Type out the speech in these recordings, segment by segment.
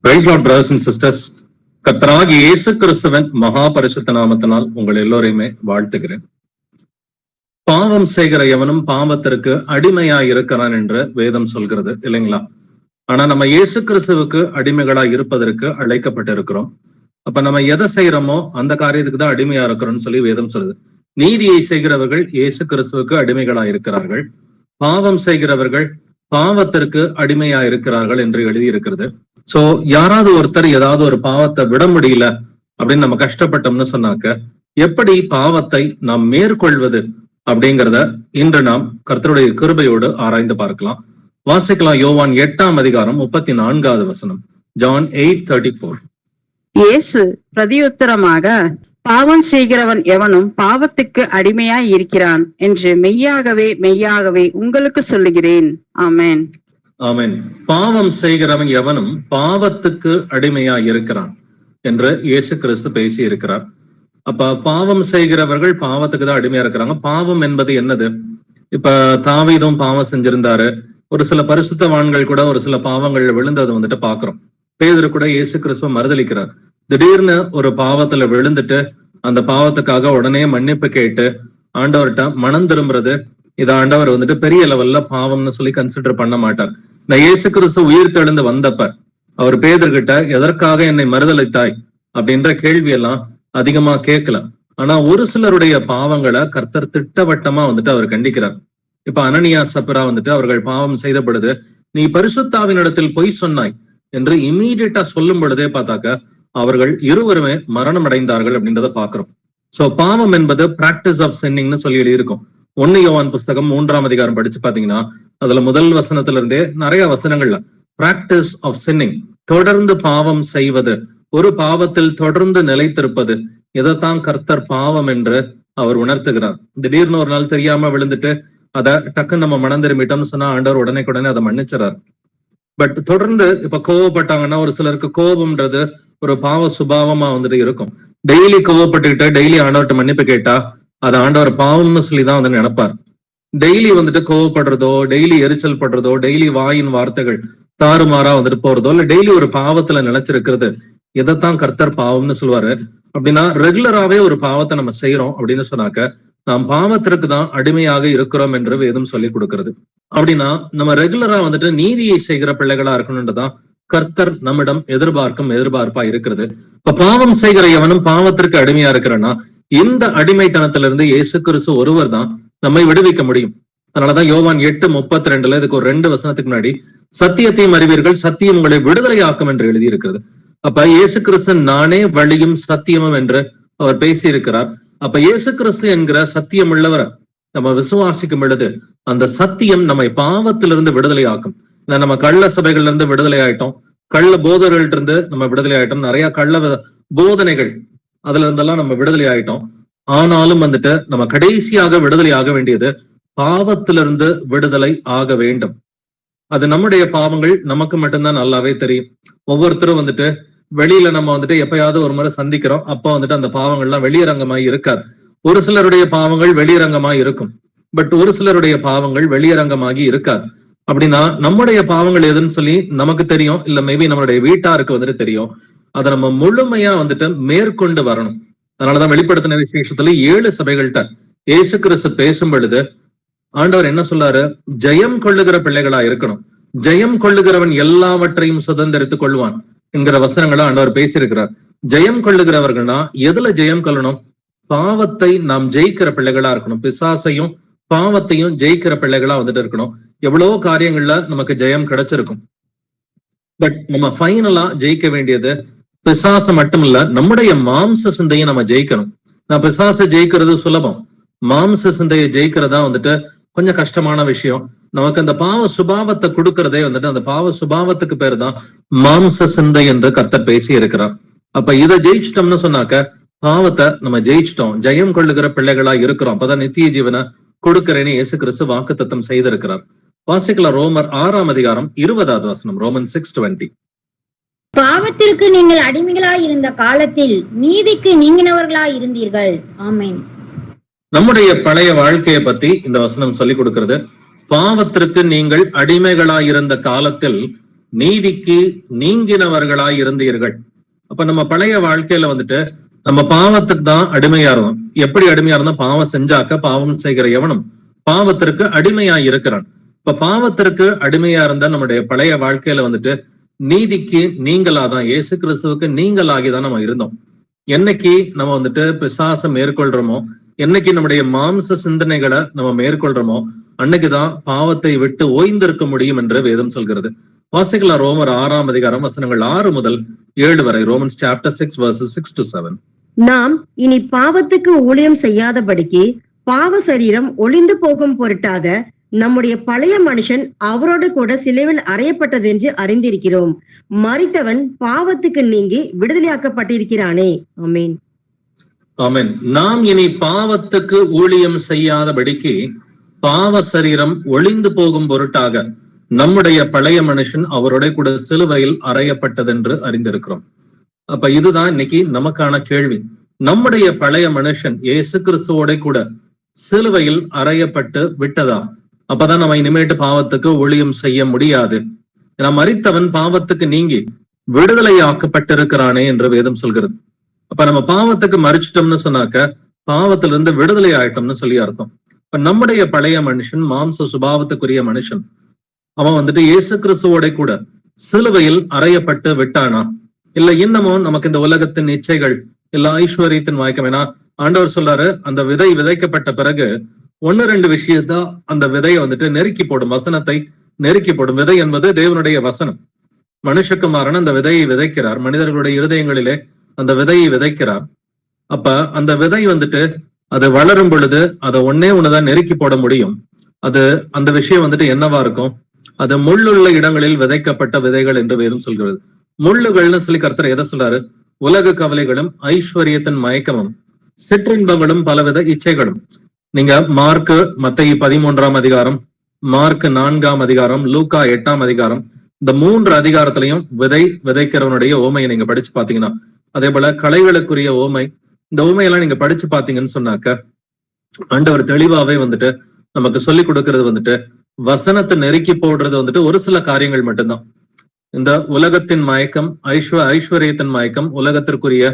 Price Lord brothers and sisters, கர்த்தராகிய இயேசு கிறிஸ்துவின் மகா பரிசுத்த நாமத்தினால் உங்கள் எல்லோரையுமே வாழ்த்துகிறேன். பாவம் செய்கிற எவனும் பாவத்திற்கு அடிமையாய் இருக்கிறான் என்று வேதம் சொல்கிறது இல்லைங்களா? ஆனா நம்ம இயேசு கிறிஸ்துவுக்கு அடிமைகளாய் இருப்பதற்கு அழைக்கப்பட்டிருக்கிறோம். அப்ப நம்ம எதை செய்யறோமோ அந்த காரியத்துக்கு தான் அடிமையா இருக்கிறோம்னு சொல்லி வேதம் சொல்லுது. நீதியை செய்கிறவர்கள் இயேசு கிறிஸ்துவுக்கு அடிமைகளாய் இருக்கிறார்கள், பாவம் செய்கிறவர்கள் பாவத்திற்கு அடிமையா இருக்கிறார்கள் என்று எழுதியிருக்கிறது. சோ யாராவது ஒருத்தர் ஏதாவது ஒரு பாவத்தை விட முடியல அப்படின்னு நம்ம கஷ்டப்பட்டோம்னு சொன்னாக்க எப்படி பாவத்தை நாம் மேற்கொள்வது அப்படிங்கிறத இன்று நாம் கர்த்தருடைய கிருபையோடு ஆராய்ந்து பார்க்கலாம். வாசிக்கலாம். யோவான் 8:34. John 8:34. இயேசு பிரதியுத்தரமாக, பாவம் செய்கிறவன் எவனும் பாவத்துக்கு அடிமையாய் இருக்கிறான் என்று மெய்யாகவே மெய்யாகவே உங்களுக்கு சொல்லுகிறேன். ஆமென். ஆமென். பாவம் செய்கிறவன் எவனும் பாவத்துக்கு அடிமையாய் இருக்கிறான் என்று இயேசு கிறிஸ்து பேசி இருக்கிறார். அப்ப பாவம் செய்கிறவர்கள் பாவத்துக்கு தான் அடிமையா இருக்கிறாங்க. பாவம் என்பது என்னது? இப்ப தாவீதும் பாவம் செஞ்சிருந்தாரு. ஒரு சில பரிசுத்தவான்கள் கூட ஒரு சில பாவங்கள்ல விழுந்ததை வந்துட்டு பாக்குறோம். பேதுரு கூட இயேசு கிறிஸ்துவ மறுதலிக்கிறார். திடீர்னு ஒரு பாவத்துல விழுந்துட்டு அந்த பாவத்துக்காக உடனே மன்னிப்பு கேட்டு ஆண்டவர்கிட்ட மனம் திரும்புறது, இதை ஆண்டவர் வந்துட்டு பெரிய லெவல்ல பாவம்னு சொல்லி கன்சிடர் பண்ண மாட்டார். நான் இயேசு கிறிஸ்து உயிர் தெழுந்து வந்தப்ப அவர் பேதர்கிட்ட எதற்காக என்னை மறுதலித்தாய் அப்படின்ற கேள்வி எல்லாம் அதிகமா கேட்கல. ஆனா ஒரு சிலருடைய பாவங்களை கர்த்தர் திட்டவட்டமா வந்துட்டு அவர் கண்டிக்கிறார். இப்ப அனனியா சப்ரா வந்துட்டு அவர்கள் பாவம் செய்த பொழுது நீ பரிசுத்தாவின் இடத்தில் பொய் சொன்னாய் என்று இம்மீடியட்டா சொல்லும் பொழுதே பார்த்தாக்க அவர்கள் இருவருமே மரணம் அடைந்தார்கள் அப்படின்றத பாக்குறோம். சோ பாவம் என்பது பிராக்டிஸ் ஆஃப் சின்னிங்னு சொல்லி எழுதியிருக்கும். 1 யோவான் புஸ்தகம் 3 படிச்சு பாத்தீங்கன்னா அதுல முதல் வசனத்துல இருந்தே நிறைய வசனங்கள்ல பிராக்டிஸ் ஆஃப் சின்னிங், தொடர்ந்து பாவம் செய்வது, ஒரு பாவத்தில் தொடர்ந்து நிலைத்திருப்பது, இதைத்தான் கர்த்தர் பாவம் என்று அவர் உணர்த்துகிறார். திடீர்னு ஒரு நாள் தெரியாம விழுந்துட்டு அதை டக்குன்னு நம்ம மனம் திரும்பிட்டோம்னு சொன்னா ஆண்டவர் உடனே அதை மன்னிச்சுறார். பட் தொடர்ந்து இப்ப கோவப்பட்டாங்கன்னா ஒரு சிலருக்கு கோபம்ன்றது ஒரு பாவ சுபாவமா வந்துட்டு இருக்கும். டெய்லி கோவப்பட்டுக்கிட்ட டெய்லி ஆண்டவர்கிட்ட மன்னிப்பு கேட்டா அது ஆண்டவர் பாவம்னு சொல்லிதான் வந்து நினைப்பார். டெய்லி வந்துட்டு கோவப்படுறதோ, டெய்லி எரிச்சல் படுறதோ, டெய்லி வாயின் வார்த்தைகள் தாறுமாறா வந்துட்டு போறதோ, இல்ல டெய்லி ஒரு பாவத்துல நினைச்சிருக்கிறது, இதைத்தான் கர்த்தர் பாவம்னு சொல்லுவாரு. அப்படின்னா ரெகுலராவே ஒரு பாவத்தை நம்ம செய்யறோம் அப்படின்னு சொன்னாக்க நாம் பாவத்திற்கு தான் அடிமையாக இருக்கிறோம் என்று வேதம் சொல்லி கொடுக்கிறது. அப்படின்னா நம்ம ரெகுலரா வந்துட்டு நீதியை செய்கிற பிள்ளைகளா இருக்கணும்ன்றதான் கர்த்தர் நம்மிடம் எதிர்பார்ப்பா இருக்கிறது. இப்ப பாவம் செய்கிற எவனும் பாவத்திற்கு அடிமையா இருக்கிறன்னா இந்த அடிமைத்தனத்திலிருந்து இயேசு கிறிஸ்து ஒருவர் தான் நம்மை விடுவிக்க முடியும். அதனாலதான் யோவான் 8:32 இதுக்கு ஒரு 2 வசனத்துக்கு முன்னாடி சத்தியத்தையும் அறிவீர்கள், சத்தியம் உங்களை விடுதலையாக்கும் என்று எழுதி இருக்கிறது. அப்ப இயேசு கிறிஸ்து நானே வழியும் சத்தியமும் என்று அவர் பேசி இருக்கிறார். அப்ப இயேசு கிறிஸ்து என்கிற சத்தியம் உள்ளவரை நம்ம விசுவாசிக்கும் பொழுது அந்த சத்தியம் நம்மை பாவத்திலிருந்து விடுதலை ஆக்கும். நம்ம கள்ள சபைகள்ல இருந்து விடுதலை ஆயிட்டோம், கள்ள போதர்கள்ட்ட இருந்து நம்ம விடுதலை ஆயிட்டோம், நிறைய கள்ள போதனைகள் அதுல இருந்தெல்லாம் நம்ம விடுதலை ஆயிட்டோம். ஆனாலும் வந்துட்டு நம்ம கடைசியாக விடுதலை ஆக வேண்டியது பாவத்திலிருந்து விடுதலை ஆக வேண்டும். அது நம்முடைய பாவங்கள் நமக்கு மட்டும்தான் நல்லாவே தெரியும். ஒவ்வொருத்தரும் வந்துட்டு வெளியில நம்ம வந்துட்டு எப்பயாவது ஒரு முறை சந்திக்கிறோம், அப்போ வந்துட்டு அந்த பாவங்கள்லாம் வெளியரங்கமாய் இருக்காது. ஒரு சிலருடைய பாவங்கள் வெளியரங்கமாய் இருக்கும், பட் ஒரு சிலருடைய பாவங்கள் வெளியரங்கமாகி இருக்காது. அப்படின்னா நம்முடைய பாவங்கள் எதுன்னு சொல்லி நமக்கு தெரியும், இல்ல மேபி நம்மளுடைய வீட்டாருக்கு வந்துட்டு தெரியும். அதை நம்ம முழுமையா வந்துட்டு மேற்கொண்டு வரணும். அதனாலதான் வெளிப்படுத்தின விசேஷத்துல 7 சபைகள்கிட்ட இயேசு கிறிஸ்து பேசும் பொழுது ஆண்டவர் என்ன சொல்றாரு? ஜெயம் கொள்ளுகிற பிள்ளைகளா இருக்கணும். ஜெயம் கொள்ளுகிறவன் எல்லாவற்றையும் சுதந்திரித்துக் கொள்வான் என்கிற வசனங்களை ஆண்டவர் பேசியிருக்கிறார். ஜெயம் கொள்ளுகிறவர்கள்னா எதுல ஜெயம் கொள்ளணும்? பாவத்தை நாம் ஜெயிக்கிற பிள்ளைகளா இருக்கணும். பிசாசையும் பாவத்தையும் ஜெயிக்கிற பிள்ளைகளா வந்துட்டு இருக்கணும். எவ்வளவோ காரியங்கள்ல நமக்கு ஜெயம் கிடைச்சிருக்கும், பட் நம்ம ஃபைனலா ஜெயிக்க வேண்டியது பிசாசை மட்டும் இல்ல, நம்முடைய மாம்ச சிந்தையை நம்ம ஜெயிக்கணும். நான் பிசாசை ஜெயிக்கிறது சுலபம், மாம்ச சிந்தையை ஜெயிக்கிறதா வந்துட்டு கொஞ்சம் கஷ்டமான விஷயம். நமக்கு அந்த பாவ சுபாவத்தை கொடுக்கறதே வந்துட்டு அந்த பாவ சுபாவத்துக்கு பேரு தான் மாம்ச சிந்தை என்று கர்த்தர் பேசி இருக்கிறார். அப்ப இதை ஜெயிச்சிட்டோம்னு சொன்னாக்க பாவத்தை நம்ம ஜெயிச்சிட்டோம், ஜெயம் கொள்ளுகிற பிள்ளைகளா இருக்கிறோம். அப்பதான் நித்திய ஜீவனை கொடுக்கிறேன்னு இயேசு கிறிஸ்து வாக்குத்தத்தம் செய்திருக்கிறார். வாசிக்கலாம். ரோமர் 6:20. Romans 6:20. பாவத்திற்கு நீங்கள் அடிமைகளாய் இருந்த காலத்தில் நீதிக்கு நீங்கினவர்களாய் இருந்தீர்கள். ஆமென். நம்முடைய பழைய வாழ்க்கையை பத்தி இந்த வசனம் சொல்லி கொடுக்கிறது. பாவத்திற்கு நீங்கள் அடிமைகளாயிருந்த காலத்தில் நீதிக்கு நீங்கினவர்களாய் இருந்தீர்கள். அப்ப நம்ம பழைய வாழ்க்கையில வந்துட்டு நம்ம பாவத்துக்கு தான் அடிமையா இருந்தோம். எப்படி அடிமையா இருந்தோம்? பாவம் செஞ்சாக்க பாவம் செய்கிற எவனும் பாவத்திற்கு அடிமையாய் இருக்கிறான். இப்ப பாவத்திற்கு அடிமையா இருந்த நம்முடைய பழைய வாழ்க்கையில வந்துட்டு நீதிக்கு நீங்களாதான், இயேசு கிறிஸ்துவுக்கு நீங்களாகிதான் நம்ம இருந்தோம். என்னைக்கு நம்ம வந்துட்டு பிசாசம் மேற்கொள்றோமோ, என்னைக்கு நம்முடைய மாம்ச சிந்தனைகளை நம்ம மேற்கொள்றோமோ, அன்னைக்குதான் பாவத்தை விட்டு ஓய்ந்திருக்க முடியும் என்று வேதம் சொல்கிறது. வாசிக்கலாம் ரோமர் 6ஆம் அதிகாரம் வசனங்கள் 6 முதல் 7 வரை. Romans chapter 6 verses 6 to 7. நாம் இனி பாவத்துக்கு ஊழியம் செய்யாதபடிக்கு பாவ சரீரம் ஒளிந்து போகும் பொருட்டாக நம்முடைய பழைய மனுஷன் அவரோடு கூட சிலுவையில் அறையப்பட்டது என்று அறிந்திருக்கிறோம். மரித்தவன் பாவத்துக்கு நீங்கி விடுதலையாக்கப்பட்டிருக்கிறானே. ஆமென். ஆமென். நாம் இனி பாவத்துக்கு ஊழியம் செய்யாதபடிக்கு பாவ சரீரம் ஒளிந்து போகும் பொருட்டாக நம்முடைய பழைய மனுஷன் அவரோட கூட சிலுவையில் அறையப்பட்டதென்று அறிந்திருக்கிறோம். அப்ப இதுதான் இன்னைக்கு நமக்கான கேள்வி. நம்முடைய பழைய மனுஷன் இயேசு கிறிஸ்துவோட கூட சிலுவையில் அறையப்பட்டு விட்டதா? அப்பதான் நம்ம இனிமேட்டு பாவத்துக்கு ஊழியம் செய்ய முடியாது. ஏன்னா மரித்தவன் பாவத்துக்கு நீங்கி விடுதலையாக்கப்பட்டிருக்கிறானே என்று வேதம் சொல்கிறது. அப்ப நம்ம பாவத்துக்கு மறிச்சிட்டோம்னு சொன்னாக்க பாவத்திலிருந்து விடுதலை ஆயிட்டோம்னு சொல்லி அர்த்தம். இப்ப நம்முடைய பழைய மனுஷன், மாம்ச சுபாவத்துக்குரிய மனுஷன், அவன் வந்துட்டு இயேசு கிறிஸ்துவோட கூட சிலுவையில் அறையப்பட்டு விட்டானா? இல்ல இன்னமும் நமக்கு இந்த உலகத்தின் இச்சைகள், இல்ல ஐஸ்வர்யத்தின் வாய்க்கம். ஏன்னா ஆண்டவர் சொல்றாரு, அந்த விதை விதைக்கப்பட்ட பிறகு 1-2 விஷயத்தா அந்த விதையை வந்துட்டு நெருக்கி போடும், வசனத்தை நெருக்கி போடும். விதை என்பது தேவனுடைய வசனம். மனுஷகுமாரன் அந்த விதையை விதைக்கிறார், மனிதர்களுடைய இருதயங்களிலே அந்த விதையை விதைக்கிறார். அப்ப அந்த விதை வந்துட்டு அது வளரும் பொழுது அதை ஒண்ணுதான் நெருக்கி போட முடியும். அது அந்த விஷயம் வந்துட்டு என்னவா இருக்கும்? அது முள்ளுள்ள இடங்களில் விதைக்கப்பட்ட விதைகள் என்று வேதம் சொல்கிறது. முள்ளுகள்னு சொல்லி கர்த்தர் எதை சொல்றாரு? உலக கவலைகளும் ஐஸ்வர்யத்தின் மயக்கமும் சிற்றின்பங்களும் பலவித இச்சைகளும். நீங்க மார்க்கு மத்தேயு 13ஆம் அதிகாரம், மார்க் 4ஆம் அதிகாரம், லூக்கா 8ஆம் அதிகாரம், இந்த 3 அதிகாரத்திலையும் விதைக்கிறவனுடைய ஓமையை நீங்க படிச்சு பாத்தீங்கன்னா, அதே போல களைகளுக்குரிய ஓமை, இந்த ஓமையெல்லாம் நீங்க படிச்சு பாத்தீங்கன்னு சொன்னாக்க ஆண்டவர் தெளிவாவே வந்துட்டு நமக்கு சொல்லி கொடுக்கறது வந்துட்டு வசனத்தை நெருக்கி போடுறது வந்துட்டு ஒரு சில காரியங்கள் மட்டும்தான். இந்த உலகத்தின் மயக்கம், ஐஸ்வர்யத்தின் மயக்கம், உலகத்திற்குரிய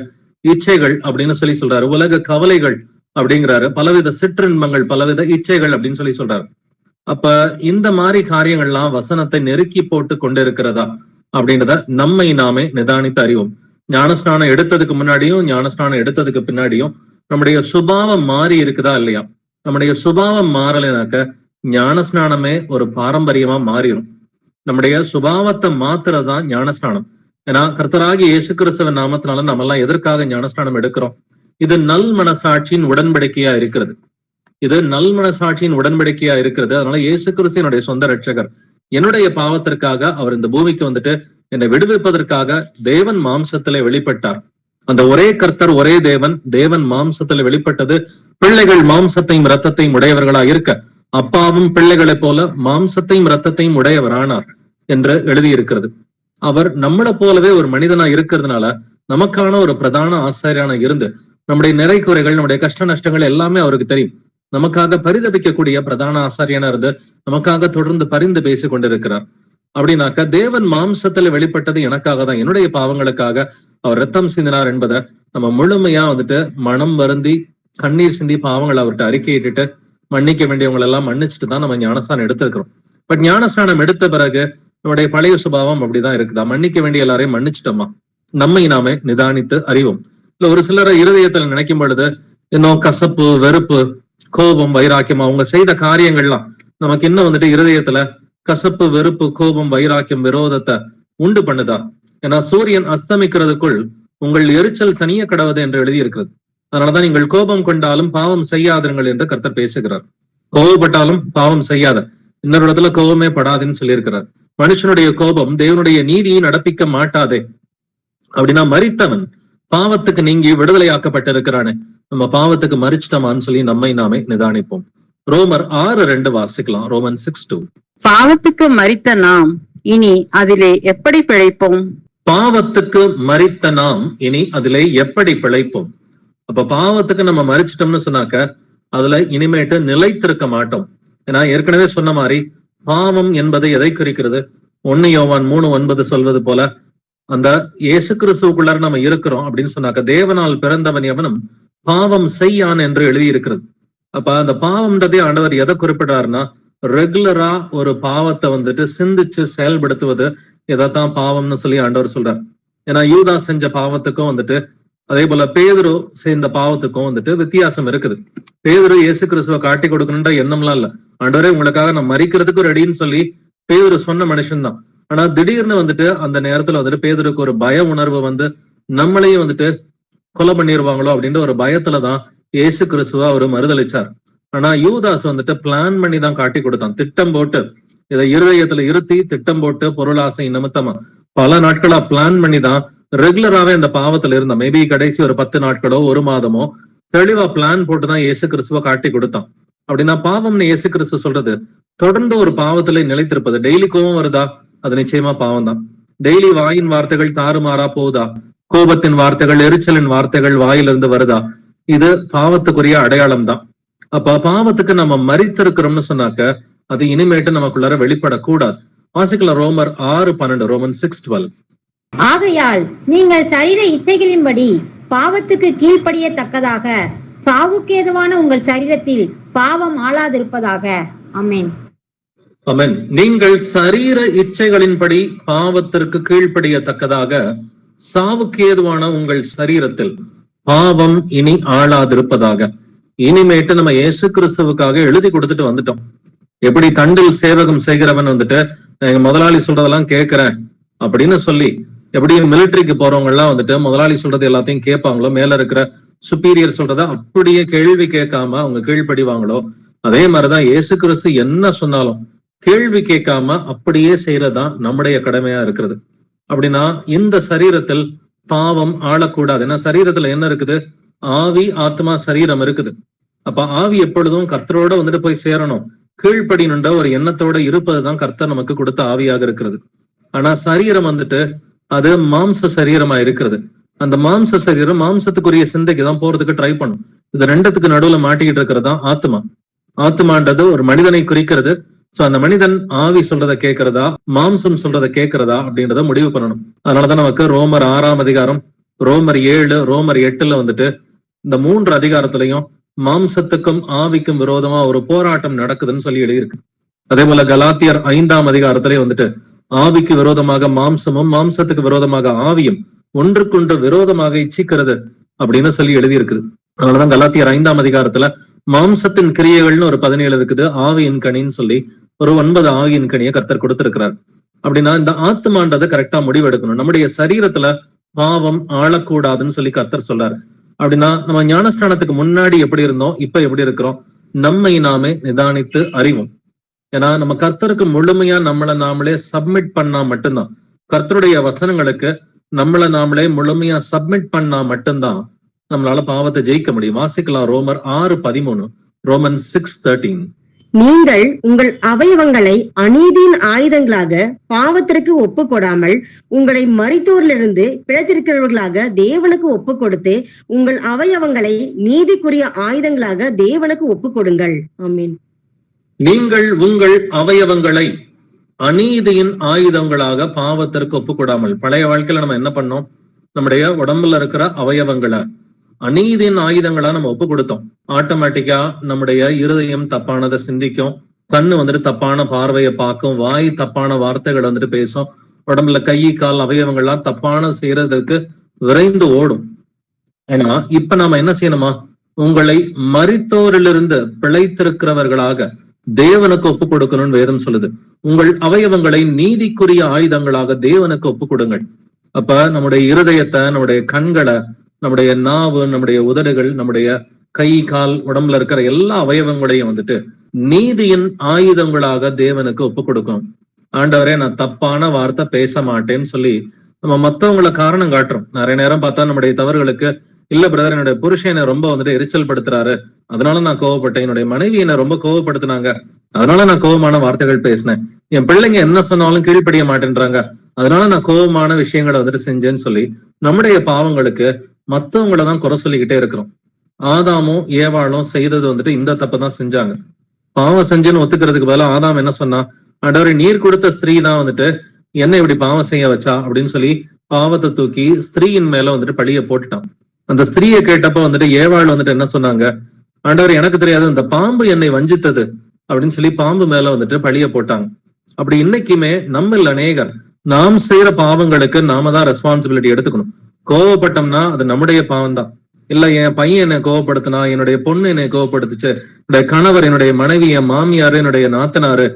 இச்சைகள் அப்படின்னு சொல்லி சொல்றாரு. உலக கவலைகள் அப்படிங்கிறாரு. பலவித சிற்றின்பங்கள், பலவித இச்சைகள் அப்படின்னு சொல்லி சொல்றாரு. அப்ப இந்த மாதிரி காரியங்கள்லாம் வசனத்தை நெருக்கி போட்டு கொண்டு இருக்கிறதா அப்படின்றத நம்மை நாமே நிதானித்து அறிவோம். ஞானஸ்நானம் எடுத்ததுக்கு முன்னாடியும் ஞானஸ்நானம் எடுத்ததுக்கு பின்னாடியும் நம்முடைய சுபாவம் மாறி இருக்குதா இல்லையா? நம்முடைய சுபாவம் மாறலைனாக்க ஞானஸ்நானமே ஒரு பாரம்பரியமா மாறிடும். நம்முடைய சுபாவத்தை மாத்துறதுதான் ஞானஸ்நானம். ஏன்னா கர்த்தராகி இயேசு கிறிஸ்துவின் நாமத்தினால நம்ம எல்லாம் எதற்காக ஞானஸ்நானம் எடுக்கிறோம்? இது நல் மனசாட்சியின் உடன்படிக்கையா இருக்கிறது. இது நல் மனசாட்சியின் உடன்படிக்கையா இருக்கிறது. அதனால இயேசு கிறிஸ்து என்னுடைய சொந்த ரட்சகர். என்னுடைய பாவத்திற்காக அவர் இந்த பூமிக்கு வந்துட்டு என்னை விடுவிப்பதற்காக தேவன் மாம்சத்திலே வெளிப்பட்டார். அந்த ஒரே கர்த்தர், ஒரே தேவன், தேவன் மாம்சத்திலே வெளிப்பட்டது பிள்ளைகள் மாம்சத்தையும் இரத்தத்தையும் உடையவர்களா இருக்க, அப்பாவும் பிள்ளைகளைப் போல மாம்சத்தையும் இரத்தத்தையும் உடையவரானார் என்று எழுதியிருக்கிறது. அவர் நம்மளை போலவே ஒரு மனிதனா இருக்கிறதுனால நமக்கான ஒரு பிரதான ஆசாரியனா இருந்து நம்முடைய நிறை குறைகள், நம்முடைய கஷ்ட நஷ்டங்கள் எல்லாமே அவருக்கு தெரியும். நமக்காக பரிதபிக்கக்கூடிய பிரதான ஆசாரியனா இருந்து நமக்காக தொடர்ந்து பரிந்து பேசி கொண்டிருக்கிறார். அப்படின்னாக்க தேவன் மாம்சத்துல வெளிப்பட்டது எனக்காக தான், என்னுடைய பாவங்களுக்காக அவர் ரத்தம் சிந்தினார் என்பதை நம்ம முழுமையா வந்துட்டு மனம் வருந்தி கண்ணீர் சிந்தி பாவங்களை அவர்கிட்ட அறிக்கையிட்டு மன்னிக்க வேண்டியவங்களை எல்லாம் மன்னிச்சுட்டு தான் நம்ம ஞானஸ்தானம் எடுத்திருக்கிறோம். பட் ஞானஸ்தானம் எடுத்த பிறகு நம்முடைய பழைய சுபாவம் அப்படிதான் இருக்குதா? மன்னிக்க வேண்டிய எல்லாரையும் மன்னிச்சுட்டோமா? நம்மை நாமே நிதானித்து அறிவோம். இல்ல ஒரு சிலரை இருதயத்துல நினைக்கும் பொழுது இன்னும் கசப்பு, வெறுப்பு, கோபம், வைராக்கியம், அவங்க செய்த காரியங்கள்லாம் நமக்கு இன்னும் வந்துட்டு இருதயத்துல கசப்பு, வெறுப்பு, கோபம், வைராக்கியம், விரோதத்தை உண்டு பண்ணுதா? ஏன்னா சூரியன் அஸ்தமிக்கிறதுக்குள் உங்கள் எரிச்சல் தனிய கடவுது என்று எழுதி இருக்கிறது. அதனாலதான் நீங்கள் கோபம் கொண்டாலும் பாவம் செய்யாதீர்கள் என்று கர்த்தர் பேசுகிறார். கோபப்பட்டாலும் பாவம் செய்யாத, இன்னொரு இடத்துல கோபமே படாதுன்னு சொல்லியிருக்கிறார். மனுஷனுடைய கோபம் தேவனுடைய நீதியை நடப்பிக்க மாட்டாதே. அப்படின்னா மரித்தவன் பாவத்துக்கு நீங்கி விடுதலையாக்கப்பட்டிருக்கிறானே, நம்ம பாவத்துக்கு மறிச்சிட்டோமான்னு சொல்லி நம்மை நாமே நிதானிப்போம். ரோமர் 6:2 வாசிக்கலாம். ரோமன் 6:2. பாவத்துக்கு மரித்த நாம் இனி அதிலே எப்படி பிழைப்போம்? பாவத்துக்கு மரித்த நாம் இனி அதிலே எப்படி பிழைப்போம்? அப்ப பாவத்துக்கு நம்ம மறிச்சிட்டோம்னு சொன்னாக்க அதுல இனிமேட்டு நிலைத்திருக்க மாட்டோம். ஏன்னா ஏற்கனவே சொன்ன மாதிரி பாவம் என்பது எதை குறிக்கிறது? 1 யோவான் 3:9 சொல்வது போல அந்த இயேசு கிறிஸ்துவுக்குள்ளார நம்ம இருக்கிறோம் அப்படின்னு சொன்னாக்க தேவனால் பிறந்தவன் எவனும் பாவம் செய்யான் என்று எழுதியிருக்கிறது. அப்ப அந்த பாவம்ன்றதே ஆண்டவர் எதை குறிப்பிடுறாருன்னா, ரெகுலரா ஒரு பாவத்தை வந்துட்டு சிந்திச்சு செயல்படுத்துவது எதைத்தான் பாவம்னு சொல்லி ஆண்டவர் சொல்றார். ஏன்னா யூதா செஞ்ச பாவத்துக்கும் வந்துட்டு அதே போல பேதுரு செய்த பாவத்துக்கும் வந்துட்டு வித்தியாசம் இருக்குது. பேதுரு இயேசு கிறிஸ்துவை காட்டி கொடுக்கணுன்ற எண்ணம்லாம் இல்ல. ஆண்டவரே உங்களுக்காக நான் மறிக்கிறதுக்கு ரெடின்னு சொல்லி பேதுரு சொன்ன மனுஷன் தான். ஆனா திடீர்னு வந்துட்டு அந்த நேரத்துல வந்துட்டு பேதுருக்கு ஒரு பய உணர்வு வந்து நம்மளையும் வந்துட்டு கொலை பண்ணிடுவாங்களோ அப்படின்ற ஒரு பயத்துலதான் இயேசு கிறிஸ்துவ அவரு மறுதளிச்சார். ஆனா யூதாஸ் வந்துட்டு பிளான் பண்ணி தான் காட்டி கொடுத்தான், திட்டம் போட்டு இதை இருதயத்துல இருத்தி திட்டம் போட்டு பொருளாசை நிமித்தமா பல நாட்களா பிளான் பண்ணி தான் ரெகுலராவே அந்த பாவத்துல இருந்தான். மேபி கடைசி ஒரு 10 நாட்களோ 1 மாதமோ தெளிவா பிளான் போட்டுதான் இயேசு கிறிஸ்துவ காட்டி கொடுத்தான். அப்படின்னா பாவம்னு இயேசு கிறிஸ்து சொல்றது தொடர்ந்து ஒரு பாவத்துல நிலைத்திருப்பது. டெய்லி கோபம் வருதா, அது நிச்சயமா பாவம் தான். டெய்லி வாயின் வார்த்தைகள் தாறுமாறா போகுதா, கோபத்தின் வார்த்தைகள் எரிச்சலின் வார்த்தைகள் வாயிலிருந்து வருதா, இது பாவத்துக்குரிய அடையாளம் தான். அப்ப பாவத்துக்கு நம்ம மரித்திருக்கிறோம்னு சொன்னாக்க அது இனிமேட்டு நமக்குள்ளார வெளிப்படக்கூடாது. வாசிக்கலாம் ரோமர் 6:12, ரோமன் 6:12. ஆகையால் நீங்கள் சரீர இச்சைகளின்படி பாவத்துக்கு கீழ்ப்படியத்தக்கதாக சாவுக்கேதுவான உங்கள் சரீரத்தில் பாவம் ஆளாதிருப்பதாக. ஆமென். ஆமென். நீங்கள் சரீர இச்சைகளின்படி பாவத்திற்கு கீழ்ப்படியத்தக்கதாக சாவுக்கேதுவான உங்கள் சரீரத்தில் பாவம் இனி ஆளாதிருப்பதாக. இனிமேட்டு நம்ம இயேசு கிறிஸ்துவுக்காக எழுதி கொடுத்துட்டு வந்துட்டோம். எப்படி தண்டில் சேவகம் செய்கிறவன் வந்துட்டு எங்க முதலாளி சொல்றதெல்லாம் கேட்கிறேன் அப்படின்னு சொல்லி, எப்படி மிலிட்டரிக்கு போறவங்க எல்லாம் வந்துட்டு முதலாளி சொல்றது எல்லாத்தையும் கேட்பாங்களோ, மேல இருக்கிற சுப்பீரியர் சொல்றத அப்படியே கேள்வி கேட்காம அவங்க கீழ்ப்படிவாங்களோ, அதே மாதிரிதான் இயேசு கிறிஸ்து என்ன சொன்னாலும் கேள்வி கேட்காம அப்படியே செய்யறதுதான் நம்முடைய கடமையா இருக்கிறது. அப்படின்னா இந்த சரீரத்தில் பாவம் ஆளக்கூடாது. ஏன்னா சரீரத்துல என்ன இருக்குது, ஆவி ஆத்மா சரீரம் இருக்குது. அப்ப ஆவி எப்பொழுதும் கர்த்தரோட வந்துட்டு போய் சேரணும், கீழ்ப்படினுண்ட ஒரு எண்ணத்தோட இருப்பதுதான் கர்த்தர் நமக்கு கொடுத்த ஆவியாக இருக்கிறது. ஆனா சரீரம் வந்துட்டு அது மாம்ச சரீரமா இருக்கிறது. அந்த மாம்ச சரீரம் மாம்சத்துக்குரிய சிந்தைக்கு தான் போறதுக்கு ட்ரை பண்ணும். இது ரெண்டுத்துக்கு நடுவுல மாட்டிக்கிட்டு இருக்கிறதா ஆத்மா. ஆத்மான்றது ஒரு மனிதனை குறிக்கிறது. சோ அந்த மனிதன் ஆவி சொல்றதை கேட்கிறதா மாம்சம் சொல்றதை கேட்கிறதா அப்படின்றத முடிவு பண்ணணும். அதனாலதான் நமக்கு ரோமர் 6ஆம் அதிகாரம், ரோமர் 7, ரோமர் 8 வந்துட்டு இந்த 3 அதிகாரத்திலையும் மாம்சத்துக்கும் ஆவிக்கும் விரோதமா ஒரு போராட்டம் நடக்குதுன்னு சொல்லி எழுதியிருக்கு. அதே போல கலாத்தியர் 5ஆம் அதிகாரத்திலே வந்துட்டு ஆவிக்கு விரோதமாக மாம்சமும் மாம்சத்துக்கு விரோதமாக ஆவியும் ஒன்றுக்கொன்று விரோதமாக இச்சிக்கிறது அப்படின்னு சொல்லி எழுதியிருக்குது. அதனாலதான் கலாத்தியர் 5ஆம் அதிகாரத்துல மாம்சத்தின் கிரியைகள்னு ஒரு 17 இருக்குது, ஆவியின் கனின்னு சொல்லி ஒரு 9 ஆவியின் கனியை கர்த்தர் கொடுத்திருக்கிறார். அப்படின்னா இந்த ஆத்மான்றதை கரெக்டா முடிவெடுக்கணும். நம்முடைய சரீரத்துல பாவம் ஆளக்கூடாதுன்னு சொல்லி கர்த்தர் சொல்றாரு. அப்படின்னா நம்ம ஞானஸ்நானத்துக்கு முன்னாடி எப்படி இருந்தோம், இப்ப எப்படி இருக்கிறோம், நம்மை நாமே நிதானித்து அறிவோம். ஏன்னா நம்ம கர்த்தருக்கு முழுமையா நம்மளை நாமளே சப்மிட் பண்ணா மட்டும்தான், கர்த்தருடைய வசனங்களுக்கு நம்மளை நாமளே முழுமையா சப்மிட் பண்ணா மட்டும்தான் நம்மளால பாவத்தை ஜெயிக்க முடியும். வாசிக்கலாம் ரோமர் 6:13, ரோமன் 6:13. நீங்கள் உங்கள் அவயவங்களை அநீதியின் ஆயுதங்களாக பாவத்திற்கு ஒப்பு கொடாமல் உங்களை மரித்தோரிலிருந்து பிழைத்திருக்கிறவர்களாக தேவனுக்கு ஒப்பு கொடுத்து உங்கள் அவயவங்களை நீதிக்குரிய ஆயுதங்களாக தேவனுக்கு ஒப்பு கொடுங்கள். ஆமீன். நீங்கள் உங்கள் அவயவங்களை அநீதியின் ஆயுதங்களாக பாவத்திற்கு ஒப்பு கொடாமல். பழைய வாழ்க்கையில நம்ம என்ன பண்ணோம், நம்முடைய உடம்புல இருக்கிற அவயவங்களை அநீதியின் ஆயுதங்களா நம்ம ஒப்பு கொடுத்தோம். ஆட்டோமேட்டிக்கா நம்முடைய இருதயம் தப்பானதை சிந்திக்கும், கண்ணு வந்துட்டு தப்பான பார்வையை பார்க்கும், வாய் தப்பான வார்த்தைகள் வந்துட்டு பேசும், உடம்புல கை கால் அவயவங்கள்லாம் தப்பான செய்யறதுக்கு விரைந்து ஓடும். ஆனா இப்ப நாம என்ன செய்யணுமா, உங்களை மரித்தோரிலிருந்து பிழைத்திருக்கிறவர்களாக தேவனுக்கு ஒப்பு கொடுக்கணும்னு வேதம் சொல்லுது. உங்கள் அவயவங்களை நீதிக்குரிய ஆயுதங்களாக தேவனுக்கு ஒப்பு கொடுங்கள். அப்ப நம்முடைய இருதயத்தை, நம்முடைய கண்களை, நம்முடைய நாவு, நம்முடைய உதடுகள், நம்முடைய கை கால், உடம்புல இருக்கிற எல்லா அவயவங்களையும் வந்துட்டு நீதியின் ஆயுதங்களாக தேவனுக்கு ஒப்பு கொடுக்கணும். ஆண்டவரே நான் தப்பான வார்த்தை பேச மாட்டேன்னு சொல்லி நம்ம மத்தவங்களை காரணம் காட்டுறோம். நிறைய நேரம் பார்த்தா நம்முடைய தவறுகளுக்கு, இல்ல பிரதர் என்னுடைய புருஷனை ரொம்ப வந்துட்டு எரிச்சல் படுத்துறாரு, அதனால நான் கோவப்பட்டேன், என்னுடைய மனைவி என்னை ரொம்ப கோவப்படுத்தினாங்க, அதனால நான் கோபமான வார்த்தைகள் பேசினேன், என் பிள்ளைங்க என்ன சொன்னாலும் கீழ்ப்படிய மாட்டேன்றாங்க, அதனால நான் கோபமான விஷயங்களை வந்துட்டு செஞ்சேன்னு சொல்லி நம்முடைய பாவங்களுக்கு மத்தவங்களை தான் குறை சொல்லிக்கிட்டே இருக்கிறோம். ஆதாமும் ஏவாளும் செய்தது வந்துட்டு இந்த தப்பு தான் செஞ்சாங்க. பாவம் செஞ்சேன்னு ஒத்துக்கிறதுக்கு பதிலா ஆதாம் என்ன சொன்னா, ஆண்டவரே நீர் கொடுத்த ஸ்திரீ தான் வந்துட்டு என்ன இப்படி பாவம் செய்ய வச்சா அப்படின்னு சொல்லி பாவத்தை தூக்கி ஸ்திரீயின் மேல வந்துட்டு பழிய போட்டுட்டான். அந்த ஸ்திரீயை கேட்டப்ப வந்துட்டு ஏவாள் வந்துட்டு என்ன சொன்னாங்க, ஆண்டவர் எனக்கு தெரியாது, இந்த பாம்பு என்னை வஞ்சித்தது அப்படின்னு சொல்லி பாம்பு மேல வந்துட்டு பழிய போட்டாங்க. அப்படி இன்னைக்குமே நம்மள அநேகர் நாம் செய்யற பாவங்களுக்கு நாம தான் ரெஸ்பான்சிபிலிட்டி எடுத்துக்கணும். கோவப்பட்டோம்னா அது நம்முடைய பாவம் தான். இல்ல என் பையன் என்னை கோவப்படுத்தினா, என்னுடைய பொண்ணு என்னை கோவப்படுத்துச்சு, என்னுடைய கணவர், என்னுடைய மனைவி, என் மாமியாரு, என்னுடைய நாத்தனாரு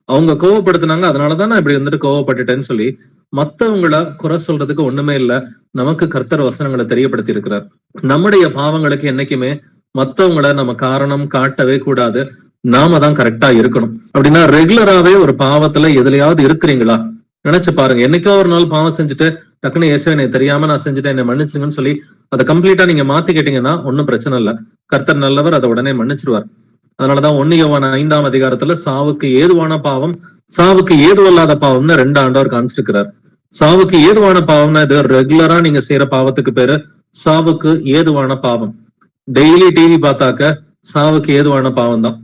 அவங்க கோவப்படுத்தினாங்க, அதனாலதான் நான் இப்படி வந்துட்டு கோவப்பட்டுட்டேன்னு சொல்லி மத்தவங்களை குறை சொல்றதுக்கு ஒண்ணுமே இல்ல. நமக்கு கர்த்தர் வசனங்களை தெரியப்படுத்தி இருக்கிறார். நம்முடைய பாவங்களுக்கு என்னைக்குமே மத்தவங்களை நம்ம காரணம் காட்டவே கூடாது. நாம தான் கரெக்டா இருக்கணும். அப்படின்னா ரெகுலராவே ஒரு பாவத்துல எதுலயாவது இருக்கிறீங்களா நினைச்சு பாருங்க. என்னைக்கோ ஒரு நாள் பாவம் செஞ்சுட்டு டக்குன்னு இயேசுவே என்னை தெரியாம நான் செஞ்சுட்டேன், என்னை மன்னிச்சுங்கன்னு சொல்லி அதை கம்ப்ளீட்டா நீங்க மாத்திக்கிட்டீங்கன்னா ஒன்னும் பிரச்சனை இல்லை. கர்த்தர் நல்லவர், அதை உடனே மன்னிச்சிருவார். அதனாலதான் 1 யோவான் 5ஆம் அதிகாரத்துல சாவுக்கு ஏதுவான பாவம், சாவுக்கு ஏதுவல்லாத பாவம்னு 2 ஆண்டவர் காமிச்சிருக்கிறார். சாவுக்கு ஏதுவான பாவம்னா இது ரெகுலரா நீங்க செய்யற பாவத்துக்கு பேரு சாவுக்கு ஏதுவான பாவம். டெய்லி டிவி பார்த்தாக்க சாவுக்கு ஏதுவான பாவம் தான்.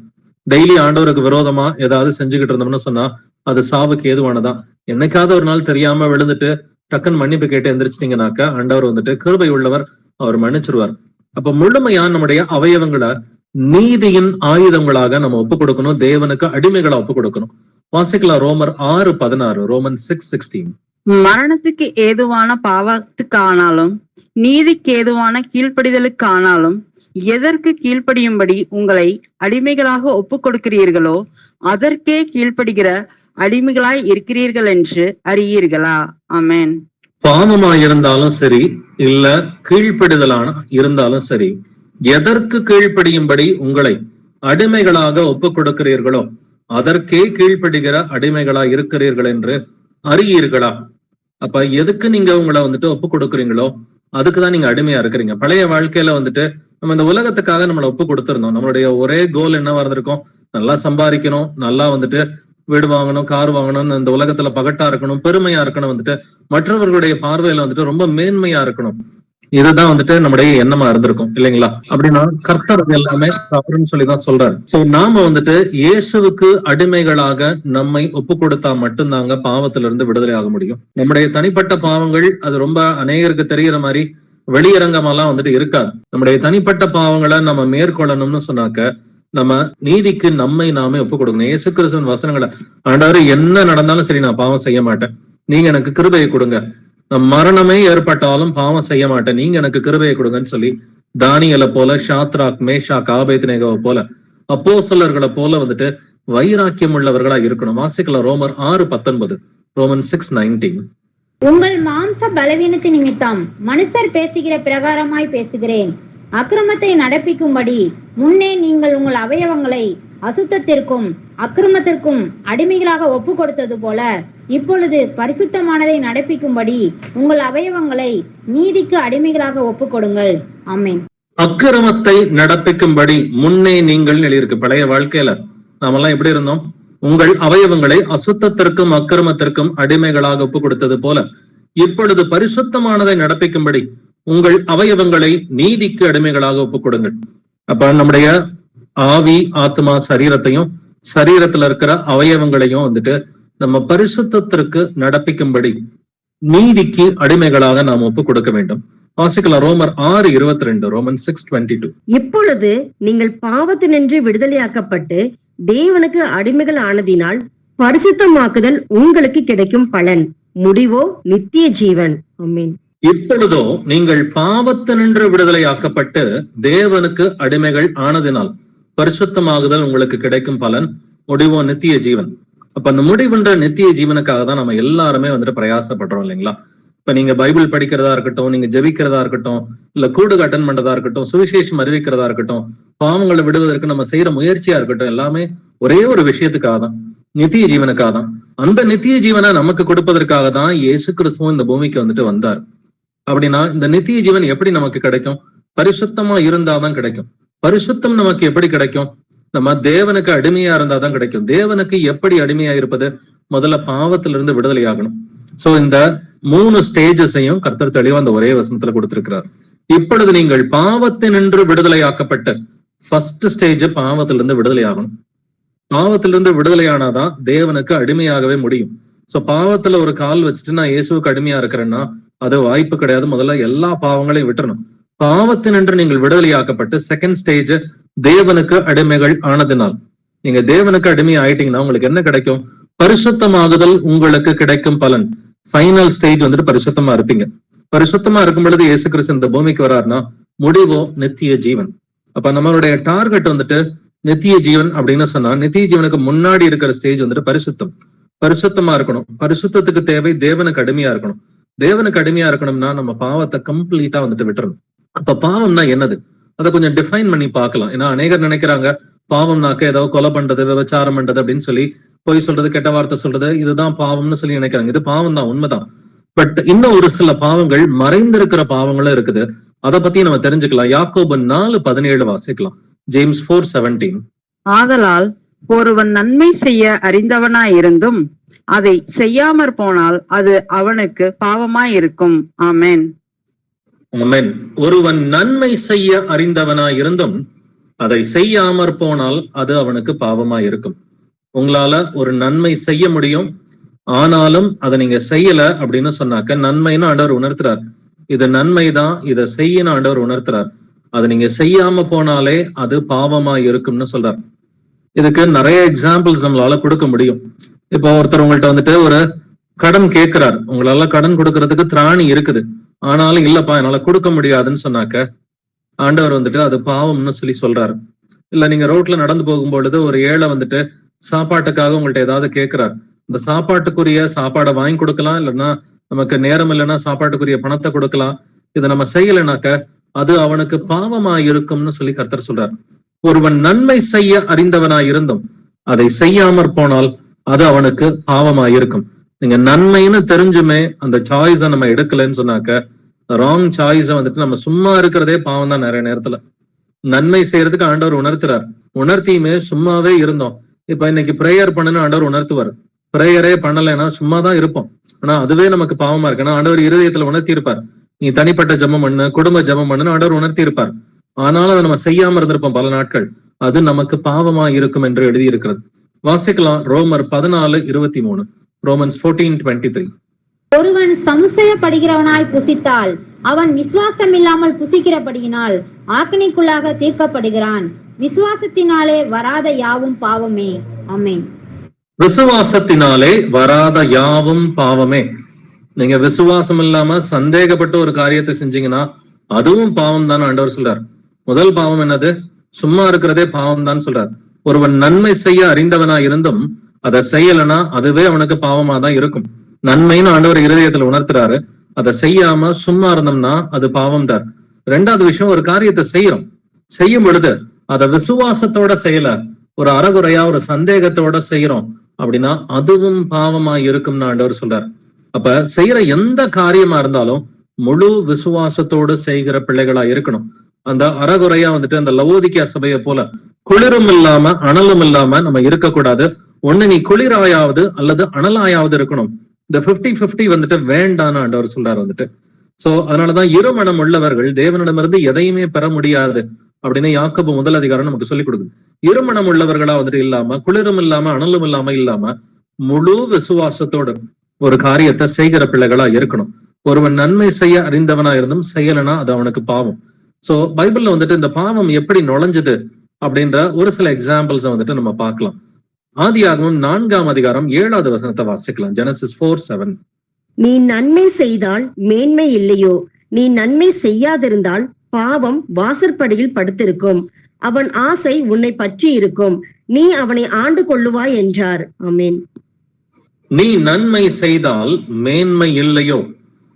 டெய்லி ஆண்டவருக்கு விரோதமா ஏதாவது செஞ்சுக்கிட்டு இருந்தோம்னு சொன்னா அது சாவுக்கு ஏதுவானதான். என்னைக்காவது ஒரு நாள் தெரியாம விழுந்துட்டு டக்குன்னு மன்னிப்பு கேட்டு எந்திரிச்சிட்டீங்கன்னாக்க ஆண்டவர் வந்துட்டு கிருபை உள்ளவர், அவர் மன்னிச்சிருவார். அப்ப முழுமையா நம்முடைய அவயவங்களை நீதியின் ஆயுதங்களாக நம்ம ஒப்பு கொடுக்கணும். தேவனுக்கு அடிமைகளை ஒப்பு கொடுக்கணும். வாசிக்கலாம் ரோமர் 6:16, ரோமன் 6:16. மரணத்துக்கு ஏதுவான பாவத்துக்கானாலும் நீதிக்கு ஏதுவான கீழ்ப்படிதலுக்கானாலும் எதற்கு கீழ்ப்படியும்படி உங்களை அடிமைகளாக ஒப்பு கொடுக்கிறீர்களோ அதற்கே கீழ்ப்படுகிற அடிமைகளாய் இருக்கிறீர்கள் என்று அறியீர்களா? ஆமென். பாவமா இருந்தாலும் சரி, இல்ல கீழ்ப்படிதலான இருந்தாலும் சரி, எதற்கு கீழ்ப்படியும்படி உங்களை அடிமைகளாக ஒப்பு கொடுக்கிறீர்களோ அதற்கே கீழ்ப்படுகிற அடிமைகளா இருக்கிறீர்கள் என்று அறியீர்களா? அப்ப எதுக்கு நீங்க உங்களை வந்துட்டு ஒப்பு கொடுக்குறீங்களோ அதுக்குதான் நீங்க அடிமையா இருக்கிறீங்க. பழைய வாழ்க்கையில வந்துட்டு நம்ம இந்த உலகத்துக்காக நம்மளை ஒப்பு கொடுத்திருந்தோம். நம்மளுடைய ஒரே கோல் என்னவா இருந்திருக்கும், நல்லா சம்பாதிக்கணும், நல்லா வந்துட்டு வீடு வாங்கணும், கார் வாங்கணும், இந்த உலகத்துல பகட்டா இருக்கணும், பெருமையா இருக்கணும், வந்துட்டு மற்றவர்களுடைய பார்வையில வந்துட்டு ரொம்ப மேன்மையா இருக்கணும். இதுதான் வந்துட்டு நம்முடைய எண்ணமா இருந்திருக்கும் இல்லைங்களா? அப்படின்னா கர்த்தர் எல்லாமே தவறுன்னு சொல்லிதான் சொல்றாரு. சோ நாம வந்துட்டு இயேசுவுக்கு அடிமைகளாக நம்மை ஒப்பு கொடுத்தா மட்டும்தாங்க பாவத்துல இருந்து விடுதலை ஆக முடியும். நம்முடைய தனிப்பட்ட பாவங்கள் அது ரொம்ப அநேகருக்கு தெரிகிற மாதிரி வெளியரங்கமெல்லாம் வந்துட்டு இருக்காது. நம்முடைய தனிப்பட்ட பாவங்களை நம்ம மேற்கொள்ளணும்னு சொன்னாக்க நம்ம நீதிக்கு நம்மை நாமே ஒப்பு கொடுக்கணும். இயேசு கிறிஸ்துவின் வசனங்களை, ஆண்டவரே என்ன நடந்தாலும் சரி நான் பாவம் செய்ய மாட்டேன், நீங்க எனக்கு கிருபையை கொடுங்க, மரணமே ஏற்பட்டாலும் பாவம் செய்ய மாட்டேன், நீங்க எனக்கு கிருபையை கொடுங்கன்னு சொல்லி தானியேலை போல, ஷாத்ராக், மேஷாக், ஆபேத்நேகோவை போல, அப்போஸ்தலர்களை போல வந்துட்டு வைராக்கியம் உள்ளவர்களா இருக்கணும். வாசிக்கலாம் ரோமர் 6:19, ரோமன் 6:19. உங்கள் மாம்ச பலவீனத்து நிமித்தம் மனுஷர் பேசுகிற பிரகாரமாய் பேசுகிறேன். அக்கிரமத்தை நடப்பிக்கும்படி முன்னே நீங்கள் உங்கள் அவயவங்களை அசுத்தத்திற்கும் அக்கிரமத்திற்கும் அடிமைகளாக ஒப்பு கொடுத்தது போல இப்பொழுது பரிசுத்தமானதை நடப்பிக்கும்படி உங்கள் அவயவங்களை நீதிக்கு அடிமைகளாக ஒப்பு கொடுங்கள். ஆமென். அக்கிரமத்தை நடப்பிக்கும்படி முன்னே நீங்கள் எழுதியிருக்கு. பழைய வாழ்க்கையில நாமெல்லாம் எப்படி இருந்தோம்? உங்கள் அவயவங்களை அசுத்தத்திற்கும் அக்கிரமத்திற்கும் அடிமைகளாக ஒப்பு கொடுத்தது போல இப்பொழுது பரிசுத்தமானதை நடப்பிக்கும்படி உங்கள் அவயவங்களை நீதிக்கு அடிமைகளாக ஒப்புக் கொடுங்கள். அப்ப நம்முடைய ஆவி, ஆத்மா, சரீரத்தையும் சரீரத்துல இருக்கிற அவயவங்களையும் வந்துட்டு நம்ம பரிசுத்தத்திற்கு நடப்பிக்கும்படி நீதிக்கு அடிமைகளாக நாம் ஒப்பு கொடுக்க வேண்டும். வாசிக்கலாம் ரோமர் 6:22, ரோமன் 6:22. இப்பொழுது நீங்கள் பாவத்தினின்று விடுதலையாக்கப்பட்டு தேவனுக்கு அடிமைகள் ஆனதினால் பரிசுத்தமாக்குதல் உங்களுக்கு கிடைக்கும் பலன், முடிவோ நித்திய ஜீவன். ஆமென். இப்பொழுதோ நீங்கள் பாவத்தினின்று விடுதலையாக்கப்பட்டு தேவனுக்கு அடிமைகள் ஆனதினால் பரிசுத்தமாகுதல் உங்களுக்கு கிடைக்கும் பலன், முடிவோ நித்திய ஜீவன். அப்ப அந்த முடிவுன்ற நித்திய ஜீவனுக்காக தான் நம்ம எல்லாருமே வந்துட்டு பிரயாசப்படுறோம் இல்லைங்களா? இப்ப நீங்க பைபிள் படிக்கிறதா இருக்கட்டும், நீங்க ஜெபிக்கிறதா இருக்கட்டும், இல்ல கூடுகு அட்டன் பண்றதா இருக்கட்டும், சுவிசேஷம் அறிவிக்கிறதா இருக்கட்டும், பாவங்களை விடுவதற்கு நம்ம செய்யற முயற்சியா இருக்கட்டும், எல்லாமே ஒரே ஒரு விஷயத்துக்காக தான், நித்திய ஜீவனுக்காக தான். அந்த நித்திய ஜீவனை நமக்கு கொடுப்பதற்காக தான் இயேசு கிறிஸ்துவும் இந்த பூமிக்கு வந்துட்டு வந்தார். அப்படின்னா இந்த நித்திய ஜீவன் எப்படி நமக்கு கிடைக்கும்? பரிசுத்தமா இருந்தாதான் கிடைக்கும். பரிசுத்தம் நமக்கு எப்படி கிடைக்கும்? நம்ம தேவனுக்கு அடிமையா இருந்தாதான் கிடைக்கும். தேவனுக்கு எப்படி அடிமையா இருப்பது? முதல்ல பாவத்திலிருந்து விடுதலை ஆகணும். சோ இந்த 3 ஸ்டேஜஸையும் கர்த்தர் தெளிவா அந்த ஒரே வசனத்துல கொடுத்திருக்கிறார். இப்பொழுது நீங்கள் பாவத்தினின்று விடுதலையாக்கப்பட்ட ஃபர்ஸ்ட் ஸ்டேஜ் பாவத்திலிருந்து விடுதலை ஆகணும். பாவத்திலிருந்து விடுதலையானாதான் தேவனுக்கு அடிமையாகவே முடியும். சோ பாவத்துல ஒரு கால் வச்சுட்டு நான் இயேசுவுக்கு அடிமையா இருக்கிறேன்னா அது வாய்ப்பு கிடையாது. முதல்ல எல்லா பாவங்களையும் விட்டுறணும். பாவத்தினின்று நீங்கள் விடுதலையாக்கப்பட்டு செகண்ட் ஸ்டேஜ் தேவனுக்கு அடிமைகள் ஆனதினால், நீங்க தேவனுக்கு அடிமை ஆயிட்டீங்கன்னா உங்களுக்கு என்ன கிடைக்கும்? பரிசுத்தமாகுதல் உங்களுக்கு கிடைக்கும் பலன். ஃபைனல் ஸ்டேஜ் வந்துட்டு பரிசுத்தமா இருப்பீங்க. பரிசுத்தமா இருக்கும் பொழுது இயேசு கிறிஸ்து இந்த பூமிக்கு வர்றாருன்னா முடிவோ நித்திய ஜீவன். அப்ப நம்மளுடைய டார்கெட் வந்துட்டு நித்திய ஜீவன் அப்படின்னு சொன்னா, நித்திய ஜீவனுக்கு முன்னாடி இருக்கிற ஸ்டேஜ் வந்துட்டு பரிசுத்தம். பரிசுத்தமா இருக்கணும். பரிசுத்தத்துக்கு தேவை தேவனுக்கு அடிமையா இருக்கணும். தேவனுக்கு அடிமையா இருக்கணும்னா நம்ம பாவத்தை கம்ப்ளீட்டா வந்துட்டு விட்டுறணும். அப்ப பாவம்னா என்னது, அதை கொஞ்சம் டிஃபைன் பண்ணி பார்க்கலாம். ஏன்னா அநேகர் நினைக்கிறாங்க பாவம்னாக்க ஏதோ கொலை பண்றது, விபச்சாரம் பண்றது அப்படின்னு சொல்லி, பொய் சொல்றது, கெட்ட வார்த்தை சொல்றது, இதுதான் பாவம்னு சொல்லி நினைக்கிறாங்க. இது பாவம் தான், உண்மைதான். பட் இன்னும் ஒரு சில பாவங்கள், மறைந்திருக்கிற பாவங்களும் இருக்குது. அதை பத்தி நம்ம தெரிஞ்சுக்கலாம். யாக்கோபு 4:17 வாசிக்கலாம். ஜேம்ஸ் 4:17. ஆதலால் ஒருவன் நன்மை செய்ய அறிந்தவனாயிருந்தும் அதை செய்யாமற் போனால் அது அவனுக்கு பாவமாயிருக்கும். ஆமென். ஆமென். ஒருவன் நன்மை செய்ய அறிந்தவனாயிருந்தும் அதை செய்யாமற் போனால் அது அவனுக்கு பாவமாயிருக்கும். உங்களால ஒரு நன்மை செய்ய முடியும், ஆனாலும் அதை நீங்க செய்யல அப்படின்னு சொன்னாக்க, நன்மைன்னு ஆண்டவர் உணர்த்துறார். இது நன்மைதான், இதை செய்யணும் ஆண்டவர் உணர்த்துறார். அதை நீங்க செய்யாம போனாலே அது பாவமா இருக்கும்னு சொல்றார். இதுக்கு நிறைய எக்ஸாம்பிள்ஸ் நம்மளால கொடுக்க முடியும். இப்போ ஒருத்தர் உங்கள்ட்ட வந்துட்டு ஒரு கடன் கேட்கிறார். உங்களால கடன் கொடுக்கறதுக்கு திராணி இருக்குது, ஆனாலும் இல்லப்பா என்னால கொடுக்க முடியாதுன்னு சொன்னாக்க ஆண்டவர் வந்துட்டு அது பாவம்னு சொல்லி சொல்றாரு. இல்ல நீங்க ரோட்ல நடந்து போகும்பொழுது ஒரு ஏழை வந்துட்டு சாப்பாட்டுக்காக உங்கள்ட்ட ஏதாவது கேட்கிறார். இந்த சாப்பாட்டுக்குரிய சாப்பாடை வாங்கி கொடுக்கலாம், இல்லைன்னா நமக்கு நேரம் இல்லைன்னா சாப்பாட்டுக்குரிய பணத்தை கொடுக்கலாம். இதை நம்ம செய்யலைனாக்க அது அவனுக்கு பாவமா இருக்கும்னு சொல்லி கர்த்தர் சொல்றார். ஒருவன் நன்மை செய்ய அறிந்தவனாயிருந்தும் அதை செய்யாமற் போனால் அது அவனுக்கு பாவமா இருக்கும். நீங்க நன்மைன்னு தெரிஞ்சுமே அந்த சாய்ஸை நம்ம எடுக்கலன்னு சொன்னாக்க, ராங் சாய்ஸை வந்துட்டு நம்ம சும்மா இருக்கிறதே பாவம் தான். நிறைய நேரத்துல நன்மை செய்யறதுக்கு ஆண்டவர் உணர்த்துறார். உணர்த்தியுமே சும்மாவே இருந்தோம். இப்ப இன்னைக்கு பிரேயர் பண்ணுன்னு ஆண்டவர் உணர்த்துவார். பிரேயரே பண்ணலைன்னா சும்மா தான் இருப்போம். ஆனா அதுவே நமக்கு பாவமா இருக்கு. ஆனா ஆண்டவர் இருதயத்துல உணர்த்தி இருப்பார். நீ தனிப்பட்ட ஜெபம் பண்ணு, குடும்ப ஜெபம் பண்ணுன்னு ஆண்டவர் உணர்த்தி இருப்பார். ஆனாலும் அதை நம்ம செய்யாம இருந்திருப்போம் பல நாட்கள். அது நமக்கு பாவமா இருக்கும் என்று எழுதியிருக்கிறது. வாசிக்கலாம் ரோமர் 14:23. ரோமன்ஸ் 14:23. ஒருவன் சமுசயப்படுகிறவனாய் புசித்தால் அவன் விசுவாசம் இல்லாமல் புசிக்கிறபடியினால் ஆக்கினைக்குள்ளாக தீர்க்கப்படுகிறான். விசுவாசத்தினாலே வராத யாவும் பாவமே. ஆமென். விசுவாசத்தினாலே வராத யாவும் பாவமே. நீங்க விசுவாசம் இல்லாம சந்தேகப்பட்டு ஒரு காரியத்தை செஞ்சீங்கன்னா அதுவும் பாவம் தான் ஆண்டவர் சொல்றார். முதல் பாவம் என்னது? சும்மா இருக்கிறதே பாவம் தான் சொல்றார். ஒருவன் நன்மை செய்ய அறிந்தவனா இருந்தும் அதை செய்யலைன்னா அதுவே அவனுக்கு பாவமா தான் இருக்கும். நன்மைன்னு ஆண்டவர் இருதயத்துல உணர்த்துறாரு. அதை செய்யாம சும்மா இருந்தோம்னா அது பாவம் தான். ரெண்டாவது விஷயம், ஒரு காரியத்தை செய்யும் பொழுது அதை விசுவாசத்தோட செய்யல, ஒரு அறகுறையா ஒரு சந்தேகத்தோட செய்யறோம் அப்படின்னா அதுவும் பாவமா இருக்கும்னு ஆண்டவர் சொல்றார். அப்ப செய்யற எந்த காரியமா இருந்தாலும் முழு விசுவாசத்தோடு செய்கிற பிள்ளைகளா இருக்கணும். அந்த அறகுறையா வந்துட்டு அந்த லவோதிக்கா சபையை போல குளிரும் இல்லாம அனலும் இல்லாம நம்ம இருக்கக்கூடாது. ஒண்ணு நீ குளிராயாவது அல்லது அனலாயாவது இருக்கணும். இந்த 50-50 வந்துட்டு வேண்டான்னு ஆண்டவர் சொல்றாரு வந்துட்டு. சோ அதனாலதான் இருமனம் உள்ளவர்கள் தேவனிடமிருந்து எதையுமே பெற முடியாது அப்படின்னு யாக்கோபு 1 நமக்கு சொல்லிக் கொடுக்குது. இருமனம் உள்ளவர்களா வந்துட்டு இல்லாம, குளிரும் இல்லாம அனலும் இல்லாம முழு விசுவாசத்தோடு ஒரு காரியத்தை செய்கிற பிள்ளைகளா இருக்கணும். ஒருவன் நன்மை செய்ய அறிந்தவனா இருந்தும் செய்யலைன்னா அது அவனுக்கு பாவம். சோ பைபிள்ல வந்துட்டு இந்த பாவம் எப்படி நுழைஞ்சது அப்படின்ற ஒரு சில எக்ஸாம்பிள்ஸ் வந்துட்டு நம்ம பார்க்கலாம். ஆதியாகமம் 4:7 வாசிக்கலாம். ஜெனசிஸ் 4:7. நீ நன்மை செய்தால் மேன்மை இல்லையோ, நீ நன்மை செய்யாதிருந்தால் பாவம் வாசற்படியில் படுத்திருக்கும், அவன் ஆசை உன்னை பற்றி இருக்கும், நீ அவனை ஆண்டு கொள்ளுவாய் என்றார். ஆமென். நீ நன்மை செய்தால் மேன்மை இல்லையோ,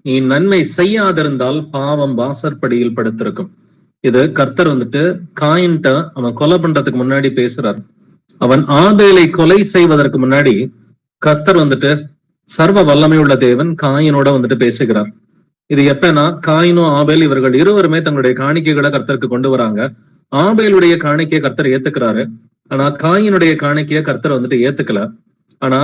நீ நன்மை செய்யாதிருந்தால் பாவம் வாசற்படியில் படுத்திருக்கும். இது கர்த்தர் வந்துட்டு காயின்ட்ட அவன் கொலை பண்றதுக்கு முன்னாடி பேசுறார். அவன் ஆபேலை கொலை செய்வதற்கு முன்னாடி கர்த்தர் வந்துட்டு சர்வ வல்லமையுள்ள தேவன் காயினோட வந்துட்டு பேசுகிறார். இது எப்பனா, காயினும் ஆபேல் இவர்கள் இருவருமே தங்களுடைய காணிக்கைகளை கர்த்தருக்கு கொண்டு வராங்க. ஆபேலுடைய காணிக்கையை கர்த்தர் ஏத்துக்கிறாரு, ஆனா காயினுடைய காணிக்கையை கர்த்தர் வந்துட்டு ஏத்துக்கல. ஆனா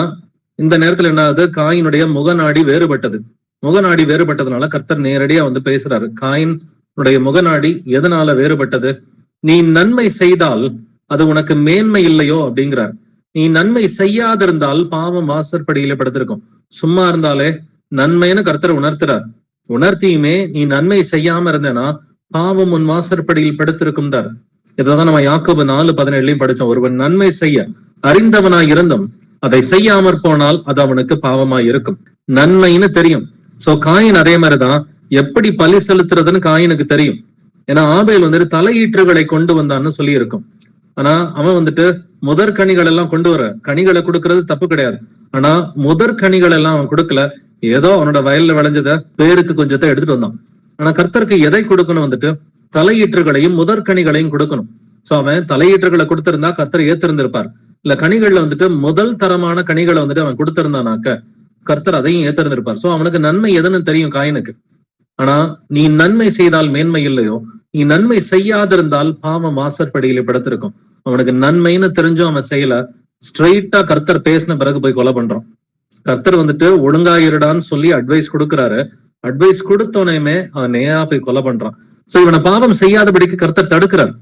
இந்த நேரத்துல என்ன ஆகுது? காயினுடைய முகநாடி வேறுபட்டது. முகநாடி வேறுபட்டதுனால கர்த்தர் நேரடியா வந்து பேசுறாரு. காயினுடைய முகநாடி எதனால வேறுபட்டது? நீ நன்மை செய்தால் அது உனக்கு மேன்மை இல்லையோ அப்படிங்கிறார். நீ நன்மை செய்யாதிருந்தால் பாவம் வாசற்படியில படுத்திருக்கும். சும்மா இருந்தாலே நன்மைன்னு கர்த்தர் உணர்த்துறார். உணர்த்தியுமே நீ நன்மை செய்யாம இருந்தேன்னா பாவம் உன் வாசற்படியில் படுத்திருக்கும்டார். இதான் நம்ம யாக்கோபு 4:17 படிச்சோம். ஒருவன் நன்மை செய்ய அறிந்தவனாய் இருந்தும் அதை செய்யாமற் போனால் அது அவனுக்கு பாவமாய் இருக்கும். நன்மைன்னு தெரியும். சோ காயின் அதே மாதிரிதான், எப்படி பலி செலுத்துறதுன்னு காயினுக்கு தெரியும். ஏன்னா ஆபேல் வந்துட்டு தலையீற்றுகளை கொண்டு வந்தான்னு சொல்லி இருக்கும். ஆனா அவன் வந்துட்டு முதற் கனிகள் எல்லாம் கொண்டு வர, கனிகளை கொடுக்கறது தப்பு கிடையாது. ஆனா முதற் கனிகள் எல்லாம் அவன் கொடுக்கல. ஏதோ அவனோட வயல்ல விளைஞ்சத பேருக்கு கொஞ்சத்தை எடுத்துட்டு வந்தான். ஆனா கர்த்தருக்கு எதை கொடுக்கணும் வந்துட்டு தலையீற்றுகளையும் முதற்கனிகளையும் கொடுக்கணும். சோ அவன் தலையீற்றுகளை கொடுத்திருந்தா கர்த்தர் ஏத்திருந்திருப்பார். இல்ல கனிகள்ல வந்துட்டு முதல் தரமான கனிகளை வந்துட்டு அவன் கொடுத்திருந்தானாக்க கர்த்தர் அதையும் ஏத்திருந்திருப்பார். சோ அவனுக்கு நன்மை எதுன்னு தெரியும் காயினுக்கு. ஆனா நீ நன்மை செய்தால் மேன்மை இல்லையோ, நீ நன்மை செய்யாதிருந்தால் பாவம் வாசற்படியில படுத்திருக்கும். அவனுக்கு நன்மைன்னு தெரிஞ்சும் அவன் செய்யல. ஸ்ட்ரெயிட்டா கர்த்தர் பேசின பிறகு போய் கொலை பண்றான். கர்த்தர் வந்துட்டு ஒழுங்காயிருடான்னு சொல்லி அட்வைஸ் கொடுக்குறாரு. அட்வைஸ் கொடுத்தோனையுமே அவன் நேரா போய் கொலை பண்றான். சோ இவனை பாவம் செய்யாதபடிக்கு கர்த்தர் தடுக்கிறார்.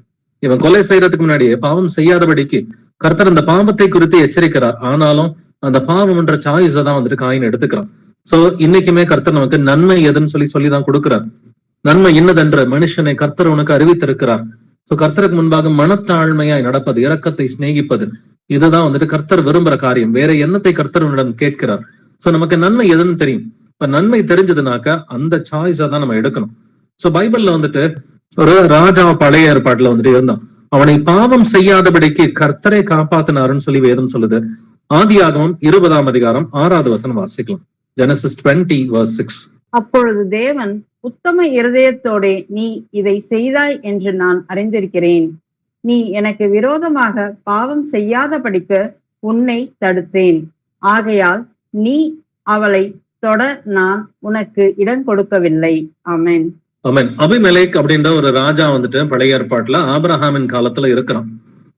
இவன் கொலை செய்யறதுக்கு முன்னாடியே பாவம் செய்யாதபடிக்கு கர்த்தர் அந்த பாவத்தை குறித்து எச்சரிக்கிறார். ஆனாலும் அந்த பாவம் என்ற சாய்ஸை தான் வந்துட்டு காயின் எடுத்துக்கிறான். சோ இன்னைக்குமே கர்த்தர் நமக்கு நன்மை எதுன்னு சொல்லிதான் கொடுக்கிறார். நன்மை என்னதென்று மனுஷனை கர்த்தர் உனக்கு அறிவித்திருக்கிறார். சோ கர்த்தருக்கு முன்பாக மனத்தாழ்மையாய் நடப்பது, இரக்கத்தை சிநேகிப்பது, இதுதான் வந்துட்டு கர்த்தர் விரும்புற காரியம். வேற என்னத்தை கர்த்தர் உன்னிடம் கேட்கிறார்? சோ நமக்கு நன்மை எதுன்னு தெரியும். இப்ப நன்மை தெரிஞ்சதுனாக்க அந்த சாய்ஸை தான் நம்ம எடுக்கணும். சோ பைபிள்ல வந்துட்டு ஒரு ராஜா பழைய ஏற்பாட்டுல வந்துட்டு இருந்தான். அவனை பாவம் செய்யாதபடிக்கு கர்த்தரை காப்பாத்தினாருன்னு சொல்லி வேதம் சொல்லுது. ஆதியாகமம் 20ஆம் அதிகாரம் 6வது வசனம் வாசிக்கலாம். Genesis 20:6. அப்பொழுது தேவன், உத்தம இருதயத்தோடே நீ இதை செய்தாய் என்று நான் அறிந்திருக்கிறேன். நீ எனக்கு விரோதமாக பாவம் செய்யாதபடிக்கு உன்னை தடுத்தேன். ஆகையால் நீ அவளை தொட நான் உனக்கு இடம் கொடுக்கவில்லை. ஆமென். ஆமென். அபிமெலேக் அப்படின்ற ஒரு ராஜா வந்துட்டு பழைய ஏற்பாட்டுல ஆபிரகாமின் காலத்துல இருக்கிறான்.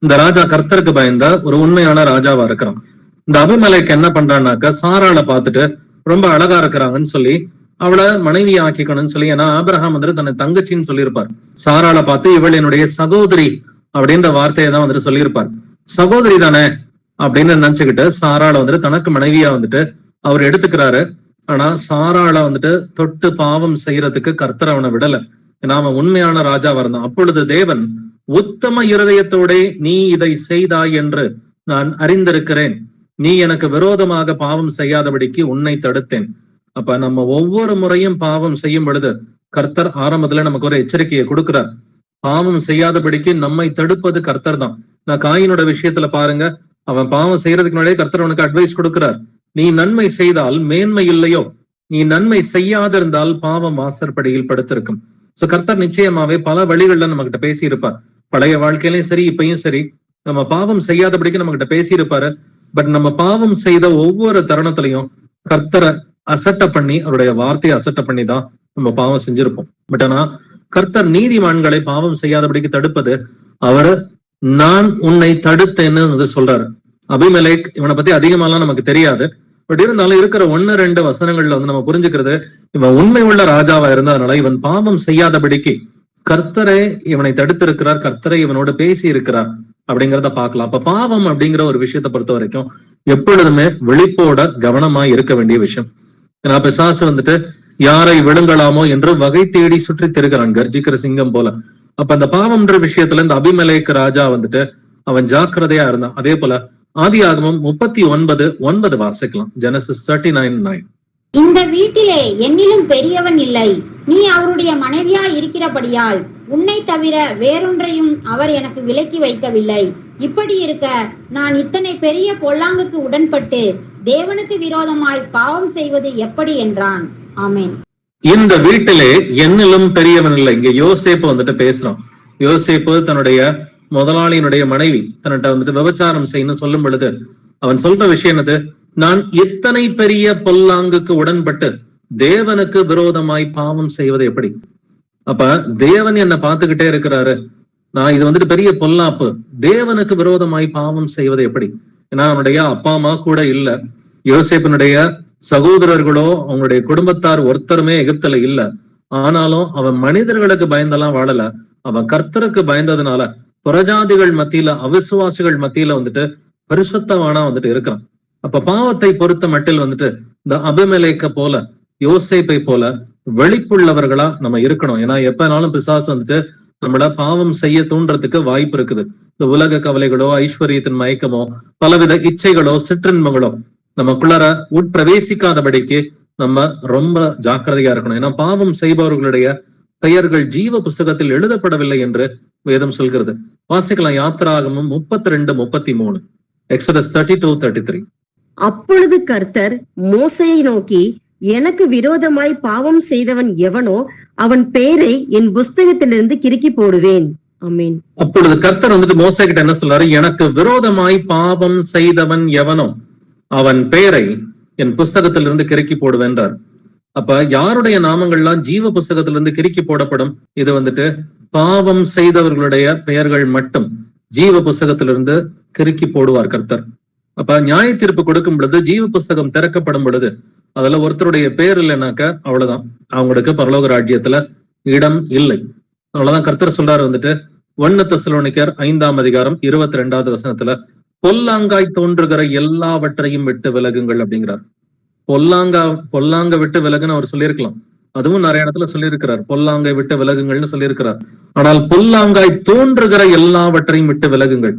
இந்த ராஜா கர்த்தருக்கு பயந்த ஒரு உண்மையான ராஜாவா இருக்கிறான். இந்த அபிமெலேக் என்ன பண்றான்னாக்க சாராளை பார்த்துட்டு ரொம்ப அழகா இருக்கிறாங்கன்னு சொல்லி அவளை மனைவி ஆக்கிக்கணும்னு சொல்லி, ஏன்னா ஆபிரகாம் வந்துட்டு தன்னை தங்கச்சின்னு சொல்லியிருப்பார். சாராளை பார்த்து இவள் என்னுடைய சகோதரி அப்படின்ற வார்த்தையை தான் வந்துட்டு சொல்லியிருப்பார். சகோதரி தானே அப்படின்னு நினைச்சுக்கிட்டு சாராளை வந்துட்டு தனக்கு மனைவியா வந்துட்டு அவர் எடுத்துக்கிறாரு. ஆனா சாராளை வந்துட்டு தொட்டு பாவம் செய்யறதுக்கு கர்த்தர் அவனை விடல. ஏன்னா அவன் உண்மையான ராஜாவா இருந்தான். அப்பொழுது தேவன், உத்தம இருதயத்தோட நீ இதை செய்தாய் என்று நான் அறிந்திருக்கிறேன். நீ எனக்கு விரோதமாக பாவம் செய்யாதபடிக்கு உன்னை தடுத்தேன். அப்ப நம்ம ஒவ்வொரு முறையும் பாவம் செய்யும் பொழுது கர்த்தர் ஆரம்பத்துல நமக்கு ஒரு எச்சரிக்கையை கொடுக்கிறார். பாவம் செய்யாதபடிக்கு நம்மை தடுப்பது கர்த்தர் தான். நான் காயினோட விஷயத்துல பாருங்க, அவன் பாவம் செய்யறதுக்கு முன்னாடியே கர்த்தர் அவனுக்கு அட்வைஸ் கொடுக்கிறார். நீ நன்மை செய்தால் மேன்மை இல்லையோ, நீ நன்மை செய்யாதிருந்தால் பாவம் வாசற்படியில் படுத்திருக்கும். சோ கர்த்தர் நிச்சயமாவே பல வழிகள்ல நம்ம கிட்ட பேசி இருப்பார். பழைய வாழ்க்கையிலயும் சரி, இப்பயும் சரி, நம்ம பாவம் செய்யாதபடிக்கு நம்ம கிட்ட பேசி இருப்பாரு. பட் நம்ம பாவம் செய்த ஒவ்வொரு தருணத்திலையும் கர்த்தரை அசட்ட பண்ணி, அவருடைய வார்த்தையை அசட்ட பண்ணி தான் நம்ம பாவம் செஞ்சிருப்போம். பட் ஆனா கர்த்தர் நீதிமான்களை பாவம் செய்யாதபடிக்கு தடுப்பது அவரு நான் உன்னை தடுத்தேன்னு சொல்றாரு. அபிமெலேக் இவனை பத்தி அதிகமாலாம் நமக்கு தெரியாது. பட் இருந்தாலும் இருக்கிற 1-2 வசனங்கள்ல வந்து நம்ம புரிஞ்சுக்கிறது, இவன் உண்மை உள்ள ராஜாவா இருந்ததுனால இவன் பாவம் செய்யாதபடிக்கு கர்த்தரே இவனை தடுத்திருக்கிறார், கர்த்தரை இவனோட பேசி இருக்கிறார் அப்படிங்கிறத பார்க்கலாம். அப்ப பாவம் அப்படிங்கிற ஒரு விஷயத்தை பொறுத்த வரைக்கும் எப்பொழுதுமே விழிப்போட கவனமா இருக்க வேண்டிய விஷயம். ஏன்னா பிசாசு வந்துட்டு யாரை விழுங்கலாமோ என்று வகை தேடி சுற்றி திரிகிறான், கர்ஜிக்கிற சிங்கம் போல. அப்ப அந்த பாவம்ன்ற விஷயத்துல இந்த அபிமெலேக் ராஜா வந்துட்டு அவன் ஜாக்கிரதையா இருந்தான். அதே போல ஆதியாகமம் 39:9 வாசிக்கலாம். Genesis 39:9. இந்த வீட்டிலே என்னிலும் பெரியவன் இல்லை. நீ அவருடைய மனைவியா இருக்கிறபடியால் உன்னை தவிர வேறொன்றையும் அவர் எனக்கு விலக்கி வைக்கவில்லை. இப்படி இருக்க நான் இத்தனை பெரிய பொல்லாங்குக்கு உடன்பட்டு தேவனுக்கு விரோதமாய் பாவம் செய்வது எப்படி என்றான். ஆமென். இந்த வீட்டிலே என்னிலும் பெரியவன் இல்லை. இங்க யோசேப்பு வந்துட்டு பேசுறான். யோசேப்பு தன்னுடைய முதலாளியினுடைய மனைவி தன்னிட்ட வந்துட்டு விபச்சாரம் செய்யணும் சொல்லும் பொழுது அவன் சொல்ற விஷயம் என்னது, நான் இத்தனை பெரிய பொல்லாங்குக்கு உடன்பட்டு தேவனுக்கு விரோதமாய் பாவம் செய்வது எப்படி? அப்ப தேவன் என்ன பார்த்துக்கிட்டே இருக்கிறாரு, நான் இது வந்துட்டு பெரிய பொல்லாப்பு, தேவனுக்கு விரோதமாய் பாவம் செய்வது எப்படி? ஏன்னா அவனுடைய அப்பா அம்மா கூட இல்ல, யோசேப்பினுடைய சகோதரர்களோ அவங்களுடைய குடும்பத்தார் ஒருத்தருமே எகிப்துல இல்ல. ஆனாலும் அவன் மனிதர்களுக்கு பயந்தெல்லாம் வாழல, அவன் கர்த்தருக்கு பயந்ததுனால புறஜாதிகள் மத்தியில, அவிசுவாசிகள் மத்தியில வந்துட்டு பரிசுத்தவானா வந்துட்டு இருக்கிறான். அப்ப பாவத்தை பொறுத்த மட்டில் வந்துட்டு இந்த அபிமெலேக்க போல, யோசேப்பை போல வெளிப்புள்ளவர்களா நம்ம இருக்கணும். ஏன்னா எப்பனாலும் பிசாசு வந்துட்டு நம்மள பாவம் செய்ய தூண்டுறதுக்கு வாய்ப்பு இருக்குது. இந்த உலக கவலைகளோ, ஐஸ்வர்யத்தின் மயக்கமோ, பலவித இச்சைகளோ, சிற்றின்பங்களோ நமக்குள்ளார உட்பிரவேசிக்காதபடிக்கு நம்ம ரொம்ப ஜாக்கிரதையா இருக்கணும். ஏன்னா பாவம் செய்பவர்களுடைய பெயர்கள் ஜீவ புஸ்தகத்தில் எழுதப்படவில்லை என்று வேதம் சொல்கிறது. வாசிக்கலாம் யாத்திராகமம் 32:33, எக்ஸடஸ் 32:33. அப்பொழுது கர்த்தர் மோசேயை நோக்கி, எனக்கு விரோதமாய் பாவம் செய்தவன் எவனோ அவன் பெயரை என் புஸ்தகத்திலிருந்து கிறுக்கி போடுவேன். ஆமென். அப்பொழுது கர்த்தர் வந்துட்டு மோசே கிட்ட என்ன சொல்றாரு? எனக்கு விரோதமாய் பாவம் செய்தவன் எவனோ அவன் பெயரை என் புஸ்தகத்திலிருந்து கிறுக்கி போடுவேன்றார். அப்ப யாருடைய நாமங்கள்லாம் ஜீவ புஸ்தகத்திலிருந்து கிறுக்கி போடப்படும்? இது வந்துட்டு பாவம் செய்தவர்களுடைய பெயர்கள் மட்டும் ஜீவ புஸ்தகத்திலிருந்து கிறுக்கி போடுவார் கர்த்தர். அப்ப நியாய தீர்ப்பு கொடுக்கும் பொழுது ஜீவ புஸ்தகம் திறக்கப்படும் பொழுது அதுல ஒருத்தருடைய பேர் இல்லைனாக்க அவ்வளவுதான், அவங்களுக்கு பரலோக ராஜ்யத்துல இடம் இல்லை. அவ்வளவுதான் கர்த்தர் சொல்றாரு வந்துட்டு 1 தெசலோனிக்கர் 5:22 பொல்லாங்காய் தோன்றுகிற எல்லாவற்றையும் விட்டு விலகுங்கள் அப்படிங்கிறார். பொல்லாங்க விட்டு விலகுன்னு அவர் சொல்லியிருக்கலாம். அதுவும் நிறைய இடத்துல சொல்லியிருக்கிறார், பொல்லாங்கை விட்டு விலகுங்கள்னு சொல்லியிருக்கிறார். ஆனால் பொல்லாங்காய் தோன்றுகிற எல்லாவற்றையும் விட்டு விலகுங்கள்.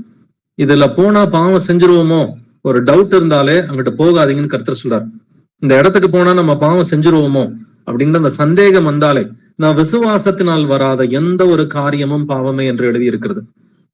இதுல போனா பாவம் செஞ்சிருவோமோ ஒரு டவுட் இருந்தாலே அங்கிட்டு போகாதீங்கன்னு கர்த்தர் சொல்றார். இந்த இடத்துக்கு போனா நம்ம பாவம் செஞ்சிருவோமோ அப்படின்ற அந்த சந்தேகம் வந்தாலே, நான் விசுவாசத்தினால் வராத எந்த ஒரு காரியமும் பாவமே என்று எழுதி இருக்கிறது.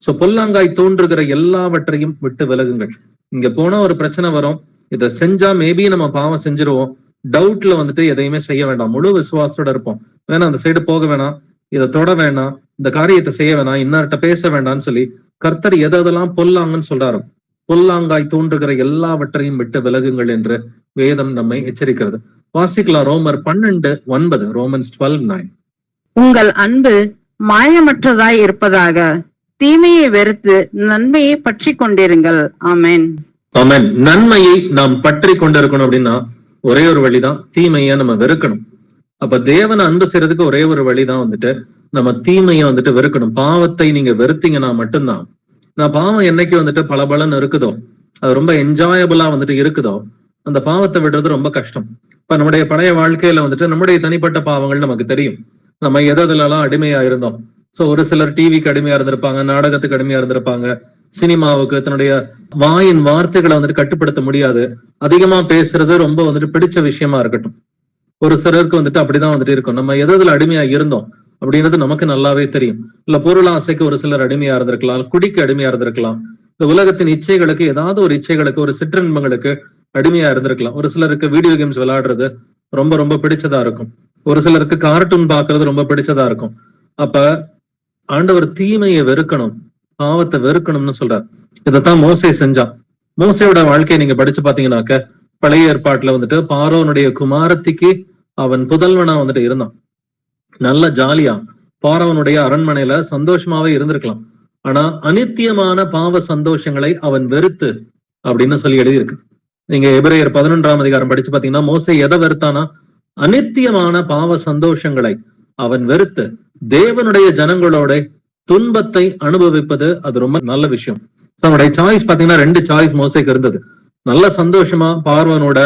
சோ பொல்லாங்காய் தோன்றுகிற எல்லாவற்றையும் விட்டு விலகுங்கள். இங்க போனா ஒரு பிரச்சனை வரும், இதை செஞ்சா மேபி நம்ம பாவம் செஞ்சிருவோம், டவுட்ல வந்துட்டு எதையுமே செய்ய வேண்டாம், முழு விசுவாசத்தோட இருப்போம். வேணாம் அந்த சைடு போக வேணாம், இதை தொட வேணாம், இந்த காரியத்தை செய்ய வேணாம், இன்னார்ட்ட பேச வேண்டாம்னு சொல்லி கர்த்தர் எதெல்லாம் பொல்லாங்கன்னு சொல்றாரு. பொல்லாங்காய் தோன்றுகிற எல்லாவற்றையும் விட்டு விலகுங்கள் என்று வேதம் நம்மை எச்சரிக்கிறது. வாசிக்கலாம் ரோமர் 12:9, ரோமன்ஸ் 12:9. உங்கள் அன்பு மாயமற்றதாய் இருப்பதாக, தீமையை வெறுத்து நன்மையை பற்றி கொண்டிருங்கள். ஆமென். ஆமென். நன்மையை நாம் பற்றி கொண்டிருக்கணும் அப்படின்னா ஒரே ஒரு வழிதான், தீமையை நம்ம வெறுக்கணும். அப்ப தேவனை அன்பு செய்யறதுக்கு ஒரே ஒரு வழிதான் வந்துட்டு நம்ம தீமையை வந்துட்டு வெறுக்கணும். பாவத்தை நீங்க வெறுத்தீங்கன்னா மட்டும்தான், நான் பாவம் என்னைக்கு வந்துட்டு பலபலன்னு இருக்குதோ, அது ரொம்ப என்ஜாயபிளா வந்துட்டு இருக்குதோ, அந்த பாவத்தை விடுறது ரொம்ப கஷ்டம். இப்ப நம்முடைய பழைய வாழ்க்கையில வந்துட்டு நம்முடைய தனிப்பட்ட பாவங்கள் நமக்கு தெரியும், நம்ம எதெல்லாம் அடிமையா இருந்தோம். சோ ஒரு சிலர் டிவிக்கு அடிமையா இருந்திருப்பாங்க, நாடகத்துக்கு அடிமையா இருந்திருப்பாங்க, சினிமாவுக்கு, தன்னுடைய வாயின் வார்த்தைகளை வந்துட்டு கட்டுப்படுத்த முடியாது, அதிகமா பேசுறது ரொம்ப வந்துட்டு பிடிச்ச விஷயமா இருக்கட்டும். ஒரு சிலருக்கு வந்துட்டு அப்படிதான் வந்துட்டு இருக்கும். நம்ம எதுல அடிமையா இருந்தோம் அப்படின்றது நமக்கு நல்லாவே தெரியும். இல்ல பொருளாசைக்கு ஒரு சிலர் அடிமையா இருந்திருக்கலாம், குடிக்கு அடிமையா இருந்திருக்கலாம், இந்த உலகத்தின் இச்சைகளுக்கு, ஏதாவது ஒரு இச்சைகளுக்கு, ஒரு சிற்றின்பங்களுக்கு அடிமையா இருந்திருக்கலாம். ஒரு சிலருக்கு வீடியோ கேம்ஸ் விளையாடுறது ரொம்ப ரொம்ப பிடிச்சதா இருக்கும், ஒரு சிலருக்கு கார்ட்டூன் பாக்குறது ரொம்ப பிடிச்சதா இருக்கும். அப்ப ஆண்டவர் தீமையை வெறுக்கணும், பாவத்தை வெறுக்கணும்னு சொல்றார். இதைத்தான் மோசே செஞ்சான். மோசையோட வாழ்க்கையை நீங்க படிச்சு பாத்தீங்கன்னாக்க, பழைய ஏற்பாட்டுல வந்துட்டு பார்வோனுடைய குமாரத்திக்கு அவன் புதல்வனா வந்துட்டு இருந்தான். நல்ல ஜாலியா பார்வோனுடைய அரண்மனையில சந்தோஷமாவே இருந்திருக்கலாம். ஆனா அநித்தியமான பாவ சந்தோஷங்களை அவன் வெறுத்து அப்படின்னு சொல்லி எழுதியிருக்கு. நீங்க எபிரேயர் 11 படிச்சு பாத்தீங்கன்னா, மோசே எதை வெறுத்தானா? அநித்தியமான பாவ சந்தோஷங்களை அவன் வெறுத்து தேவனுடைய ஜனங்களோட துன்பத்தை அனுபவிப்பது, அது ரொம்ப நல்ல விஷயம். அவனுடைய சாய்ஸ் பாத்தீங்கன்னா 2 சாய்ஸ் மோசேக்கு இருந்தது. நல்ல சந்தோஷமா பார்வனோட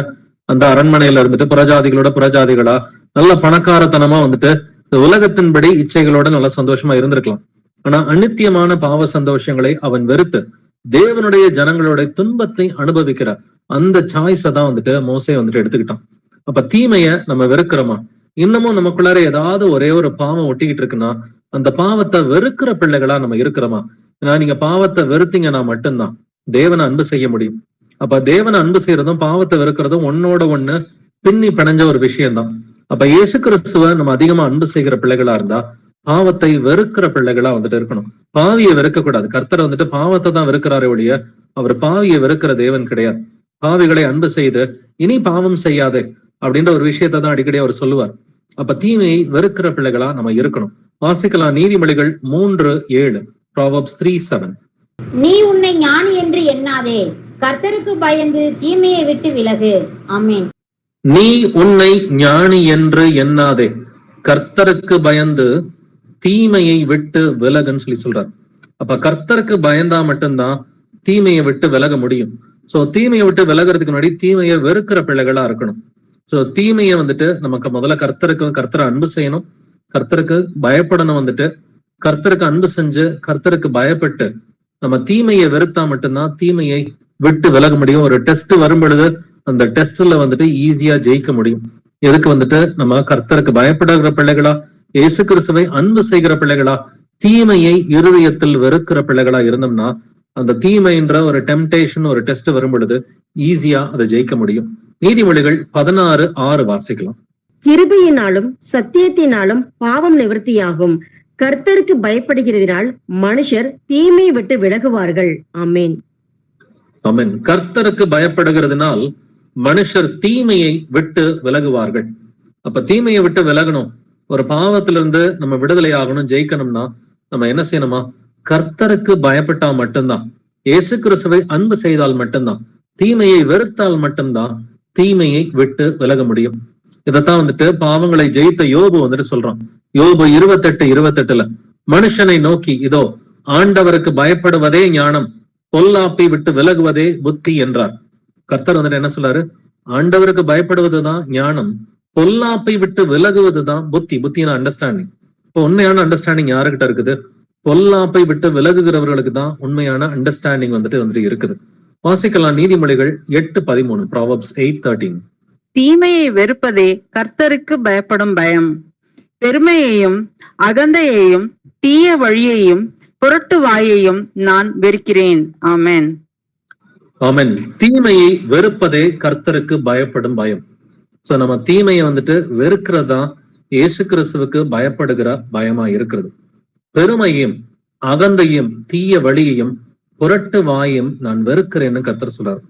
அந்த அரண்மனையில இருந்துட்டு புறஜாதிகளோட புறஜாதிகளா, நல்ல பணக்காரத்தனமா வந்துட்டு இந்த உலகத்தின்படி இச்சைகளோட நல்ல சந்தோஷமா இருந்திருக்கலாம். ஆனா அநித்தியமான பாவ சந்தோஷங்களை அவன் வெறுத்து தேவனுடைய ஜனங்களோட துன்பத்தை அனுபவிக்கிற அந்த சாய்ஸை தான் வந்துட்டு மோசே வந்துட்டு எடுத்துக்கிட்டான். அப்ப தீமைய நம்ம வெறுக்கிறோமா? இன்னமும் நமக்குள்ளார ஏதாவது ஒரே ஒரு பாவம் ஒட்டிக்கிட்டு இருக்குன்னா அந்த பாவத்தை வெறுக்கிற பிள்ளைகளா நம்ம இருக்கிறோமா? ஏன்னா நீங்க பாவத்தை வெறுத்தீங்கன்னா மட்டும்தான் தேவனை அன்பு செய்ய முடியும். அப்ப தேவனை அன்பு செய்யறதும் பாவத்தை வெறுக்கிறதும் ஒன்னோட ஒண்ணு பின்னி பிணைஞ்ச ஒரு விஷயம்தான். அப்ப இயேசு கிறிஸ்துவ நம்ம அதிகமா அன்பு செய்கிற பிள்ளைகளா இருந்தா பாவத்தை வெறுக்கிற பிள்ளைகளா வந்துட்டு இருக்கணும். பாவியை வெறுக்க கூடாது. கர்த்தர் வந்துட்டு பாவத்தை தான் வெறுக்கிறாரே ஒழிய அவர் பாவியை வெறுக்கிற தேவன் கிடையாது. பாவிகளை அன்பு செய்து இனி பாவம் செய்யாதே அப்படின்ற ஒரு விஷயத்தை தான் அடிக்கடி அவர் சொல்லுவார். அப்ப தீமையை வெறுக்கிற பிள்ளைகளா நம்ம இருக்கணும். வாசிக்கலாம் நீதிமொழிகள் 3:7, Proverbs 3:7. நீ உன்னை ஞானி என்று எண்ணாதே, கர்த்தருக்கு பயந்து தீமையை விட்டு விலகு. ஆமென். நீ உன்னை ஞானி என்று எண்ணாதே, கர்த்தருக்கு பயந்து தீமையை விட்டு விலகுன்னு சொல்லி சொல்றார். அப்ப கர்த்தருக்கு பயந்தா மட்டும்தான் தீமையை விட்டு விலக முடியும். சோ தீமையை விட்டு விலகிறதுக்கு முன்னாடி தீமையை வெறுக்கிற பிள்ளைகளா இருக்கணும். சோ தீமையை வந்துட்டு நமக்கு முதல்ல கர்த்தரை அன்பு செய்யணும், கர்த்தருக்கு பயப்படணும், வந்துட்டு கர்த்தருக்கு அன்பு செஞ்சு கர்த்தருக்கு பயப்பட்டு நம்ம தீமையை வெறுத்தா மட்டும்தான் தீமையை விட்டு விலக முடியும். ஒரு டெஸ்ட் வரும் பொழுது அந்த டெஸ்ட்ல வந்துட்டு ஈஸியா ஜெயிக்க முடியும். எதுக்கு வந்துட்டு நம்ம கர்த்தருக்கு பயப்படுகிற பிள்ளைகளா, இயேசு கிறிஸ்துவை அன்பு செய்கிற பிள்ளைகளா, தீமையை இருதயத்தில் வெறுக்கிற பிள்ளைகளா இருந்தோம்னா அந்த தீமைன்ற ஒரு டெம்டேஷன், ஒரு டெஸ்ட் வரும் பொழுது ஈஸியா அதை ஜெயிக்க முடியும். நீதிமொழிகள் 16:6 வாசிக்கலாம். கிருபையினாலும் சத்தியத்தினாலும் பாவம் நிவர்த்தியாகும். கர்த்தருக்கு பயப்படுகிறதினால் மனுஷர் தீமை விட்டு விலகுவார்கள். ஆமென். ஆமென். கர்த்தருக்கு பயப்படுகிறதுனால் மனுஷர் தீமையை விட்டு விலகுவார்கள். அப்ப தீமையை விட்டு விலகணும், ஒரு பாவத்திலிருந்து நம்ம விடுதலை ஆகணும், ஜெயிக்கணும்னா நம்ம என்ன செய்யணுமா? கர்த்தருக்கு பயப்பட்டா மட்டும்தான், இயேசு கிறிஸ்துவை அன்பு செய்தால் மட்டும்தான், தீமையை வெறுத்தால் மட்டும்தான் தீமையை விட்டு விலக முடியும். இதைத்தான் வந்துட்டு பாவங்களை ஜெயித்த யோபு வந்துட்டு சொல்றான். யோபு 28:28 மனுஷனை நோக்கி, இதோ ஆண்டவருக்கு பயப்படுவதே ஞானம், பொல்லாப்பை விட்டு விலகுவதே புத்தி என்றார். கர்த்தர் வந்துட்டு என்ன சொல்றாரு? ஆண்டவருக்கு பயப்படுவதுதான் ஞானம், பொல்லாப்பை விட்டு விலகுவதுதான் புத்தி. புத்தியான அண்டர்ஸ்டாண்டிங். இப்போ உண்மையான அண்டர்ஸ்டாண்டிங் யாருக்கிட்ட இருக்குது? பொல்லாப்பை விட்டு விலகுகிறவர்களுக்கு தான் உண்மையான அண்டர்ஸ்டாண்டிங் வந்துட்டு இருக்குது. வாசிக்கலாம் நீதிமொழிகள் 8:13. Proverbs 8:13. தீமையை வெறுப்பதே கர்த்தருக்கு பயப்படும் பயம். பெருமையையும் அகந்தையையும் தீய வழியையும் புரட்டு வாயையும் நான் வெறுக்கிறேன். ஆமென். ஆமென். தீமையை வெறுப்பதே கர்த்தருக்கு பயப்படும் பயம். சோ நம்ம தீமையை வந்துட்டு வெறுக்கிறதா இயேசு கிறிஸ்துவுக்கு பயப்படுகிற பயமா இருக்கிறது. பெருமையும் அகந்தையும் தீய வழியையும் புரட்டு வாயும் நான் வெறுக்கிறேன்னு கர்த்தர் சொல்றாரு.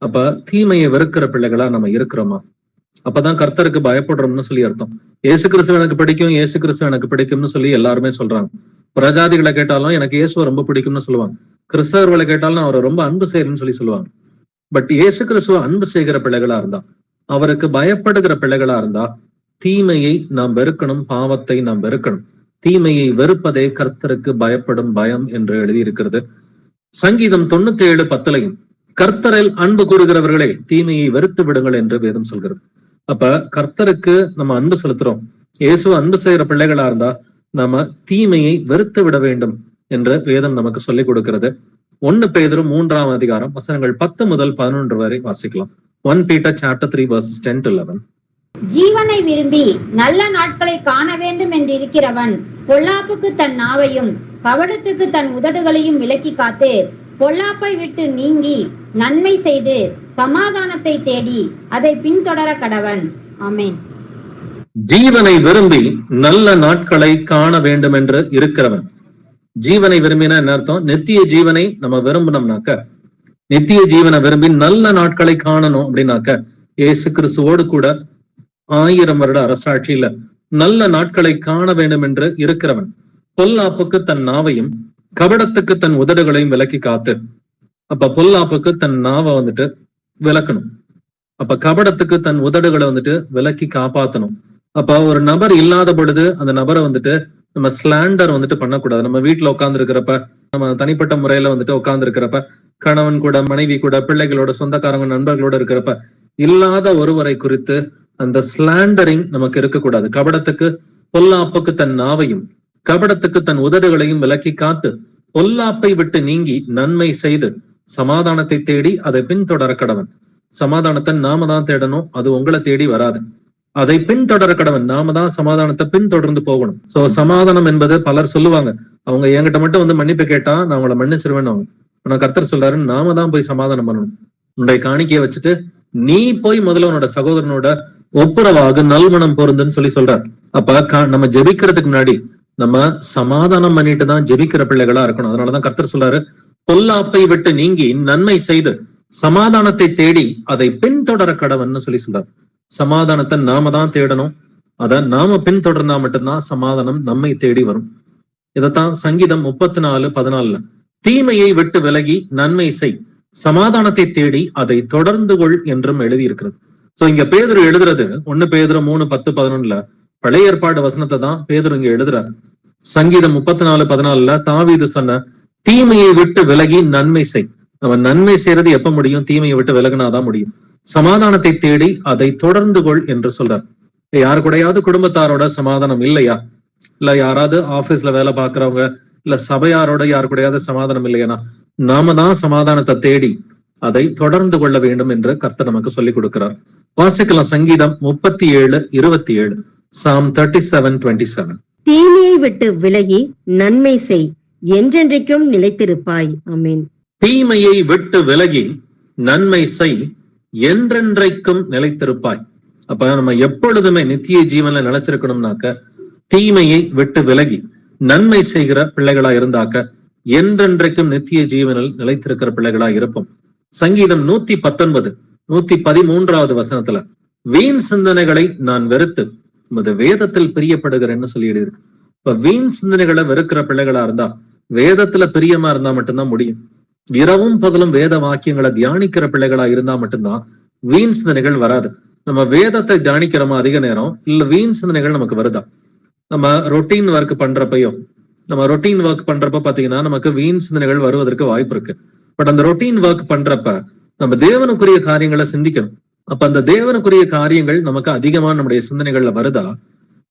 அப்ப தீமையை வெறுக்கிற பிள்ளைகளா நம்ம இருக்கிறோமா? அப்பதான் கர்த்தருக்கு பயப்படுறோம்னு சொல்லி அர்த்தம். இயேசு கிறிஸ்து எனக்கு பிடிக்கும், இயேசு கிறிஸ்து எனக்கு பிடிக்கும்னு சொல்லி எல்லாருமே சொல்றாங்க. பிரஜாதிகளை கேட்டாலும் எனக்கு இயேசுவை ரொம்ப பிடிக்கும்னு சொல்லுவாங்க. கிறிஸ்தவர்களை கேட்டாலும் அவரை ரொம்ப அன்பு செய்யறேன்னு சொல்லுவாங்க. பட் இயேசு கிறிஸ்துவ அன்பு செய்கிற பிள்ளைகளா இருந்தா, அவருக்கு பயப்படுகிற பிள்ளைகளா இருந்தா தீமையை நாம் வெறுக்கணும், பாவத்தை நாம் வெறுக்கணும். தீமையை வெறுப்பதே கர்த்தருக்கு பயப்படும் பயம் என்று எழுதியிருக்கிறது. சங்கீதம் 97:10 கர்த்தரில் அன்பு கூறுகிறவர்களே தீமையை வெறுத்து விடுங்கள் என்று வேதம் சொல்கிறது. அப்ப கர்த்தருக்கு நம்ம அன்பு செலுத்துறோம், இயேசுவை அன்பு செய்யற பிள்ளைகளா இருந்தா நாம தீமையை வெறுத்து விட வேண்டும் என்று வேதம் நமக்கு சொல்லிக் கொடுக்கிறது. 1 பேதுரு 3:10 வசனங்கள் 10 முதல் 11 வரை வாசிக்கலாம். 1 Peter chapter 3 verses 10-11. ஜீவனை விரும்பி நல்ல நாட்களை காண வேண்டும் என்றிருக்கிறவன் பொல்லாப்புக்கு தன் நாவையும் கவடத்துக்கு தன் உதடுகளையும் விலக்கி காத்து பொல்லாப்பை விட்டு நீங்கி நன்மை செய்து சமாதானத்தை தேடி அதை பின்தொடர கடவன். ஆமென். ஜீவனை விரும்பி நல்ல நாட்களை காண வேண்டும் என்று இருக்கிறவன். ஜீவனை விரும்பினா என்ன அர்த்தம்? நித்திய ஜீவனை நம்ம விரும்பினோம்னாக்க, நித்திய ஜீவனை விரும்பி நல்ல நாட்களை காணணும் அப்படின்னாக்க, இயேசு கிறிஸ்துவோடு கூட 1000 வருட அரசாட்சியில நல்ல நாட்களை காண வேண்டும் என்று இருக்கிறவன் பொல்லாப்புக்கு தன் நாவையும் கபடத்துக்கு தன் உதடுகளையும் விலக்கி காத்து. அப்ப பொல்லாப்புக்கு தன் நாவை வந்துட்டு விலக்கணும், அப்ப கபடத்துக்கு தன் உதடுகளை வந்துட்டு விலக்கி காப்பாத்தணும். அப்ப ஒரு நபர் இல்லாத பொழுது அந்த நபரை வந்துட்டு நம்ம ஸ்லாண்டர் வந்துட்டு பண்ணக்கூடாது. நம்ம வீட்டுல உட்கார்ந்து இருக்கிறப்ப, நம்ம தனிப்பட்ட முறையில வந்துட்டு உட்கார்ந்து இருக்கிறப்ப, கணவன் கூட, மனைவி கூட, பிள்ளைகளோட, சொந்தக்காரங்க, நண்பர்களோட இருக்கிறப்ப இல்லாத ஒருவரை குறித்து அந்த ஸ்லாண்டரிங் நமக்கு இருக்கக்கூடாது. கபடத்துக்கு பொல்லாப்புக்கு தன் நாவையும் கபடத்துக்கு தன் உதடுகளையும் விலக்கி காத்து பொல்லாப்பை விட்டு நீங்கி நன்மை செய்து சமாதானத்தை தேடி அதை பின்தொடர கடவன். சமாதானத்தை நாம தான் தேடணும், அது உங்களை தேடி வராது. அதை பின்தொடர கடவன். நாம தான் சமாதானத்தை பின்தொடர்ந்து போகணும். சோ சமாதானம் என்பது பலர் சொல்லுவாங்க, அவங்க என்கிட்ட மட்டும் வந்து மன்னிப்பு கேட்டா நான் அவங்களை மன்னிச்சிருவேன். அவங்க ஆனா கர்த்தர் சொல்றாரு, நாம தான் போய் சமாதானம் பண்ணணும். உன்னுடைய காணிக்கையை வச்சுட்டு நீ போய் முதல்ல உன்னோட சகோதரனோட ஒப்புரவாக நல்மனம் பொருந்துன்னு சொல்லி சொல்றார். அப்ப நம்ம ஜெபிக்கிறதுக்கு முன்னாடி நம்ம சமாதானம் பண்ணிட்டு தான் ஜெபிக்கிற பிள்ளைகளா இருக்கணும். அதனாலதான் கர்த்தர் சொல்றாரு, பொல்லாப்பை விட்டு நீங்கி நன்மை செய்து சமாதானத்தை தேடி அதை பின்தொடர கடவன்னு சொல்லி சொல்றார். சமாதானத்தை நாம தான் தேடணும், அத நாம பின்தொடர்ந்தா மட்டும்தான் சமாதானம் நம்மை தேடி வரும். இதத்தான் சங்கீதம் 34:14 தீமையை விட்டு விலகி நன்மை செய், சமாதானத்தை தேடி அதை தொடர்ந்து கொள் என்றும் எழுதியிருக்கிறது. சோ இங்க பேதுரு எழுதுறது 1 பேதுரு 3:10-11 பழைய ஏற்பாடு வசனத்தை தான் பேதுரு இங்க எழுதுறாரு. சங்கீதம் 34:14 தாவீது சொன்ன தீமையை விட்டு விலகி நன்மை செய். நம்ம நன்மை செய்யறது எப்ப முடியும்? தீமையை விட்டு விலகினாதான் முடியும். சமாதானத்தை தேடி அதை தொடர்ந்து கொள் என்று சொல்றார். யாரு கூடயாவது குடும்பத்தாரோட சமாதானம் இல்லையா? இல்ல யாராவது ஆபீஸ்ல வேலை பாக்குறவங்க இல்ல சபையாரோட யாரு கூடயாவது சமாதானம் இல்லையானா நாம தான் சமாதானத்தை தேடி அதை தொடர்ந்து கொள்ள வேண்டும் என்று கர்த்தர் நமக்கு சொல்லிக் கொடுக்கிறார். வாசிக்கலாம் சங்கீதம் 37:27. Psalm 37:27. தீமையை விட்டு விலகி நன்மை செய், என்றென்றைக்கும் நிலைத்திருப்பாய். ஆமென். தீமையை விட்டு விலகி நன்மை செய், என்றென்றைக்கும் நிலைத்திருப்பாய். அப்ப நம்ம எப்பொழுதுமே நித்திய ஜீவன்ல நிலைச்சிருக்கணும்னாக்க தீமையை விட்டு விலகி நன்மை செய்கிற பிள்ளைகளா இருந்தாக்க என்றென்றைக்கும் நித்திய ஜீவனில் நிலைத்திருக்கிற பிள்ளைகளா இருப்போம். சங்கீதம் 113 வசனத்துல வீண் சிந்தனைகளை நான் வெறுத்து உமது வேதத்தில் பிரியப்படுகிறேன்னு சொல்லி எழுதியிருக்கு. இப்ப வீண் சிந்தனைகளை வெறுக்கிற பிள்ளைகளா இருந்தா வேதத்துல பிரியமா இருந்தா மட்டும்தான் முடியும். இரவும் பகலும் வேத வாக்கியங்களை தியானிக்கிற பிள்ளைகளா இருந்தா மட்டும்தான் வீண் சிந்தனைகள் வராது. நம்ம வேதத்தை தியானிக்கிறோமா அதிக நேரம், இல்ல வீண் சிந்தனைகள் நமக்கு வருதா? நம்ம ரொட்டீன் ஒர்க் பண்றப்ப பாத்தீங்கன்னா நமக்கு வீண் சிந்தனைகள் வருவதற்கு வாய்ப்பு இருக்கு. பட் அந்த ரொட்டீன் ஒர்க் பண்றப்ப நம்ம தேவனுக்குரிய காரியங்களை சிந்திக்கணும். அப்ப அந்த தேவனுக்குரிய காரியங்கள் நமக்கு அதிகமா நம்முடைய சிந்தனைகள்ல வருதா,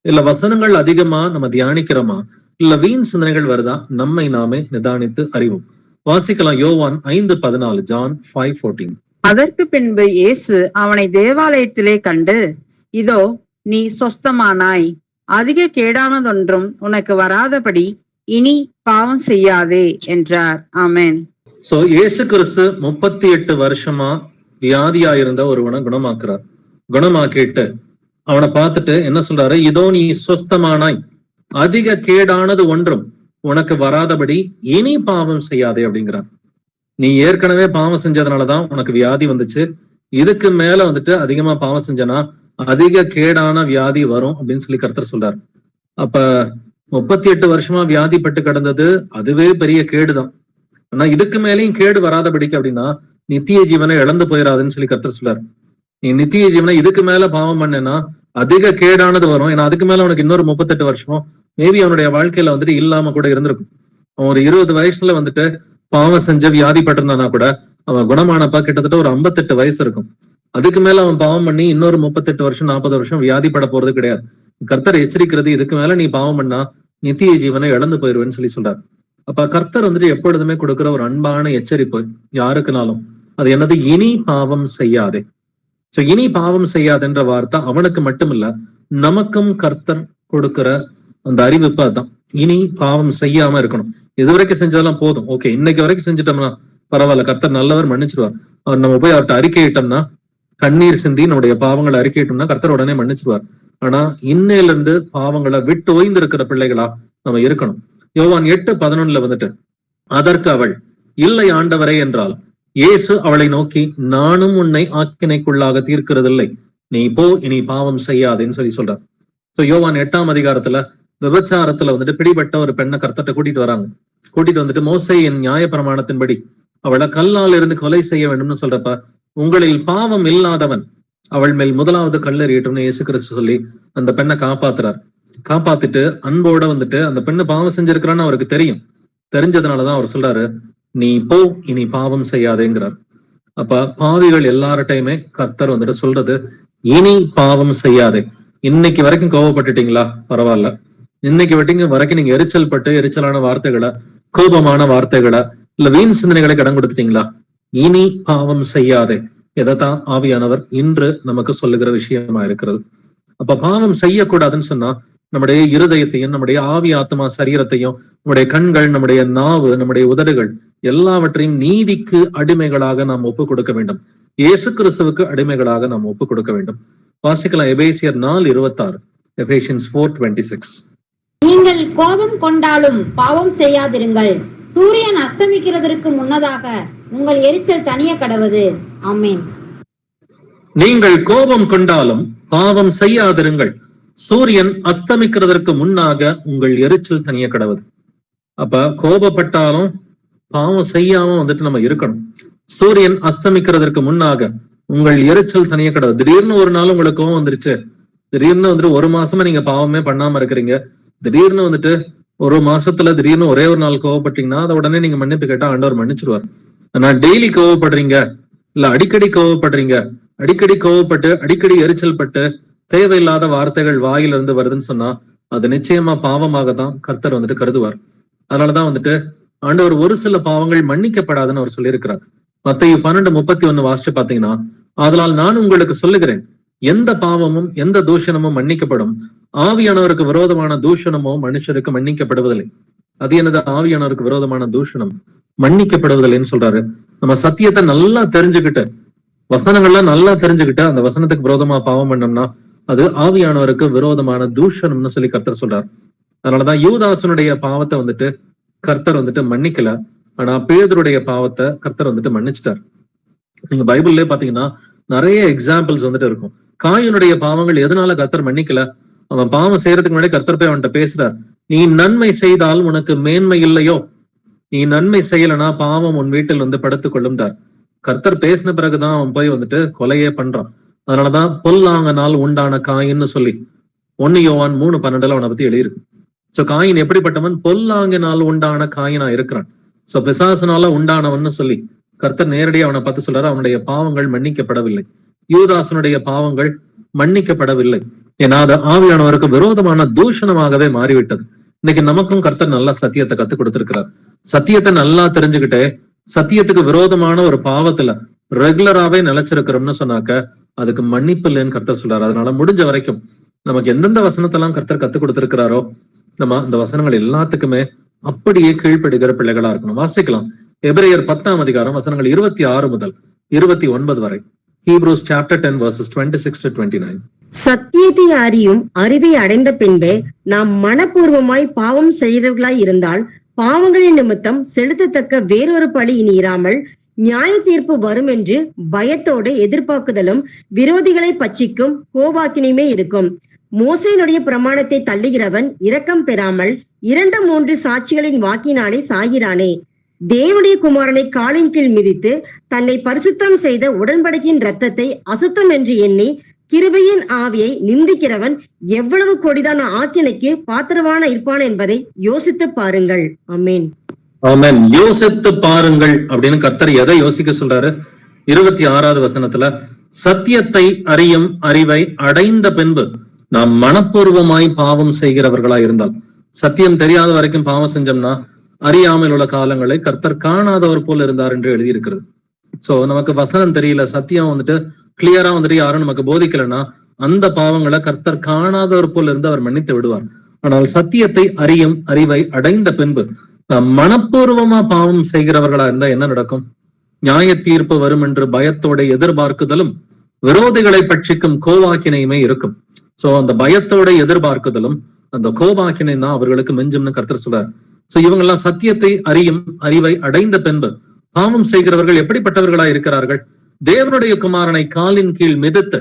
இல்ல வசனங்கள் அதிகமா நம்ம தியானிக்கிறோமா, இல்ல வீண் சிந்தனைகள் வருதா, நம்மை நாமே நிதானித்து அறிவோம். வாசிக்கலாம் யோவான் 5:14. John 5:14. அதற்கு பின்பு இயேசு அவனை தேவாலயத்திலே கண்டு, இதோ நீ சொஸ்தமானாய், அதிக கேடானதொன்றும் உனக்கு வராதபடி இனி பாவம் செய்யாதே என்றார். ஆமென். சோ இயேசு கிறிஸ்து 38 வருஷமா வியாதியா இருந்த ஒருவனை குணமாக்கிட்டு அவனை பார்த்துட்டு என்ன சொல்றாரு? இதோ நீ சொஸ்தமானாய், அதிக கேடானது ஒன்றும் உனக்கு வராதபடி இனி பாவம் செய்யாதே அப்படிங்கிறார். நீ ஏற்கனவே பாவம் செஞ்சதுனாலதான் உனக்கு வியாதி வந்துச்சு. இதுக்கு மேல அதிகமா பாவம் செஞ்சனா அதிக கேடான வியாதி வரும் அப்படின்னு சொல்லி கர்த்தர் சொல்றாரு. அப்ப 38 வருஷமா வியாதிப்பட்டு கிடந்தது அதுவே பெரிய கேடுதான். ஆனா இதுக்கு மேலேயும் கேடு வராதபடிக்கு அப்படின்னா நித்திய ஜீவனை இழந்து போயிடாதுன்னு சொல்லி கர்த்தர் சொல்றாரு. நீ நித்திய ஜீவனை இதுக்கு மேல பாவம் பண்ணேன்னா அதிக கேடானது வரும். ஏன்னா அதுக்கு மேல உனக்கு இன்னொரு 38 வருஷம் மேபி அவனுடைய வாழ்க்கையில இல்லாம கூட இருந்திருக்கும். அவன் ஒரு 20 வயசுல பாவம் செஞ்ச வியாதிப்பட்டிருந்தானா கூட அவன் குணமானப்பா கிட்டத்தட்ட ஒரு 58 வயசு இருக்கும். அதுக்கு மேல அவன் பாவம் பண்ணி இன்னொரு 38 வருஷம் 40 வருஷம் வியாதிப்பட போறது கிடையாது. கர்த்தர் எச்சரிக்கிறது, இதுக்கு மேல நீ பாவம் பண்ணா நித்திய ஜீவனை இழந்து போயிருவேன்னு சொல்லி சொல்றாரு. அப்ப கர்த்தர் எப்பொழுதுமே கொடுக்கிற ஒரு அன்பான எச்சரிப்பு யாருக்குனாலும் அது என்னது? இனி பாவம் செய்யாதே. சோ இனி பாவம் செய்யாதுன்ற வார்த்தை அவனுக்கு மட்டும் இல்ல, நமக்கும் கர்த்தர் கொடுக்கிற அந்த அறிவிப்பு அதுதான். இனி பாவம் செய்யாம இருக்கணும். இதுவரைக்கும் செஞ்சதெல்லாம் போதும், ஓகே, இன்னைக்கு வரைக்கும் செஞ்சுட்டோம்னா பரவாயில்ல, கர்த்தர் நல்லவர், மன்னிச்சிருவார். அவர் நம்ம போய் அவர்கிட்ட அறிக்கையிட்டோம்னா, கண்ணீர் சிந்தி நம்முடைய பாவங்களை அறிக்கையிட்டோம்னா கர்த்தர் உடனே மன்னிச்சிருவார். ஆனா இன்னையில இருந்து பாவங்களை விட்டு ஓய்ந்து இருக்கிற பிள்ளைகளா நம்ம இருக்கணும். யோவான் 8:11 அதற்கு அவள், இல்லை ஆண்டவரே என்றால். இயேசு அவளை நோக்கி, நானும் உன்னை ஆக்கினைக்குள்ளாக தீர்க்கிறதில்லை, நீ போ, இனி பாவம் செய்யாதேன்னு சொல்லி சொல்றார். சோ யோவான் 8ஆம் அதிகாரத்துல விபச்சாரத்துல பிடிபட்ட ஒரு பெண்ணை கர்த்தர்ட்ட கூட்டிட்டு வராங்க. கூட்டிட்டு மோசேயின் நியாய பிரமாணத்தின்படி அவளை கல்லால் இருந்து கொலை செய்ய வேண்டும்னு சொல்றப்ப, உங்களில் பாவம் இல்லாதவன் அவள் மேல் முதலாவது கல்லெறியட்டும்னு இயேசு கிறிஸ்து சொல்லி அந்த பெண்ணை காப்பாத்துறார். காப்பாத்திட்டு அன்போட அந்த பெண்ணு பாவம் செஞ்சிருக்கிறான்னு அவருக்கு தெரியும். தெரிஞ்சதுனாலதான் அவர் சொல்றாரு, நீ போ, இனி பாவம் செய்யாதேங்கிறார். அப்ப பாவிகள் எல்லார்ட்டையுமே கர்த்தர் சொல்றது, இனி பாவம் செய்யாதே. இன்னைக்கு வரைக்கும் கோபப்பட்டுட்டீங்களா? பரவாயில்ல. இன்னைக்கு வரைக்கும் நீங்க எரிச்சலான வார்த்தைகளை, கோபமான வார்த்தைகளை, இல்ல வீண் சிந்தனைகளை கடன் கொடுத்துட்டீங்களா? இனி பாவம் செய்யாதே. எதைத்தான் ஆவியானவர் இன்று நமக்கு சொல்லுகிற விஷயமா இருக்கிறது. அப்ப பாவம் செய்யக்கூடாதுன்னு சொன்னா நம்முடைய இருதயத்தையும், நம்முடைய ஆவி ஆத்மா சரீரத்தையும், நம்முடைய கண்கள், நம்முடைய நாவு, நம்முடைய உதடுகள் எல்லாவற்றையும் நீதிக்கு அடிமைகளாக நாம் ஒப்பு கொடுக்க வேண்டும். இயேசு கிறிஸ்துவுக்கு அடிமைகளாக நாம் ஒப்பு கொடுக்க வேண்டும். வாசிக்கலாம் எபேசியர் 4:26. Ephesians 4:26. நீங்கள் கோபம் கொண்டாலும் பாவம் செய்யாதிருங்கள், சூரியன் அஸ்தமிக்கிறதற்கு முன்னதாக உங்கள் எரிச்சல் தனிய கடவது. ஆமென். நீங்கள் கோபம் கொண்டாலும் பாவம் செய்யாதிருங்கள், சூரியன் அஸ்தமிக்கிறதற்கு முன்னாக உங்கள் எரிச்சல் தனிய கடவது. அப்ப கோபப்பட்டாலும் பாவம் செய்யாம நம்ம இருக்கணும். சூரியன் அஸ்தமிக்கிறதற்கு முன்னாக உங்கள் எரிச்சல் தனிய கடவுது. திடீர்னு ஒரு நாள் உங்களுக்கு கோவம் வந்துருச்சு, திடீர்னு ஒரு மாசமா நீங்க பாவமே பண்ணாம இருக்கிறீங்க, திடீர்னு ஒரு மாசத்துல திடீர்னு ஒரே ஒரு நாள் கோவப்பட்டீங்கன்னா அதை உடனே நீங்க மன்னிப்பு கேட்டா ஆண்டவர் மன்னிச்சிருவார். ஆனா டெய்லி கோவப்படுறீங்க, இல்ல அடிக்கடி கோவப்படுறீங்க, அடிக்கடி கோவப்பட்டு அடிக்கடி எரிச்சல் பட்டு தேவையில்லாத வார்த்தைகள் வாயிலிருந்து வருதுன்னு சொன்னா அது நிச்சயமா பாவமாக தான் கர்த்தர் வந்துட்டு கருதுவார். அதனாலதான் வந்துட்டு ஆண்டவர் ஒரு சில பாவங்கள் மன்னிக்கப்படாதுன்னு அவர் சொல்லியிருக்கிறார். மத்தேயு 12:31 வாசிச்சு பாத்தீங்கன்னா, ஆதலால் நான் உங்களுக்கு சொல்லுகிறேன், எந்த பாவமும் எந்த தூஷணமும் மன்னிக்கப்படும், ஆவியானவருக்கு விரோதமான தூஷணமோ மனுஷருக்கு மன்னிக்கப்படுவதில்லை. அது என்னது ஆவியானவருக்கு விரோதமான தூஷணம் மன்னிக்கப்படுவதில்லைன்னு சொல்றாரு. நம்ம சத்தியத்தை நல்லா தெரிஞ்சுக்கிட்டு, வசனங்கள்லாம் நல்லா தெரிஞ்சுக்கிட்டு அந்த வசனத்துக்கு விரோதமா பாவம் பண்ணோம்னா அது ஆவியானவருக்கு விரோதமான தூஷணம்னு சொல்லி கர்த்தர் சொல்றார். அதனாலதான் யூதாசனுடைய பாவத்தை வந்துட்டு கர்த்தர் வந்துட்டு மன்னிக்கல, ஆனா பேதுருடைய பாவத்தை கர்த்தர் வந்துட்டு மன்னிச்சிட்டார். நீங்க பைபிள்லயே பாத்தீங்கன்னா நிறைய எக்ஸாம்பிள்ஸ் வந்துட்டு இருக்கும். காயினுடைய பாவங்கள் எதனால கர்த்தர் மன்னிக்கல? அவன் பாவம் செய்யறதுக்கு முன்னாடி கர்த்தர் போய் அவன்கிட்ட பேசுறார், நீ நன்மை செய்தால் உனக்கு மேன்மை இல்லையோ, நீ நன்மை செய்யலனா பாவம் உன் வீட்டில் வந்து படுத்துக் கொள்ளும்டார். கர்த்தர் பேசின பிறகுதான் அவன் போய் வந்துட்டு கொலையே பண்றான். அதனாலதான் பொல்லாங்கனால் உண்டான காயின்னு சொல்லி 1 யோவான் 3:12 அவனை பத்தி எழுதியிருக்கு. சோ காயின் எப்படிப்பட்டவன்? பொல்லாங்கினால் உண்டான காயினா இருக்கிறான். சோ பிசாசுனால உண்டானவன்னு சொல்லி கர்த்தர் நேரடியாக அவனை பார்த்து சொல்றாரு, அவனுடைய பாவங்கள் மன்னிக்கப்படவில்லை. யூதாசனுடைய பாவங்கள் மன்னிக்கப்படவில்லை. ஏன்னா அது ஆவியானவருக்கு விரோதமான தூஷணமாகவே மாறிவிட்டது. இன்னைக்கு நமக்கும் கர்த்தர் நல்லா சத்தியத்தை கத்துக் கொடுத்திருக்கிறார். சத்தியத்தை நல்லா தெரிஞ்சுக்கிட்டே சத்தியத்துக்கு விரோதமான ஒரு பாவத்துல ரெகுலராவே நிலைச்சிருக்கிறோம்னு சொன்னாக்க அதுக்கு மன்னிப்பு இல்லைன்னு கர்த்தர் சொல்றாரு. அதனால முடிஞ்ச வரைக்கும் நமக்கு எந்தெந்த வசனத்தெல்லாம் கர்த்தர் கத்துக் கொடுத்திருக்கிறாரோ நம்ம அந்த வசனங்கள் எல்லாத்துக்குமே அப்படியே கீழ்ப்படுகிற பிள்ளைகளா இருக்கணும். வாசிக்கலாம் எபிரேயர் 10 வசனங்கள் 26 முதல் 29 வரை. Hebrews chapter 10 verses 26 to 29. சத்தியத்தை அறியும் அறிவை அடைந்த பின்பே நாம் மனப்பூர்வமாய் பாவம் செய்கிறவர்களாய் இருந்தால் பாவங்களின் நிமித்தம் செலுத்தத்தக்க வேறொரு பழி இனி இராமல் நியாய தீர்ப்பு வரும் என்று பயத்தோடு எதிர்பார்க்குதலும் விரோதிகளை பட்சிக்கும் கோபாக்கினையுமே இருக்கும். மோசேயினுடைய பிரமாணத்தை தள்ளுகிறவன் இரக்கம் பெறாமல் 2-3 சாட்சிகளின் வாக்கினாலே சாகிறானே. தேவனுடைய குமாரனை காலின் கீழ் மிதித்து தன்னை பரிசுத்தம் செய்த உடன்படிக்கையின் இரத்தத்தை அசுத்தம் என்று எண்ணி கிருபையின் ஆவியை நிந்திக்கிறவன் எவ்வளவு கொடிதான ஆக்கினைக்கு பாத்திரமான இருப்பான் என்பதை யோசித்து பாருங்கள். ஆமென். ஆமென். யோசித்து பாருங்கள் அப்படின்னு கர்த்தர் எதை யோசிக்க சொல்றாரு? 26வது வசனத்துல சத்தியத்தை அறியும் அறிவை அடைந்த பின்பு நாம் மனப்பூர்வமாய் பாவம் செய்கிறவர்களா இருந்தால், சத்தியம் தெரியாத வரைக்கும் பாவம் செஞ்சோம்னா அறியாமல் உள்ள காலங்களை கர்த்தர் காணாதவர் போல இருந்தார் என்று எழுதியிருக்கிறது. சோ நமக்கு வசனம் தெரியல, சத்தியம் வந்துட்டு கிளியரா வந்துட்டு யாரும் நமக்கு போதிக்கலன்னா அந்த பாவங்களை கர்த்தர் காணாதவர் போல இருந்து அவர் மன்னித்து விடுவார். ஆனால் சத்தியத்தை அறியும் அறிவை அடைந்த பின்பு நாம் மனப்பூர்வமா பாவம் செய்கிறவர்களா இருந்தா என்ன நடக்கும்? நியாய தீர்ப்பு வரும் என்று பயத்தோட எதிர்பார்க்குதலும் விரோதிகளை பட்சிக்கும் கோவாக்கினையுமே இருக்கும். சோ அந்த பயத்தோட எதிர்பார்க்குதலும் அந்த கோபாக்கினை தான் அவர்களுக்கு மிஞ்சும்னு கர்த்தர் சொல்றார். சோ இவங்க எல்லாம் சத்தியத்தை அறியும் அறிவை அடைந்த பின்பு பாவம் செய்கிறவர்கள் எப்படிப்பட்டவர்களா இருக்கிறார்கள்? தேவனுடைய குமாரனை காலின் கீழ் மிதித்து,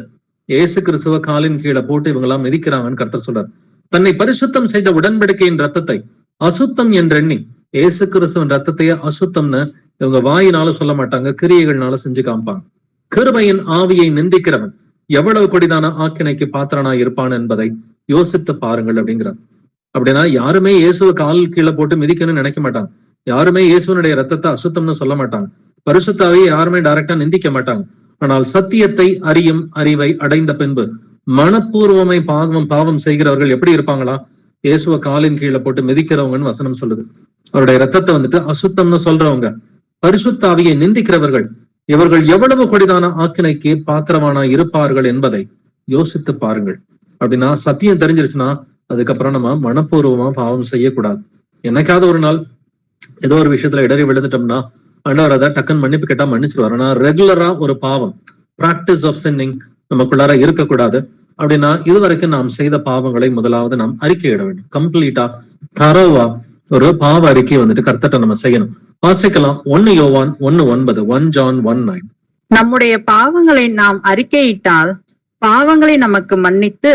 இயேசு கிறிஸ்துவ காலின் கீழே போட்டு இவங்க எல்லாம் மிதிக்கிறாங்கன்னு கர்த்தர் சொல்றார். தன்னை பரிசுத்தம் செய்த உடன்படிக்கையின் ரத்தத்தை அசுத்தம் என்றெண்ணி, இயேசு கிறிஸ்துவின் ரத்தத்தையே அசுத்தம்னு இவங்க வாயினால சொல்ல மாட்டாங்க, கிரியைகள்னால செஞ்சு காமிப்பாங்க. கிருபையின் ஆவியை நிந்திக்கிறவன் எவ்வளவு கொடிதான ஆக்கினைக்கு பாத்திரனா இருப்பான் என்பதை யோசித்து பாருங்கள் அப்படிங்கிறார். அப்படின்னா யாருமே இயேசுவை கால் கீழே போட்டு மிதிக்கணும்னு நினைக்க மாட்டாங்க. யாருமே இயேசுவனுடைய ரத்தத்தை அசுத்தம்னு சொல்ல மாட்டாங்க. பரிசுத்தாவே யாருமே டைரக்டா நிந்திக்க மாட்டாங்க. ஆனால் சத்தியத்தை அறியும் அறிவை அடைந்த பின்பு மனப்பூர்வமை பாவம் செய்கிறவர்கள் எப்படி இருப்பாங்களா? இயேசுவ காலின் கீழே போட்டு மிதிக்கிறவங்கன்னு வசனம் சொல்லுது. அவருடைய ரத்தத்தை வந்துட்டு அசுத்தம்னு சொல்றவங்க, பரிசுத்தாவியை நிந்திக்கிறவர்கள், இவர்கள் எவ்வளவு கொடிதான ஆக்கினைக்கு பாத்திரமானா இருப்பார்கள் என்பதை யோசித்து பாருங்கள். அப்படின்னா சத்தியம் தெரிஞ்சிருச்சுன்னா அதுக்கப்புறம் நம்ம மனப்பூர்வமா பாவம் செய்யக்கூடாது. என்னைக்காவது ஒரு நாள் ஏதோ ஒரு விஷயத்துல இடறி விழுந்துட்டோம்னா ஆண்டவர் அதை டக்குன்னு மன்னிப்பு கேட்டா மன்னிச்சிருவாரு. ஆனா ரெகுலரா ஒரு பாவம், பிராக்டிஸ் ஆஃப் சின்னிங் நமக்குள்ளார இருக்கக்கூடாது. அப்படின்னா இதுவரைக்கும் நாம் செய்த பாவங்களை முதலாவது நாம் அறிக்கையிட வேண்டும். கம்ப்ளீட்டா தரோவா ஒரு பாவ அறிக்கை வந்துட்டு கர்த்தட்ட நம்ம செய்யணும். வாசிக்கலாம் 1 யோவான் 1:9, 1 John 1:9. நம்முடைய பாவங்களை நாம் அறிக்கையிட்டால் பாவங்களை நமக்கு மன்னித்து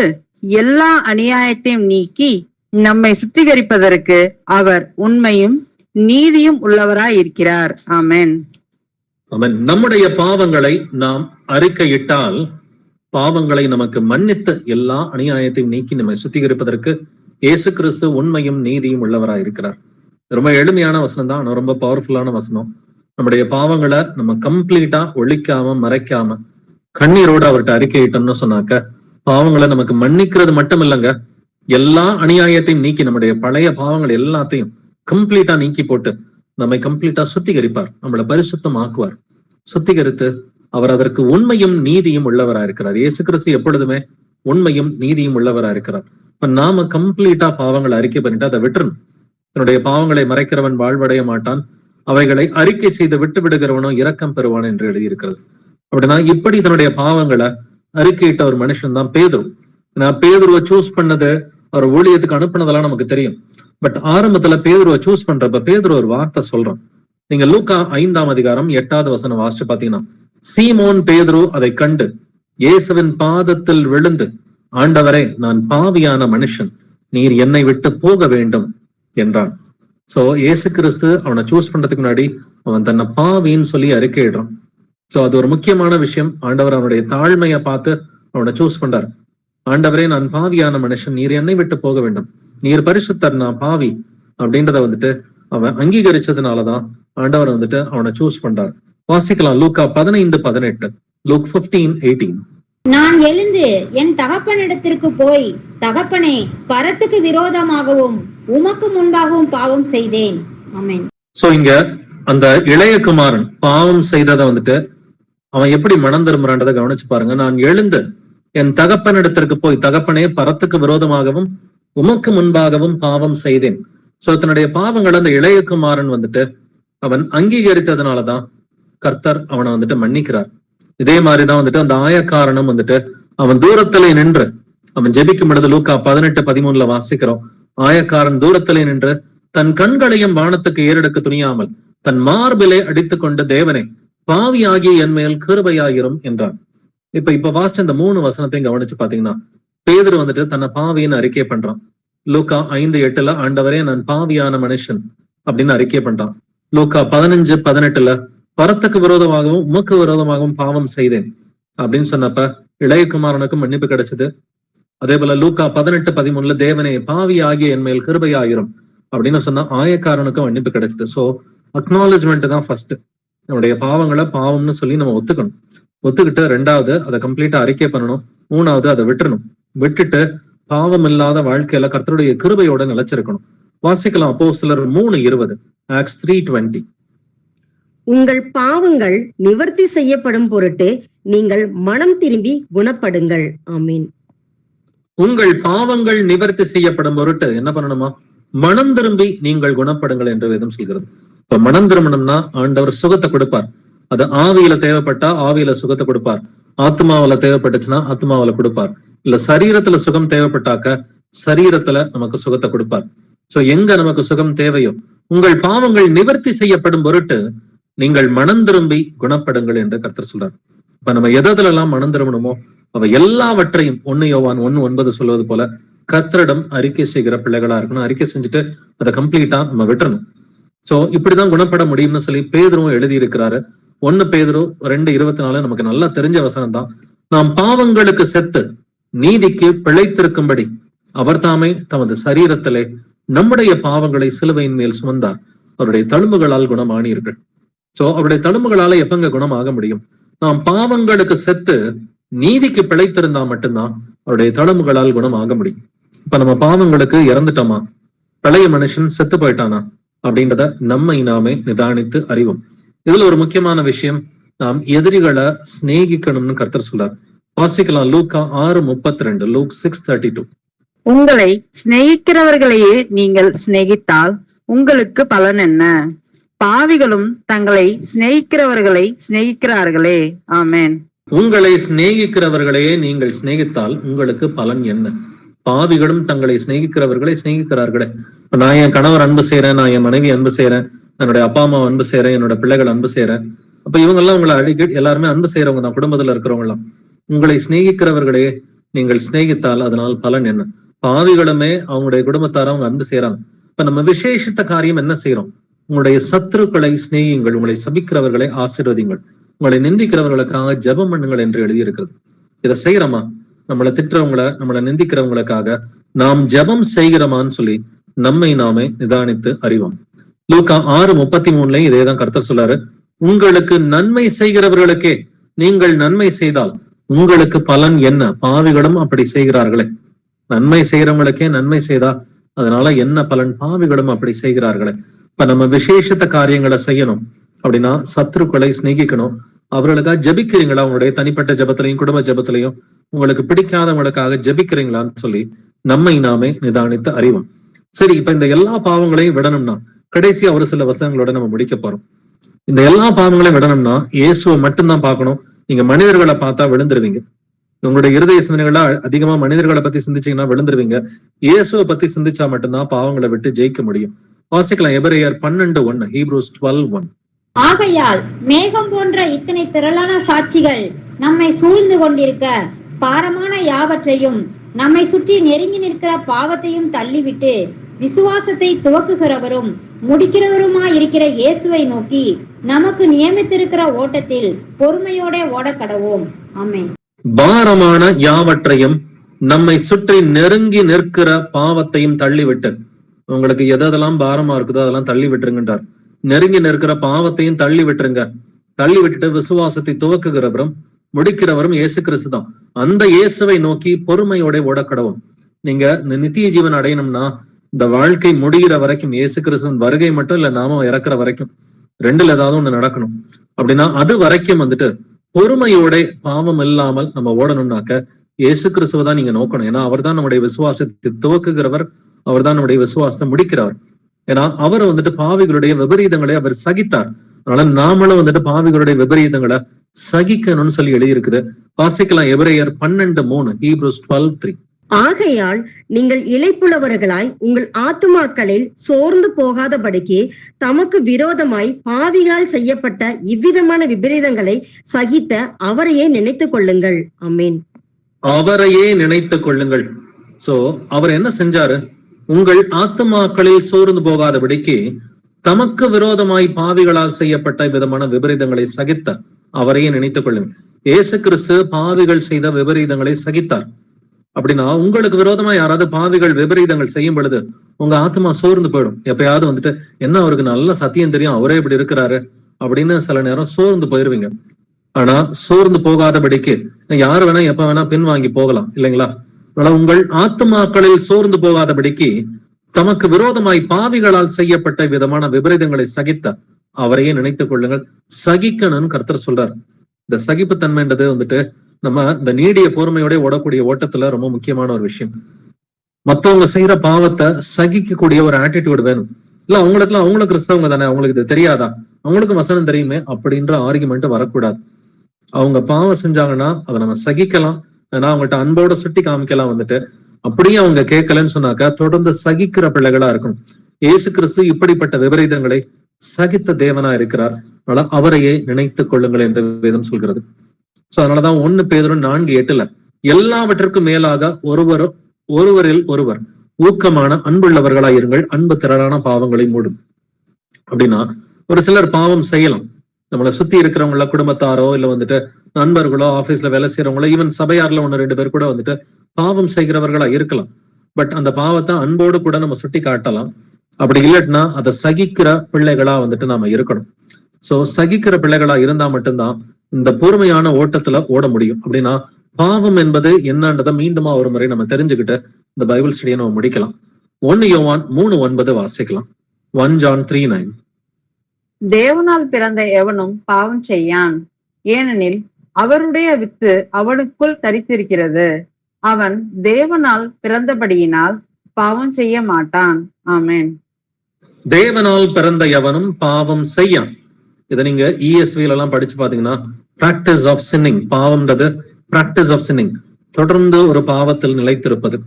எல்லா அநியாயத்தையும் நீக்கி நம்மை சுத்திகரிப்பதற்கு அவர் உண்மையும் நீதியும் உள்ளவராய் இருக்கிறார். ஆமென். ஆமென். நம்முடைய பாவங்களை நாம் அறிக்கையிட்டால் பாவங்களை நமக்கு மன்னித்து எல்லா அநியாயத்தையும் நீக்கி நம்மை சுத்திகரிப்பதற்கு இயேசு கிறிஸ்து உண்மையும் நீதியும் உள்ளவராய் இருக்கிறார். ரொம்ப எளிமையான வசனம் தான், ரொம்ப பவர்ஃபுல்லான வசனம். நம்முடைய பாவங்களை நம்ம கம்ப்ளீட்டா ஒழிக்காம மறைக்காம கண்ணீரோட அவர்கிட்ட அறிக்கையிட்டோம்னு சொன்னாக்க பாவங்களை நமக்கு மன்னிக்கிறது மட்டும் இல்லைங்க, எல்லா அநியாயத்தையும் நீக்கி நம்முடைய பழைய பாவங்கள் எல்லாத்தையும் கம்ப்ளீட்டா நீக்கி போட்டு நம்மை கம்ப்ளீட்டா சுத்திகரிப்பார், நம்மளை பரிசுத்தம் ஆக்குவார். சுத்திகரித்து அவர் அதற்கு உண்மையும் நீதியும் உள்ளவரா இருக்கிறார். இயேசு கிறிஸ்து எப்பொழுதுமே உண்மையும் நீதியும் உள்ளவரா இருக்கிறார். இப்ப நாம கம்ப்ளீட்டா பாவங்களை அறிக்கை பண்ணிட்டு அதை விட்டுறணும். தன்னுடைய பாவங்களை மறைக்கிறவன் வாழ்வடைய மாட்டான், அவைகளை அறிக்கை செய்து விட்டு விடுகிறவனோ இரக்கம் பெறுவான் என்று எழுதியிருக்கிறது. அப்படின்னா இப்படி தன்னுடைய பாவங்களை அறிக்கையிட்ட ஒரு மனுஷன் தான் பேதுரு. நான் பேதுருவை சூஸ் பண்ணது அவர் ஊழியத்துக்கு அனுப்புனதெல்லாம் நமக்கு தெரியும். பட் ஆரம்பத்துல பேதுருவை சூஸ் பண்றப்ப பேதுரு ஒரு வார்த்தை சொல்றான். நீங்க லூக்கா 5ஆம் அதிகாரம் 8வது வசனம் வாசிச்சு பாத்தீங்கன்னா, சீமோன் பேதுரு அதை கண்டு இயேசுவின் பாதத்தில் விழுந்து, ஆண்டவரே, நான் பாவியான மனுஷன், நீர் என்னை விட்டு போக வேண்டும் என்றான். சோ இயேசு கிறிஸ்து அவனை சூஸ் பண்றதுக்கு முன்னாடி அவன் தன்னை பாவின்னு சொல்லி அறிக்கையிடுறான். சோ அது ஒரு முக்கியமான விஷயம். ஆண்டவர் அவனுடைய தாழ்மையை பார்த்து அவனை சூஸ் பண்றாரு. ஆண்டவரே, நான் பாவியான மனுஷன், நீர் என்னை விட்டு போக வேண்டும், நீர் பரிசுத்தர், நான் பாவி அப்படின்றத வந்துட்டு அவன் அங்கீகரிச்சதுனாலதான் ஆண்டவர் வந்துட்டு அவனை சூஸ் பண்றார். வாசிக்கலாம் லூக்கா 15:18, லூக் 15:18. நான் எழுந்து என் தகப்பனிடத்திற்கு போய், தகப்பனே, பரத்துக்கு விரோதமாகவும் உமக்கு முன்பாகவும் பாவம் செய்தேன். ஆமென். சோ இங்க அந்த இளைய குமாரன் பாவம் செய்ததை வந்துட்டு அவன் எப்படி மனம் திரும்புறான்றதை கவனிச்சு பாருங்க. நான் எழுந்து என் தகப்பனிடத்திற்கு போய், தகப்பனே, பரத்துக்கு விரோதமாகவும் உமக்கு முன்பாகவும் பாவம் செய்தேன். சோ தன்னுடைய பாவங்களை அந்த இளைய குமாரன் வந்துட்டு அவன் அங்கீகரித்ததுனாலதான் கர்த்தர் அவனை வந்துட்டு மன்னிக்கிறார். இதே மாதிரிதான் வந்துட்டு அந்த ஆயக்காரனும் வந்துட்டு அவன் தூரத்திலே நின்று அவன் ஜெபிக்கும் பொழுது லூக்கா 18:13 வாசிக்கிறோம். ஆயக்காரன் தூரத்திலே நின்று தன் கண்களையும் வானத்துக்கு ஏறெடுக்க துணியாமல் தன் மார்பிலே அடித்துக்கொண்டு, தேவனே, பாவியாகிய என் மேல் கிருபையாயிரும் என்றான். இப்ப வாசிச்ச இந்த 3 வசனத்தையும் கவனிச்சு பாத்தீங்கன்னா, பேதுரு வந்துட்டு தன்னை பாவின்னு அறிக்கை பண்றான். லூக்கா 5:8 ஆண்டவரே, நான் பாவியான மனுஷன் அப்படின்னு அறிக்கை பண்றான். லூக்கா 15:18 பரத்துக்கு விரோதமாகவும் உமக்கு விரோதமாகவும் பாவம் செய்தேன் அப்படின்னு சொன்னப்ப இளையகுமாரனுக்கும் மன்னிப்பு கிடைச்சது. அதே போல லூக்கா 18:13 தேவனே, பாவி ஆகிய என் மேல் கிருபையாயிரும் அப்படின்னு சொன்னா ஆயக்காரனுக்கும் மன்னிப்பு கிடைச்சது. சோ அக்னாலஜ்மெண்ட் தான் ஃபர்ஸ்ட். நம்முடைய பாவங்களை பாவம்னு சொல்லி நம்ம ஒத்துக்கணும். ஒத்துக்கிட்டு 2வது அதை கம்ப்ளீட்டா அறிக்கை பண்ணணும். 3வது அதை விட்டுறணும். விட்டுட்டு பாவம் இல்லாத வாழ்க்கையில கர்த்தருடைய கிருபையோட நிலைச்சிருக்கணும். வாசிக்கலாம் அப்போஸ்தலர் 3:20, ஆக்ட்ஸ் 3:20. உங்கள் பாவங்கள் நிவர்த்தி செய்யப்படும் பொருட்டு நீங்கள் மனம் திரும்பி குணப்படுங்கள். ஆமீன். உங்கள் பாவங்கள் நிவர்த்தி செய்யப்படும் பொருட்டு என்ன பண்ணணுமா? மனம் திரும்பி நீங்கள் குணப்படுங்கள் என்று வேதம் சொல்கிறது. இப்ப மனம் திரும்பணும்னா ஆண்டவர் சுகத்தை கொடுப்பார். அது ஆவியில தேவைப்பட்டா ஆவியில சுகத்தை கொடுப்பார், ஆத்மாவில தேவைப்பட்டுச்சுன்னா ஆத்மாவில கொடுப்பார், இல்ல சரீரத்துல சுகம் தேவைப்பட்டாக்க சரீரத்துல நமக்கு சுகத்தை கொடுப்பார். சோ எங்க நமக்கு சுகம் தேவையோ, உங்கள் பாவங்கள் நிவர்த்தி செய்யப்படும் பொருட்டு நீங்கள் மனம் திரும்பி குணப்படுங்கள் என்று கர்த்தர் சொல்றார். இப்ப நம்ம எதுல எல்லாம் மனம் திரும்பணுமோ அவ எல்லாவற்றையும் 1 யோவான் 1:9 சொல்வது போல கர்த்தரிடம் அறிக்கை செய்கிற பிள்ளைகளா இருக்கணும். அறிக்கை செஞ்சுட்டு அதை கம்ப்ளீட்டா நம்ம விட்டுறணும். சோ இப்படிதான் குணப்பட முடியும்னு சொல்லி பேதுருவும் எழுதி இருக்கிறாரு. 1 பேதுரு 2:24 நமக்கு நல்லா தெரிஞ்ச வசனம் தான். நாம் பாவங்களுக்கு செத்து நீதிக்கு பிழைத்திருக்கும்படி அவர் தாமே தமது சரீரத்திலே நம்முடைய பாவங்களை சிலுவையின் மேல் சுமந்தார், அவருடைய தழும்புகளால் குணமானீர்கள். சோ அவருடைய தழும்புகளால எப்பங்க குணம் ஆக முடியும்? நாம் பாவங்களுக்கு செத்து நீதிக்கு பிழைத்திருந்தா மட்டும்தான் அவருடைய தழும்புகளால் குணம் ஆக முடியும். இப்ப நம்ம பாவங்களுக்கு இறந்துட்டோமா, பழைய மனுஷன் செத்து போயிட்டானா அப்படின்றத நம்மை நாமே நிதானித்து அறிவோம். இதுல ஒரு முக்கியமான விஷயம், நாம் எதிரிகளை சிநேகிக்கணும்னு கர்த்தர் சொல்றார். வாசிக்கலாம் லூக்கா 6:32, லூக் 6:32. உங்களை சிநேகிக்கிறவர்களையே நீங்கள் சிநேகித்தால் உங்களுக்கு பலன் என்ன? பாவிகளும் தங்களை சிநேகிக்கிறவர்களை சிநேகிக்கிறார்களே. ஆமென். உங்களை சிநேகிக்கிறவர்களையே நீங்கள் சிநேகித்தால் உங்களுக்கு பலன் என்ன? பாவிகளும் தங்களை சிநேகிக்கிறவர்களை சிநேகிக்கிறார்களே. நான் என் கணவர் அன்பு செய்யறேன், நான் என் மனைவி அன்பு செய்யறேன், என்னுடைய அப்பா அம்மா அன்பு செய்யறேன், என்னோட பிள்ளைகள் அன்பு செய்யறேன். அப்ப இவங்க எல்லாம் உங்களை அடிக்கடி எல்லாருமே அன்பு செய்யறவங்க தான், குடும்பத்துல இருக்கிறவங்க எல்லாம். உங்களை சிநேகிக்கிறவர்களையே நீங்கள் சிநேகித்தால் அதனால் பலன் என்ன? பாவிகளுமே அவங்களுடைய குடும்பத்தார அவங்க அன்பு செய்யறாங்க. இப்ப நம்ம விசேஷித்த காரியம் என்ன செய்யறோம்? உங்களுடைய சத்துருக்களை சிநேகியுங்கள், உங்களை சபிக்கிறவர்களை ஆசீர்வதிங்கள், உங்களை நிந்திக்கிறவர்களுக்காக ஜெபம் பண்ணுங்கள் என்று எழுதியிருக்கிறது. இதை செய்யறோமா? நம்மளை திட்டுறவங்களை, நம்மளை நிந்திக்கிறவங்களுக்காக நாம் ஜெபம் செய்கிறோமான்னு சொல்லி நம்மை நாமே நிதானித்து அறிவோம். லூக்கா 6:33 இதேதான் கர்த்தர் சொல்லாரு. உங்களுக்கு நன்மை செய்கிறவர்களுக்கே நீங்கள் நன்மை செய்தால் உங்களுக்கு பலன் என்ன? பாவிகளும் அப்படி செய்கிறார்களே. நன்மை செய்யறவங்களுக்கே நன்மை செய்தா அதனால என்ன பலன்? பாவிகளும் அப்படி செய்கிறார்களே. இப்ப நம்ம விசேஷத்த காரியங்களை செய்யணும் அப்படின்னா சத்துருக்களை சிநேகிக்கணும். அவர்களுக்காக ஜபிக்கிறீங்களா? உங்களுடைய தனிப்பட்ட ஜபத்திலையும் குடும்ப ஜபத்திலையும் உங்களுக்கு பிடிக்காதவங்களுக்காக ஜபிக்கிறீங்களான்னு சொல்லி நம்மை நாமே நிதானித்து அறிவோம். சரி, இப்ப இந்த எல்லா பாவங்களையும் விடணும்னா கடைசியா ஒரு சில வசனங்களோட நம்ம முடிக்க போறோம். இந்த எல்லா பாவங்களையும் விடணும்னா இயேசுவை மட்டும்தான் பார்க்கணும். நீங்க மனிதர்களை பார்த்தா விழுந்துருவீங்க. உங்களுடைய இருதய சிந்தனைகளா அதிகமா மனிதர்களை பத்தி சிந்திச்சீங்கன்னா விழுந்துருவீங்க. இயேசுவை பத்தி சிந்திச்சா மட்டும்தான் பாவங்களை விட்டு ஜெயிக்க முடியும். வாசிக்கலாம் எபிரேயர் 12:1, Hebrews 12:1. ஆகையால் மேகம் போன்ற இத்தனை திரளான சாட்சிகள் நம்மை சூழ்ந்து கொண்டிருக்க பாரமான யாவற்றையும் நம்மை சுற்றி நெருங்கி நிற்கிற பாவத்தையும் தள்ளிவிட்டு விசுவாசத்தை துவக்குகிறவரும் முடிக்கிறவருமாயிருக்கிற இயேசுவை நோக்கி நமக்கு நியமித்திருக்கிற ஓட்டத்தில் பொறுமையோட ஓடக்கடவோம். ஆமென். பாரமான யாவற்றையும் நம்மை சுற்றி நெருங்கி நிற்கிற பாவத்தையும் தள்ளிவிட்டு, உங்களுக்கு எதெல்லாம் பாரமா இருக்குதோ அதெல்லாம் தள்ளி விட்டுருங்கன்றார். நெருங்கி நிற்கிற பாவத்தையும் தள்ளி விட்டுருங்க. தள்ளி விட்டுட்டு விசுவாசத்தை துவக்குகிறவரும் முடிக்கிறவரும் இயேசு கிறிஸ்து தான். அந்த இயேசுவை நோக்கி பொறுமையோட ஓடக்கடவும். நீங்க இந்த நித்திய ஜீவன் அடையணும்னா இந்த வாழ்க்கை முடிகிற வரைக்கும், இயேசு கிறிஸ்துவின் வருகை மட்டும் இல்ல, நாம இறக்குற வரைக்கும் ரெண்டுல ஏதாவது ஒண்ணு நடக்கணும். அப்படின்னா அது வரைக்கும் வந்துட்டு பொறுமையோட பாவம் இல்லாமல் நம்ம ஓடணும்னாக்க இயேசு கிறிஸ்துவ தான் நீங்க நோக்கணும். ஏன்னா அவர் தான் நம்முடைய விசுவாசத்தை துவக்குகிறவர், அவர் தான் நம்முடைய விசுவாசத்தை முடிக்கிறவர். ஏன்னா அவர் வந்துட்டு பாவிகளுடைய விபரீதங்களை அவர் சகித்தார். அதனால நாமளும் வந்துட்டு பாவிகளுடைய விபரீதங்களை சகிக்கணும்னு சொல்லி எழுதியிருக்குது. வாசிக்கலாம் எபிரேயர் 12:3, Hebrews 12:3. ஆகையால் நீங்கள் இளைப்புள்ளவர்களாய் உங்கள் ஆத்துமாக்களில் சோர்ந்து போகாதபடிக்கு தமக்கு விரோதமாய் பாவிகால் செய்யப்பட்ட இவ்விதமான விபரீதங்களை சகித்த அவரையே நினைத்துக் கொள்ளுங்கள். ஆமென். அவரையே நினைத்துக் கொள்ளுங்கள். சோ அவர் என்ன செஞ்சாரு? உங்கள் ஆத்துமாக்களில் சோர்ந்து போகாதபடிக்கு தமக்கு விரோதமாய் பாவிகளால் செய்யப்பட்ட விதமான விபரீதங்களை சகித்த அவரையே நினைத்துக் கொள்ளுங்கள். இயேசு கிறிஸ்து பாவிகள் செய்த விபரீதங்களை சகித்தார். அப்படின்னா உங்களுக்கு விரோதமா யாராவது பாவிகள் விபரீதங்கள் செய்யும் பொழுது உங்க ஆத்மா சோர்ந்து போயிடும். எப்பயாவது வந்துட்டு என்ன அவருக்கு நல்ல சத்தியம் தெரியும், அவரே இப்படி இருக்கிறாரு அப்படின்னு சில நேரம் சோர்ந்து போயிருவீங்க. ஆனா சோர்ந்து போகாதபடிக்கு யாரு வேணா எப்ப வேணா பின்வாங்கி போகலாம் இல்லைங்களா? அதனால உங்கள் ஆத்மாக்களில் சோர்ந்து போகாதபடிக்கு தமக்கு விரோதமாய் பாவிகளால் செய்யப்பட்ட விதமான விபரீதங்களை சகித்த அவரையே நினைத்துக் கொள்ளுங்கள். சகிக்கணும்னு கர்த்தர் சொல்றார். இந்த சகிப்புத்தன்மைன்றது வந்துட்டு நம்ம இந்த நீடிய பொறுமையோட ஓடக்கூடிய ஓட்டத்துல ரொம்ப முக்கியமான ஒரு விஷயம். மத்தவங்க செய்யற பாவத்தை சகிக்கக்கூடிய ஒரு ஆட்டிடியூட் வேணும். இல்ல அவங்களுக்கு கிறிஸ்தவங்க தானே, அவங்களுக்கு இது தெரியாதா, அவங்களுக்கு வசனம் தெரியுமே அப்படின்ற ஆர்குமெண்ட் வரக்கூடாது. அவங்க பாவம் செஞ்சாங்கன்னா அதை நம்ம சகிக்கலாம். ஏன்னா அவங்கள்ட்ட அன்போட சுட்டி காமிக்கலாம். வந்துட்டு அப்படியே அவங்க கேட்கலன்னு சொன்னாக்கா தொடர்ந்து சகிக்கிற பிள்ளைகளா இருக்கணும். இயேசு கிறிஸ்து இப்படிப்பட்ட விபரீதங்களை சகித்த தேவனா இருக்கிறார். அதனால அவரையே நினைத்துக் கொள்ளுங்கள் என்று வேதம் சொல்கிறது. சோ அதனாலதான் 1 பேதுரு 4:8 எல்லாவற்றிற்கும் மேலாக ஒருவரில் ஒருவர் ஊக்கமான அன்புள்ளவர்களாய் இருங்கள், அன்பு திரளான பாவங்களை மூடும். அப்படின்னா ஒரு சிலர் பாவம் செய்யலாம். நம்மளை சுத்தி இருக்கிறவங்கள குடும்பத்தாரோ இல்ல வந்துட்டு நண்பர்களோ ஆபீஸ்ல வேலை செய்யறவங்களோ ஈவன் சபையார்ல 1-2 பேர் கூட வந்துட்டு பாவம் செய்கிறவர்களா இருக்கலாம். பட் அந்த பாவத்தை அன்போடு கூட நம்ம சுட்டி காட்டலாம். அப்படி இல்லைன்னா அதை சகிக்கிற பிள்ளைகளா வந்துட்டு நாம இருக்கணும். சோ சகிக்கிற பிள்ளைகளா இருந்தா மட்டும்தான் இந்த பொறுமையான ஓட்டத்துல ஓட முடியும். அப்படின்னா பாவம் என்பது என்னன்றதை மீண்டுமா ஒரு முறை நம்ம தெரிஞ்சுக்கிட்டு இந்த பைபிள் ஸ்டடியை நம்ம முடிக்கலாம். 1 யோவான் 3:9 வாசிக்கலாம். 1 John 3:9. தேவனால் பிறந்த எவனும் பாவம் செய்யான், ஏனெனில் அவருடைய வித்து அவனுக்குள் தரித்திருக்கிறது. அவன் தேவனால் பிறந்தபடியினால் பாவம் செய்ய மாட்டான். ஆமென். தேவனால் பிறந்த எவனும் பாவம் செய்யான். இதை நீங்க ESV எல்லாம் படிச்சு பாத்தீங்கன்னா பிராக்டிஸ் ஆஃப் சின்னிங், பாவம்ன்றது பிராக்டிஸ் ஆஃப் சின்னிங், தொடர்ந்து ஒரு பாவத்தில் நிலைத்திருப்பது.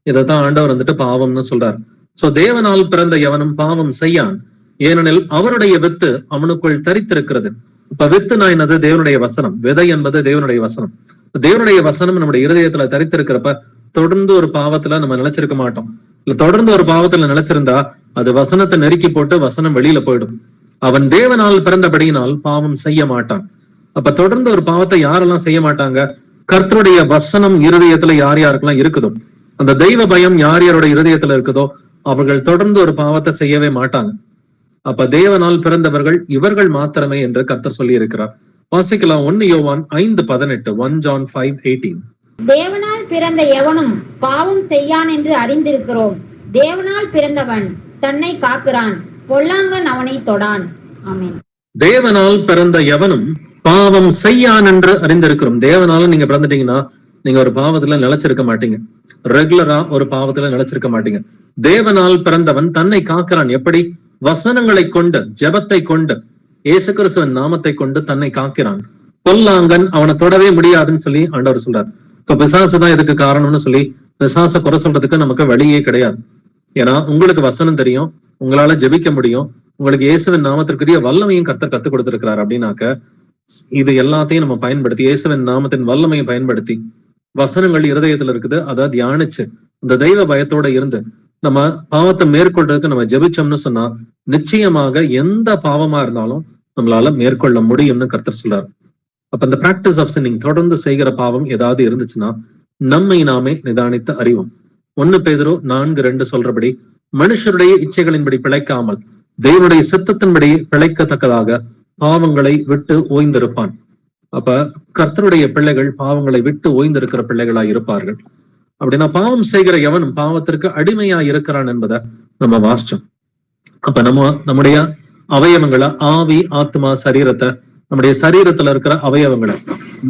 இதைத்தான் ஆண்டவர் வந்துட்டு பாவம்னு சொல்றார். சோ தேவனால் பிறந்த எவனும் பாவம் செய்யான், ஏனெனில் அவருடைய வித்து அவனுக்குள் தரித்திருக்கிறது. இப்ப வித்துனா என்னது? தேவனுடைய வசனம். விதை என்பது தேவனுடைய வசனம். தேவனுடைய வசனம் நம்முடைய இருதயத்துல தரித்திருக்கிறப்ப தொடர்ந்து ஒரு பாவத்துல நம்ம நிலைச்சிருக்க மாட்டோம். இல்ல தொடர்ந்து ஒரு பாவத்துல நிலைச்சிருந்தா அது வசனத்தை நெருக்கி போட்டு வசனம் வெளியில போயிடும். அவன் தேவனால் பிறந்தபடியினால் பாவம் செய்ய மாட்டான். அப்ப தொடர்ந்து ஒரு பாவத்தை யாரெல்லாம் செய்ய மாட்டாங்க? கர்த்தருடைய வசனம் இருதயத்துல யார் யாருக்கெல்லாம் இருக்குதோ, அந்த தெய்வ பயம் யார் யாரோட இருதயத்துல இருக்குதோ அவர்கள் தொடர்ந்து ஒரு பாவத்தை செய்யவே மாட்டாங்க. அப்ப தேவனால் பிறந்தவர்கள் இவர்கள் மாத்திரமே என்று கர்த்தர் சொல்லி இருக்கிறார். வாசிக்கலாம் 1 யோவான் 5:18. 1 John 5:18. தேவனால் பிறந்த எவனும் பாவம் செய்யான் என்று அறிந்திருக்கிறோம். தேவனால் பிறந்தவன் தன்னை காக்கிறான், பொல்லாங்கன் அவனை தொடான். ஆமென். தேவனால் பிறந்த எவனும் பாவம் செய்யான் என்று அறிந்திருக்கிறோம். தேவனால நீங்க பிறந்துட்டீங்கன்னா நீங்க ஒரு பாவத்துல நிலைச்சிருக்க மாட்டீங்க. ரெகுலரா ஒரு பாவத்துல நிலைச்சிருக்க மாட்டீங்க. தேவனால் பிறந்தவன் தன்னை காக்கிறான். எப்படி? வசனங்களை கொண்டு, ஜெபத்தை கொண்டு, இயேசு கிறிஸ்துவின் நாமத்தை கொண்டு தன்னை காக்கிறான். பொல்லாங்கன் அவனை தொடவே முடியாதுன்னு சொல்லி ஆண்டவர் சொல்றார். இப்ப பிசாசு தான் இதுக்கு காரணம்னு சொல்லி பிசாசை குறை சொல்றதுக்கு நமக்கு வழியே கிடையாது. ஏன்னா உங்களுக்கு வசனம் தெரியும், உங்களால ஜெபிக்க முடியும், உங்களுக்கு இயேசுவின் நாமத்திற்குரிய வல்லமையும் கர்த்தர் கத்துக் கொடுத்திருக்கிறார். அப்படின்னாக்க இது எல்லாத்தையும் நம்ம பயன்படுத்தி, இயேசுவின் நாமத்தின் வல்லமையை பயன்படுத்தி, வசனங்கள் இருதயத்துல இருக்குது, அதை தியானிச்சு இந்த தெய்வ பயத்தோட இருந்து நம்ம பாவத்தை மேற்கொள்றதுக்கு நம்ம ஜெபிச்சோம்னு சொன்னா நிச்சயமாக எந்த பாவமா இருந்தாலும் நம்மளால மேற்கொள்ள முடியும்னு கர்த்தர் சொல்றார். அப்ப இந்த பிராக்டிஸ் ஆஃப் சின்னிங், தொடர்ந்து செய்கிற பாவம் ஏதாவது இருந்துச்சுன்னா நம்மை நாமே நிதானித்து அறிவோம். 1 பேதுரு 4:2 சொல்றபடி மனுஷருடைய இச்சைகளின்படி பிழைக்காமல் தேவனுடைய சித்தத்தின்படி பிழைக்கத்தக்கதாக பாவங்களை விட்டு ஓய்ந்திருப்பான். அப்ப கர்த்தருடைய பிள்ளைகள் பாவங்களை விட்டு ஓய்ந்திருக்கிற பிள்ளைகளாய் இருப்பார்கள். அப்படின்னா பாவம் செய்கிற எவனும் பாவத்திற்கு அடிமையா இருக்கிறான் என்பதை நம்ம வாசிச்சோம். அப்ப நம்முடைய அவயவங்களை, ஆவி, ஆத்மா, சரீரத்தை, நம்முடைய சரீரத்துல இருக்கிற அவயவங்களை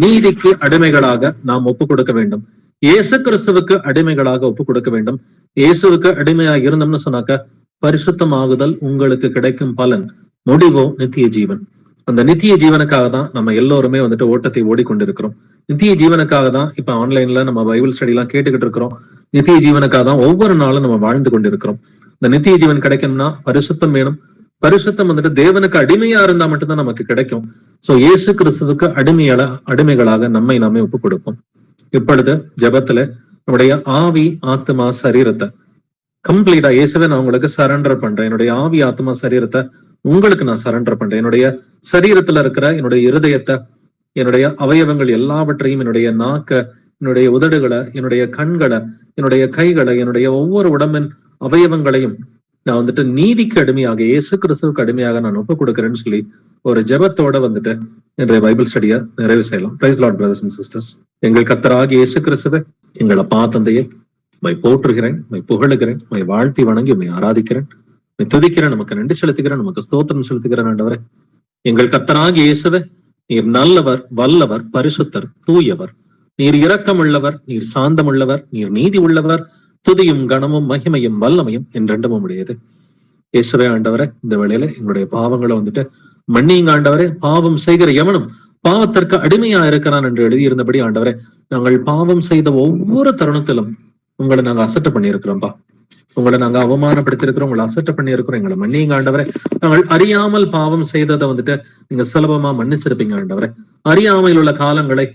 நீதிக்கு அடிமைகளாக நாம் ஒப்பு கொடுக்க வேண்டும். இயேசு கிறிஸ்துவுக்கு அடிமைகளாக ஒப்பு கொடுக்க வேண்டும். இயேசுவுக்கு அடிமையா இருந்தோம்னு சொன்னாக்க பரிசுத்தமாகுதல் உங்களுக்கு கிடைக்கும் பலன், முடிவோ நித்திய ஜீவன். அந்த நித்திய ஜீவனுக்காக தான் நம்ம எல்லோருமே வந்துட்டு ஓட்டத்தை ஓடிக்கொண்டிருக்கிறோம். நித்திய ஜீவனுக்காக தான் இப்ப ஆன்லைன்ல நம்ம பைபிள் ஸ்டடி எல்லாம் கேட்டுக்கிட்டு இருக்கிறோம். நித்திய ஜீவனுக்காக தான் ஒவ்வொரு நாளும் நம்ம வாழ்ந்து கொண்டிருக்கிறோம். இந்த நித்திய ஜீவன் கிடைக்கணும்னா பரிசுத்தம் வேணும். பரிசுத்தம் வந்துட்டு தேவனுக்கு அடிமையா இருந்தா மட்டும்தான் நமக்கு கிடைக்கும். சோ இயேசு கிறிஸ்துவுக்கு அடிமைகளாக நம்மை நாமே ஒப்பு கொடுப்போம். இப்பொழுது ஜெபத்துல நம்முடைய ஆவி, ஆத்மா, சரீரத்தை கம்ப்ளீட்டா இயேசுவே நான் உங்களுக்கு சரண்டர் பண்றேன். என்னுடைய ஆவி, ஆத்மா, சரீரத்தை உங்களுக்கு நான் சரண்டர் பண்றேன். என்னுடைய சரீரத்துல இருக்கிற என்னுடைய இருதயத்தை, என்னுடைய அவயவங்கள் எல்லாவற்றையும், என்னுடைய நாக்க, என்னுடைய உதடுகளை, என்னுடைய கண்களை, என்னுடைய கைகளை, என்னுடைய ஒவ்வொரு உடம்பின் அவயவங்களையும் நான் வந்துட்டு நீதிக்கு அடிமையாக, இயேசு கிறிஸ்துவுக்கு அடிமையாக நான் ஒப்பு கொடுக்கிறேன்னு சொல்லி ஒரு ஜெபத்தோட வந்துட்டு இன்றைய பைபிள் ஸ்டடியை நிறைவு செய்யலாம். Praise Lord brothers and sisters. எங்கள் கர்த்தராகிய இயேசு கிறிஸ்துவே, எங்களை தந்தையை மை போற்றுகிறேன், மை புகழுகிறேன், மை வாழ்த்தி வணங்கி மை ஆராதிக்கிறேன், மை துதிக்கிறேன், நமக்கு நன்றி செலுத்துகிறேன், நமக்கு ஸ்தோத்திரம் செலுத்துகிறேன். ஆண்டவரே, எங்கள் கர்த்தராகிய இயேசுவே, நீர் நல்லவர், வல்லவர், பரிசுத்தர், தூயவர், நீர் இரக்கமுள்ளவர், நீர் சாந்தமுள்ளவர், நீர் நீதி உள்ளவர், துதியும் கனமும் மகிமையும் வல்லமையும் என்றெண்டும் உடையது. இயேசுவே ஆண்டவரே, இந்த வேளையில எங்களுடைய பாவங்களை வந்துட்டு மன்னியுங்க ஆண்டவரே. பாவம் செய்கிற எவனும் பாவத்திற்கு அடிமையா இருக்கிறான் என்று எழுதியிருந்தபடி ஆண்டவரே, நாங்கள் பாவம் செய்த ஒவ்வொரு தருணத்திலும் உங்களை நாங்க அசட்டை பண்ணியிருக்கிறோம்ப்பா. உங்களை நாங்க அவமானப்படுத்திருக்கிறோம், உங்களை அசட்டை பண்ணியிருக்கிறோம். எங்களை மன்னியுங்க ஆண்டவரே. நாங்கள் அறியாமல் பாவம் செய்ததை வந்துட்டு நீங்க சுலபமா மன்னிச்சிருப்பீங்க ஆண்டவரே. அறியாமையில் உள்ள காலங்களை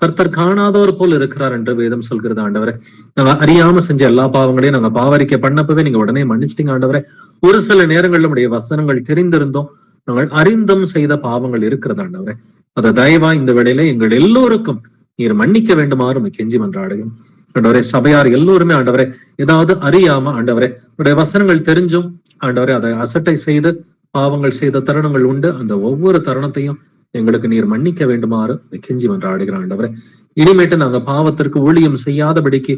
கர்த்தர் காணாதவர் போல் இருக்கிறார் என்று வேதம் சொல்கிறது ஆண்டவரே. நாங்க அறியாம செஞ்ச எல்லா பாவங்களையும் நாங்க பாவரிக்கை பண்ணப்பவே நீங்க உடனே மன்னிச்சிட்டீங்க ஆண்டவரே. ஒரு சில நேரங்கள் நம்முடைய வசனங்கள் தெரிந்திருந்தோம், நாங்கள் அறிந்தும் செய்த பாவங்கள் இருக்கிறது ஆண்டவரே. அதை தயவா இந்த வேளையில எங்கள் எல்லோருக்கும் நீர் மன்னிக்க வேண்டுமாறு கெஞ்சி மன்றாடுகிறோம் ஆண்டவரே. சபையார் எல்லோருமே ஆண்டவரே ஏதாவது அறியாம ஆண்டவரே உடைய வசனங்கள் தெரிஞ்சும் ஆண்டவரே அதை அசட்டை செய்து பாவங்கள் செய்த தருணங்கள் உண்டு. அந்த ஒவ்வொரு தருணத்தையும் எங்களுக்கு நீர் மன்னிக்க வேண்டுமாறு கெஞ்சி மன்றாடுகிறோம் ஆண்டவரே. இனிமேட்டு நாங்க பாவத்திற்கு ஊழியம் செய்யாதபடிக்கு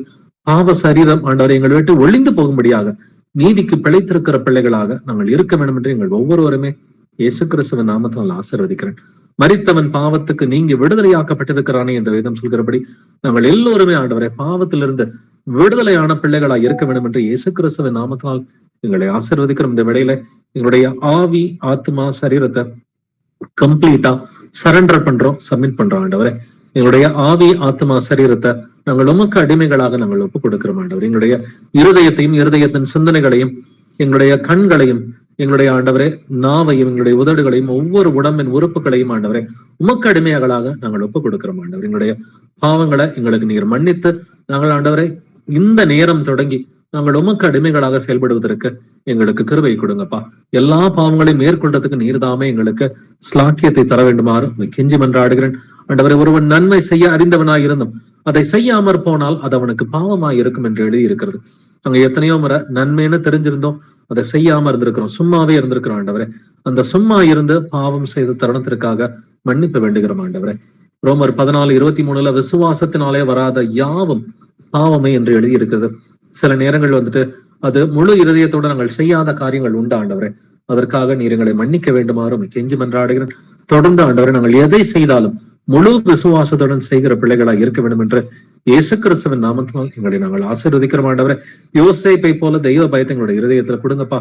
பாவ சரீரம் ஆண்டவரை எங்களை விட்டு ஒளிந்து போகும்படியாக நீதிக்கு பிழைத்திருக்கிற பிள்ளைகளாக நாங்கள் இருக்க வேண்டும் என்று எங்கள் ஒவ்வொருவருமே இயேசு கிறிஸ்துவின் நாமத்தினால் ஆசீர்வதிக்கிறேன். மரித்தவன் பாவத்துக்கு நீங்கி விடுதலையாக்கப்பட்டிருக்கிறானே என்ற வேதம் சொல்கிறபடி நாங்கள் எல்லோருமே ஆண்டவரை பாவத்திலிருந்து விடுதலையான பிள்ளைகளாக இருக்க வேண்டும் என்று இயேசு கிறிஸ்துவின் நாமத்தினால் எங்களை ஆசீர்வதிக்கிறோம். இந்த வேளையில எங்களுடைய ஆவி, ஆத்மா, சரீரத்தை கம்ப்ளீட்டா சரண்டர் பண்றோம், சப்மிட் பண்றோம் ஆண்டவரே. எங்களுடைய ஆவி, ஆத்மா, சரீரத்தை நாங்கள் உமக்கு அடிமைகளாக நாங்கள் ஒப்புக் கொடுக்கிறோம் ஆண்டவர். எங்களுடைய இருதயத்தையும், இருதயத்தின் சிந்தனைகளையும், எங்களுடைய கண்களையும், எங்களுடைய ஆண்டவரே நாவையும், எங்களுடைய உதடுகளையும், ஒவ்வொரு உடம்பின் உறுப்புகளையும் ஆண்டவரே உமக்கு அடிமைகளாக நாங்கள் ஒப்புக் கொடுக்கிறோம் ஆண்டவர். எங்களுடைய பாவங்களை எங்களுக்கு நீர் மன்னித்து நாங்கள் ஆண்டவரை இந்த நேரம் தொடங்கி நாங்கள் உமக்கு அடிமைகளாக செயல்படுவதற்கு எங்களுக்கு கிருபை கொடுங்கப்பா. எல்லா பாவங்களையும் மேற்கொள்றதுக்கு நீர்தாமே எங்களுக்கு ஸ்லாக்கியத்தை தர வேண்டுமாறு கெஞ்சி மன்றாடுகிறேன் ஆண்டவரை. ஒருவன் நன்மை செய்ய அறிந்தவனாய் இருந்தும் அதை செய்யாமற் போனால் அது அவனுக்கு பாவமாய் இருக்கும் என்று எழுதி இருக்கிறது. நாங்க எத்தனையோ முறை நன்மைன்னு தெரிஞ்சிருந்தோம், அதை செய்யாம இருந்திருக்கிறோம், சும்மாவே இருந்திருக்கிறோம் ஆண்டவரே. அந்த சும்மா இருந்து பாவம் செய்த தருணத்திற்காக மன்னிப்பு வேண்டுகிறோம் ஆண்டவரே. ரோமர் 14:23 விசுவாசத்தினாலே வராத யாவும் பாவமே என்று எழுதி இருக்குது. சில நேரங்கள் வந்துட்டு அது முழு இருதயத்தோடு நாங்கள் செய்யாத காரியங்கள் உண்டு ஆண்டவரே. அதற்காக நீர் எங்களை மன்னிக்க வேண்டுமாறும் கெஞ்சி மன்றாடுகிறேன். தொடர்ந்து ஆண்டவரே நாங்கள் எதை செய்தாலும் முழு விசுவாசத்துடன் செய்கிற பிள்ளைகளாய் இருக்க வேண்டும் என்று இயேசு கிறிஸ்துவின் நாமத்தினால் எங்களை நாங்கள் ஆசீர்வதிக்கிறோம் ஆண்டவரே. யோசேப்பை போல தெய்வ பயத்தை எங்களுடைய இருதயத்துல கொடுங்கப்பா.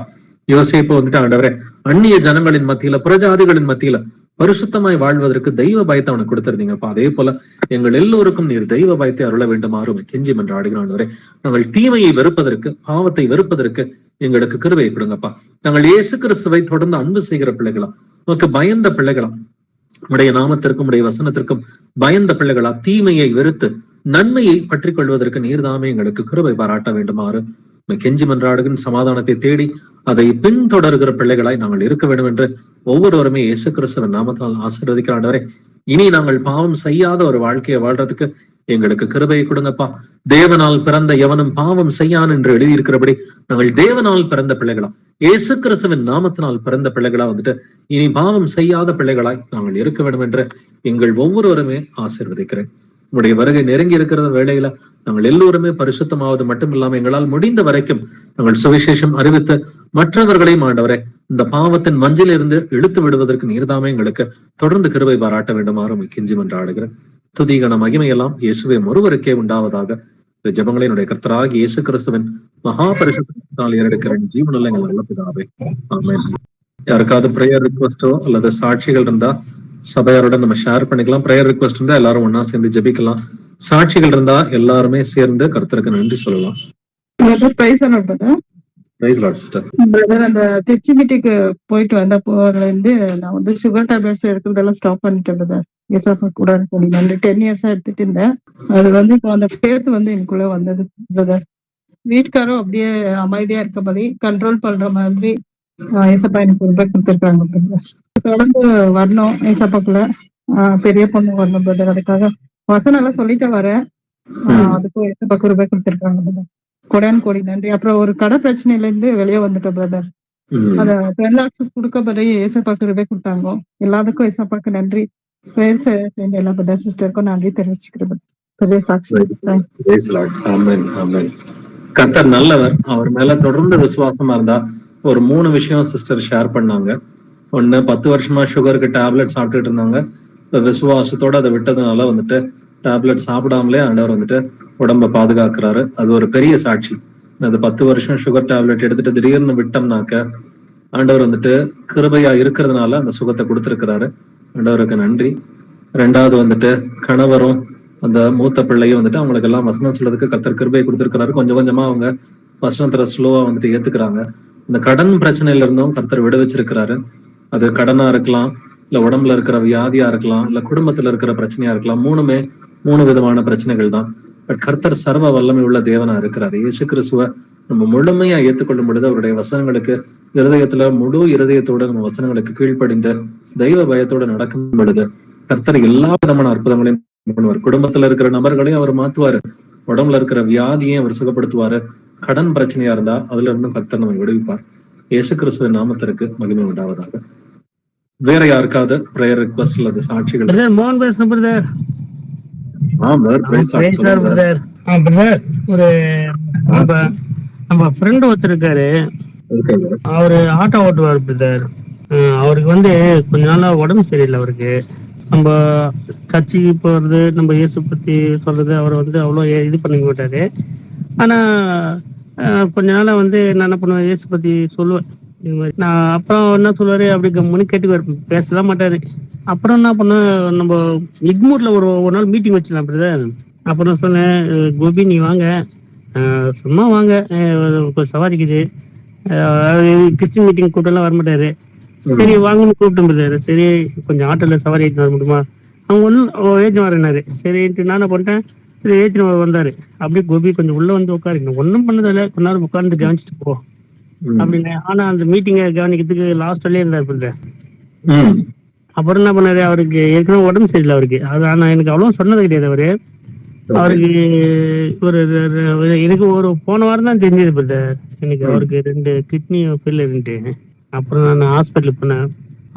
யோசேப்பு வந்துட்டு ஆண்டவரே அந்நிய ஜனங்களின் மத்தியில, புறஜாதிகளின் மத்தியில பரிசுத்தமாய் வாழ்வதற்கு தெய்வ பயத்தை அவனுக்கு கொடுத்திருந்தீங்கப்பா. அதே போல எங்கள் எல்லோருக்கும் நீர் தெய்வ பயத்தை அருள வேண்டுமாறும் கெஞ்சி மன்றாடுகிறோம் ஆண்டவரே. நாங்கள் தீமையை வெறுப்பதற்கு, பாவத்தை வெறுப்பதற்கு எங்களுக்கு கிருபையை கொடுங்கப்பா. நாங்கள் இயேசு கிறிஸ்துவை தொடர்ந்து அன்பு செய்கிற பிள்ளைகளா, உனக்கு பயந்த பிள்ளைகளா, உடைய நாமத்திற்கும் உடைய வசனத்திற்கும் பயந்த பிள்ளைகளா, தீமையை வெறுத்து நன்மையை பற்றி கொள்வதற்கு நீர்தாமே எங்களுக்கு கிருபை பாராட்ட வேண்டுமாறு கெஞ்சி மன்றாடுகிற சமாதானத்தை தேடி அதை பின்தொடர்கிற பிள்ளைகளாய் நாங்கள் இருக்க வேண்டும் என்று ஒவ்வொருவருமே இயேசு கிறிஸ்துவின் நாமத்தால் ஆசீர்வதிக்கிற ஆண்டவரே. இனி நாங்கள் பாவம் செய்யாத ஒரு வாழ்க்கையை வாழ்றதுக்கு எங்களுக்கு கிருபையை கொடுங்கப்பா. தேவனால் பிறந்த எவனும் பாவம் செய்யான் என்று எழுதியிருக்கிறபடி நாங்கள் தேவனால் பிறந்த பிள்ளைகளா, இயேசு கிறிஸ்துவின் நாமத்தினால் பிறந்த பிள்ளைகளா வந்துட்டு இனி பாவம் செய்யாத பிள்ளைகளாய் நாங்கள் இருக்க வேண்டும் என்று எங்கள் ஒவ்வொருவருமே ஆசீர்வதிக்கிறேன். உங்களுடைய வருகை நெருங்கி இருக்கிற வேளையில நாங்கள் எல்லோருமே பரிசுத்தமாவது மட்டும் இல்லாம எங்களால் முடிந்த வரைக்கும் நாங்கள் சுவிசேஷம் அறிவித்து மற்றவர்களையும் ஆண்டவரே இந்த பாவத்தின் மஞ்சிலிருந்து இழுத்து விடுவதற்கு நீர்தாமே எங்களுக்கு தொடர்ந்து கிருபை பாராட்ட வேண்டுமாறு கெஞ்சி மன்றாடுகிறேன். துதிகன மகிமையெல்லாம் இயேசுவே ஒருவருக்கே உண்டாவதாக. இந்த ஜெபங்களை என்னுடைய கர்த்தராகிய இயேசு கிறிஸ்துவின் மகா பரிசுத்தத்தினால் ஏறெடுக்கிறேன் ஜீவனுள்ள எங்கள் நல்ல பிதாவே, ஆமென். யாருக்காவது பிரேயர் ரிக்வெஸ்டோ அல்லது சாட்சிகள் இருந்தா சபையாரோட நம்ம ஷேர் பண்ணிக்கலாம். பிரேயர் ரிக்வெஸ்ட் இருந்தா எல்லாரும் ஒன்னா சேர்ந்து ஜெபிக்கலாம். சாட்சிகள் இருந்தா எல்லாருமே சேர்ந்து கர்த்தருக்கு நன்றி சொல்லலாம். அந்த திருச்சி மீட்டிங்கு போயிட்டு வந்தப்போல இருந்து நான் வந்து சுகர் டேப்லெட்ஸ் எடுக்கிறதெல்லாம் ஸ்டாப் பண்ணிட்டேன் பிரதர். ஏசாப்பா கூட நன்றி 10 இயர்ஸா எடுத்துட்டு இருந்தேன். அது வந்து இப்போ அந்த ஃபேத் வந்து எனக்குள்ள வந்தது பிரதர். வீட்டுக்காரும் அப்படியே அமைதியா இருக்கபடி கண்ட்ரோல் பண்ற மாதிரி ஏசப்பா எனக்கு ரூபாய் கொடுத்துருக்காங்க பிரதர். தொடர்ந்து வரணும் ஏசப்பாக்குள்ள, பெரிய பொண்ணு வரணும் பிரதர். அதுக்காக வசனம் எல்லாம் சொல்லிட்டு வரேன். அதுக்கும் ஏசப்பாக்கு ரூபாய் கொடுத்துருக்காங்க பிரதர். கொடான் கோடி நன்றி. அப்புறம் ஒரு கடை பிரச்சனையில இருந்து வெளியே வந்துட்டோம் பிரதர். அத 10 lakhs கொடுக்கப்படி ஏசப்பாக்கு ரூபாய் கொடுத்தாங்க. எல்லாத்துக்கும் ஏசப்பாக்கு நன்றி. எல்லா பிரதர் சிஸ்டருக்கும் நன்றி தெரிவிச்சுக்கிறேன். கர்த்தர் நல்லவர். அவர் மேல தொடர்ந்து விசுவாசமா இருந்தா ஒரு 3 விஷயம் சிஸ்டர் ஷேர் பண்ணாங்க. ஒண்ணு, 10 வருஷமா சுகருக்கு டேப்லெட் சாப்பிட்டுட்டு இருந்தாங்க. விசுவாசத்தோட அதை விட்டதுனால வந்துட்டு டேப்லெட் சாப்பிடாமலே ஆண்டவர் வந்துட்டு உடம்ப பாதுகாக்கிறாரு. அது ஒரு பெரிய சாட்சி. அது 10 வருஷம் சுகர் டேப்லெட் எடுத்துட்டு திடீர்னு விட்டோம்னாக்க ஆண்டவர் வந்துட்டு கிருபையா இருக்கிறதுனால அந்த சுகத்தை கொடுத்திருக்கிறாரு. ஆண்டவருக்கு நன்றி. 2வது வந்துட்டு கணவரும் அந்த மூத்த பிள்ளையும் வந்துட்டு அவங்களுக்கு எல்லாம் வசனம் சொல்றதுக்கு கர்த்தர் கிருபையை கொடுத்திருக்கிறாரு. கொஞ்சம் கொஞ்சமா அவங்க வசனத்துல ஸ்லோவா வந்துட்டு ஏத்துக்கிறாங்க. இந்த கடன் பிரச்சனையில இருந்தும் கர்த்தர் விடுவிச்சிருக்கிறாரு. அது கடனா இருக்கலாம், இல்ல உடம்புல இருக்கிற வியாதியா இருக்கலாம், இல்ல குடும்பத்துல இருக்கிற பிரச்சனையா இருக்கலாம். 3 விதமான பிரச்சனைகள் தான். பட் கர்த்தர் சர்வ வல்லமை உள்ள தேவனா இருக்கிறார். இயேசு கிறிஸ்துவ நம்ம முழுமையா ஏற்றுக்கொள்ளும் பொழுது அவருடைய வசனங்களுக்கு இருதயத்துல முழு இருதயத்தோட நம்ம வசனங்களுக்கு கீழ்ப்படிந்த தெய்வ பயத்தோட நடக்கும் பொழுது கர்த்தர் எல்லா விதமான அற்புதங்களையும் பண்ணுவார். குடும்பத்துல இருக்கிற நபர்களையும் அவர் மாத்துவாரு. உடம்புல இருக்கிற வியாதியையும் அவர் சுகப்படுத்துவாரு. கடன் பிரச்சனையா இருந்தா அதுல இருந்தும் கர்த்தர் நம்ம விடுவிப்பார். இயேசு கிறிஸ்துவின் நாமத்திற்கு மகிமை உண்டாவதாக. வேற யாருக்காவது பிரேயர் ரிக்வெஸ்ட் அல்லது சாட்சிகள்? ஒரு நம்ம ஃப்ரெண்ட் ஒருத்தர் இருக்காரு, அவரு ஆட்டோ ஓட்டுவார் பிரதர். அவருக்கு வந்து கொஞ்ச நாளா உடம்பு சரியில்லை. அவருக்கு நம்ம சர்ச்சுக்கு போறது, நம்ம இயேசு பத்தி சொல்றது அவர் வந்து அவ்வளோ இது பண்ணிக்க மாட்டாரு. ஆனா கொஞ்ச நாளா வந்து நான் என்ன பண்ணுவேன், இயேசு பத்தி சொல்லுவேன் இது மாதிரி. நான் அப்புறம் என்ன சொல்லுவாரு, அப்படி கம்முன்னு கேட்டுக்குவார், பேசலாம் மாட்டாரு. அப்புறம் என்ன பண்ண, நம்ம இக்மூர்ல ஒரு நாள் மீட்டிங் வச்சிடலாம் பிரதர். அப்புறம் சொன்னேன், கோபி நீ வாங்க, சும்மா வாங்க, சவாரிக்குது. Christian meeting கூட்டம்லாம் வரமாட்டாரு. சரி வாங்கன்னு கூப்பிட்டு பிரதர். சரி கொஞ்சம் ஆட்டோல சவாரி ஏற்றினா முடியுமா? அவங்க ஒன்றும் ஏஜ் வரேனாரு. சரின்ட்டு நானும் பண்ணிட்டேன். சரி ஏஜ் வந்தாரு. அப்படியே கோபி கொஞ்சம் உள்ள வந்து உட்காரு, ஒன்றும் பண்ணதில்ல, கொஞ்ச நேரம் உட்காந்து கவனிச்சுட்டு போ அப்படின்னு. ஆனா அந்த மீட்டிங்கை கவனிக்கிறதுக்கு லாஸ்ட் வரையே இருந்தார் பிரதர். அப்புறம் என்ன பண்ணாரு, அவருக்கு ஏற்கனவே உடம்பு சரியில்லை அவருக்கு. அது ஆனா எனக்கு அவ்வளோ சொன்னது கிடையாது அவரு. அவருக்கு எனக்கு ஒரு போன வாரம் தான் தெரிஞ்சது பிரதர். எனக்கு அவருக்கு 2 கிட்னி ஃபெயிலியர் இருந்துட்டு, அப்புறம் நான் ஹாஸ்பிட்டல் போனேன்.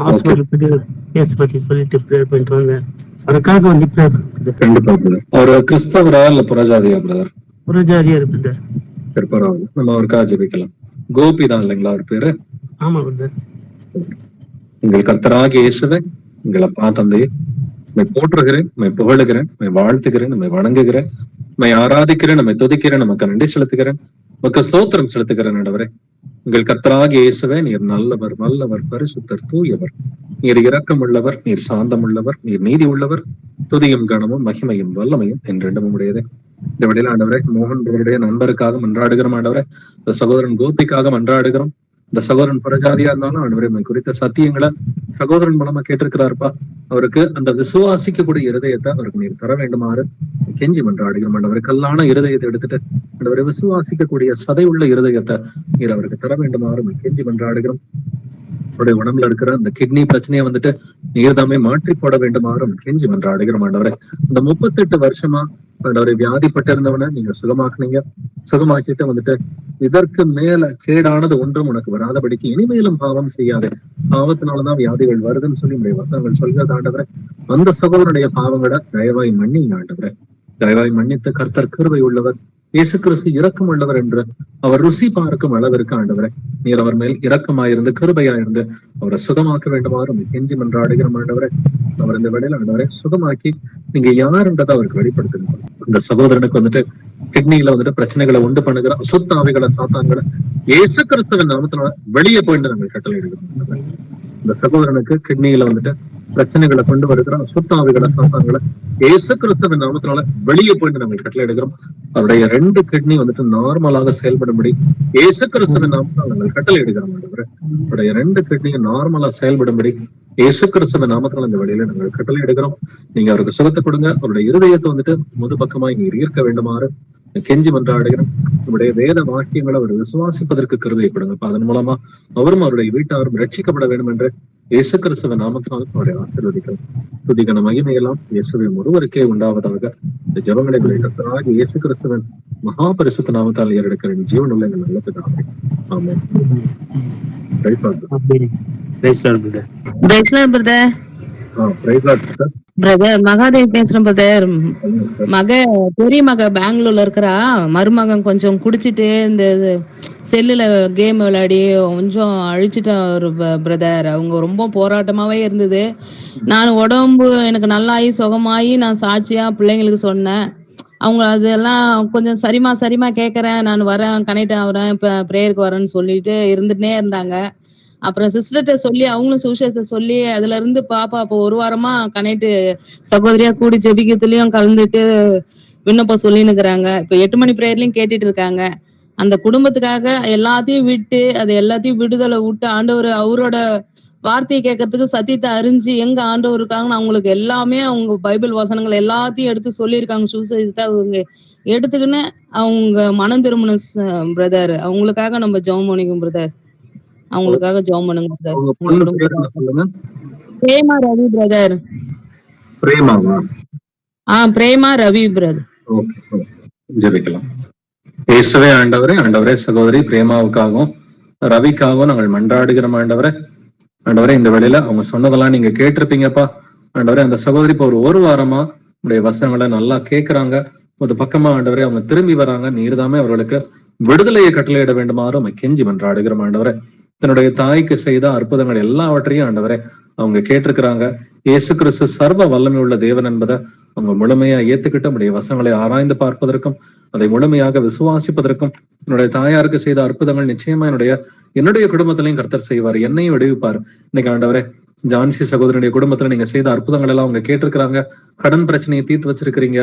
ஹாஸ்பிட்டல் போயிட்டு பத்தி சொல்லிட்டு ப்ரேயர் பண்ணிட்டு வந்தேன். அவருக்காக வந்து ப்ரேயர் பண்ணுறது. கண்டிப்பா பிரதர். அவர் கிறிஸ்தவரா இல்ல புறஜாதியா பிரதர்? புறஜாதியா இருக்குது. பரவாயில்ல, நம்ம அவருக்காக ஜெபிக்கலாம். கோபி தான் இல்லைங்களா அவர் பேரு? ஆமா பிரதர். உங்கள் கர்த்தராகிய இயேசுவே, உங்களை அப்பா தந்தையே, நம்மை போற்றுகிறேன், நம்மை புகழுகிறேன், நம்மை வாழ்த்துகிறேன், நம்மை வணங்குகிறேன், நம்மை ஆராதிக்கிறேன், நம்மை துதிக்கிறேன், நமக்கு நன்றி செலுத்துகிறேன், நமக்கு ஸ்தோத்திரம் செலுத்துகிறேன். ஆண்டவரே, உங்கள் கர்த்தராகிய இயேசுவே, நீர் நல்லவர், வல்லவர், பரிசுத்தர், தூயவர், நீர் இரக்கம் உள்ளவர், நீர் சாந்தம் உள்ளவர், நீர் நீதி உள்ளவர், துதியும் கனமும் மகிமையும் வல்லமையும் என்றெண்டும் உடையதே. இந்த வழியில ஆண்டவரே, மோகன் பிரதருடைய நண்பருக்காக மன்றாடுகிறோம். ஆண்டவரே, இந்த சகோதரன் கோபிக்காக மன்றாடுகிறோம். இந்த சகோதரன் புறஜாதியா இருந்தாலும் ஆண்டவரே, குறித்த சத்தியங்களை சகோதரன் மூலமா கேட்டிருக்கிறாருப்பா. அவருக்கு அந்த விசுவாசிக்கக்கூடிய இருதயத்தை அவருக்கு நீர் தர வேண்டுமாறு கெஞ்சி மன்றாடுகிறோம். ஆண்டவரை, கல்லான இருதயத்தை எடுத்துட்டு ஆண்டவரை விசுவாசிக்கக்கூடிய சதை உள்ள இருதயத்தை நீர் அவருக்கு தர வேண்டுமாறு கெஞ்சி மன்றாடுகிறோம். அவருடைய உடம்புல இருக்கிற அந்த கிட்னி பிரச்சனையை வந்துட்டு நீர் தாமே மாற்றி போட வேண்டுமாறு கெஞ்சி மன்றாடுகிறோம். ஆண்டவரை, இந்த 38 வருஷமா ஆண்டவரை வியாதிப்பட்டு இருந்தவனை நீங்க சுகமாக்குனீங்க. சுகமாக்கிட்டு வந்துட்டு இதற்கு மேல கேடானது ஒன்றும் உனக்கு வராதபடிக்கு இனிமேலும் பாவம் செய்யாதே, பாவத்தினாலதான் வியாதிகள் வருதுன்னு சொல்லி உடைய வசனங்கள் சொல்கிறது. ஆண்டவரை, அந்த சகோதரனுடைய பாவங்களை தயவாய் மன்னி ஆண்டவரை, தயவாய் மன்னித்து கர்த்தர் கிருபை உள்ளவர், இயேசு கிறிஸ்து இரக்கம் உள்ளவர் என்று அவர் ருசி பார்க்கும் அளவிற்கு ஆண்டவரை நீர் அவர் மேல் இரக்கமாயிருந்து கிருபையாயிருந்து அவரை சுகமாக்க வேண்டுமாறு கெஞ்சி மன்றாடுகிற ஆண்டவரை. அவர் இந்த வேளையில ஆண்டவரை சுகமாக்கி நீங்க யாருன்றதை அவருக்கு வெளிப்படுத்துங்க. இந்த சகோதரனுக்கு வந்துட்டு கிட்னியில வந்துட்டு பிரச்சனைகளை உண்டு பண்ணுகிற அசுத்த ஆவிகளை சாத்தான்களை இயேசு கிறிஸ்துவின் நாமத்தினால வெளியே போயிட்டு நாங்கள் கட்டளை எடுக்கிறோம். இந்த சகோதரனுக்கு கிட்னியில வந்துட்டு பிரச்சனைகளை கொண்டு வருகிற அசுத்த ஆவிகளை சாத்தான்களை இயேசு கிறிஸ்துவின் நாமத்தினால வெளியே போயிட்டு நாங்கள் கட்டளை எடுக்கிறோம். அவருடைய 2 கிட்னி வந்துட்டு நார்மலாக செயல்படும்படி இயேசு கிறிஸ்துவின் நாமத்தினால் நாங்கள் கட்டளை எடுக்கிறோம். அவருடைய 2 கிட்னியும் நார்மலா செயல்படும்படி இயேசு கிறிஸ்துவின் நாமத்தினால் இந்த வழியில நாங்கள் கட்டளை எடுக்கிறோம். நீங்க அவருக்கு சுகத்தை கொடுங்க. அவருடைய இருதயத்தை வந்துட்டு முதுபக்கமாய் நீர் ஈர்க்க வேண்டுமாறு கெஞ்சி மன்றாடுகிறோம். நம்முடைய வேத வாக்கியங்களை அவர் விசுவாசிப்பதற்கு கிருபையை கொடுங்க. அதன் மூலமா அவரும் அவருடைய வீட்டாரும் ரட்சிக்கப்பட வேண்டும் என்று இயேசு கிறிஸ்துவின் நாமத்தினால் அவரை ஆசீர்வதிக்கிறோம். துதிகன மகிமையெல்லாம் இயேசுவின் ஒருவருக்கே உண்டாவதாக. இந்த ஜெபங்களை கர்த்தராகிய இயேசு கிறிஸ்துவின் மகா பரிசுத்த நாமத்தால் ஏறெடுக்கிற ஜீவனுள்ள எங்கள் நல்ல பிதாவே. Amen. Praise lord brother. Praise lord sister. Brother Mahadevi பேசுறேன் பிரதர். பெரிய மக பெங்களூர்ல இருக்கிறா. மருமகன் கொஞ்சம் குடிச்சிட்டு இந்த செல்லுல கேம் விளையாடி கொஞ்சம் அழிச்சிட்டா ஒரு பிரதர். அவங்க ரொம்ப போராட்டமாவே இருந்தது. நான் உடம்பு எனக்கு நல்லாயி சுகமாயி நான் சாட்சியா பிள்ளைங்களுக்கு சொன்னேன். அவங்க அதெல்லாம் கொஞ்சம் சரிமா கேட்கறேன், நான் வரேன், கனெக்ட் ஆகுறேன், இப்ப பிரேயருக்கு வரேன்னு சொல்லிட்டு இருந்துட்டே இருந்தாங்க. அப்புறம் சிஸ்டர்கிட்ட சொல்லி அவங்களும் சுவிசேஷத்தை சொல்லி அதுல இருந்து பாப்பா இப்போ 1 வாரமா கனெக்ட் சகோதரியா கூடி ஜெபிக்கிறதுலயும் கலந்துட்டு விண்ணப்பம் சொல்லின்னு இருக்கிறாங்க. இப்ப 8 மணி பிரேயர்லயும் கேட்டுட்டு இருக்காங்க. அந்த குடும்பத்துக்காக எல்லாத்தையும் விட்டு அது எல்லாத்தையும் விடுதலை விட்டு ஆண்டவர் அவரோட வார்த்தையை கேட்கறதுக்கு சத்தியத்தை அறிஞ்சு எங்க ஆண்டவர் இருக்காங்கன்னு அவங்களுக்கு எல்லாமே அவங்க பைபிள் வசனங்கள் எல்லாத்தையும் எடுத்து சொல்லியிருக்காங்க. சுவிசேஷத்தை அவங்க எடுத்துக்கின்னு அவங்க மனம் திரும்பணும் பிரதர். அவங்களுக்காக நம்ம ஜெபம் பண்ணிக்கும் பிரதர். அவங்களுக்காக ஜெபம் பண்ணுங்க brother. Prema Ravi brother. Prema Ravi brother. ஜெபிக்கலாம். இயேசுவே ஆண்டவரே சகோதரி பிரேமாவுக்காகவும் ரவிக்காகவும் நாங்கள் மன்றாடுகிறோம். ஆண்டவரே இந்த வேளையில அவங்க சொன்னதெல்லாம் நீங்க கேட்டிருப்பீங்கப்பா. ஆண்டவரே, அந்த சகோதரி இப்போ ஒரு வாரமா உடைய வசனங்களை நல்லா கேட்கிறாங்க. ஒரு பக்கமா ஆண்டவரே அவங்க திரும்பி வராங்க. நீர்தாமே அவர்களுக்கு விடுதலையை கட்டளையிட வேண்டுமாறு கெஞ்சி மன்றாடுகிறோம். ஆண்டவரே, தன்னுடைய தாய்க்கு செய்த அற்புதங்கள் எல்லாவற்றையும் ஆண்டவரே அவங்க கேட்டிருக்கிறாங்க. இயேசு கிறிஸ்து சர்வ வல்லமை உள்ள தேவன் என்பதை அவங்க முழுமையா ஏத்துக்கிட்டு நம்முடைய வசனங்களை ஆராய்ந்து பார்ப்பதற்கும் அதை முழுமையாக விசுவாசிப்பதற்கும் என்னுடைய தாயாருக்கு செய்த அற்புதங்கள் நிச்சயமா என்னுடைய குடும்பத்திலையும் கர்த்தர் செய்வார், என்னையும் விடுவிப்பார். இன்னைக்கு ஆண்டவரே, ஜான்சி சகோதரனுடைய குடும்பத்துல நீங்க செய்த அற்புதங்கள் எல்லாம் அவங்க கேட்டிருக்கிறாங்க. கடன் பிரச்சனையை தீர்த்து வச்சிருக்கிறீங்க,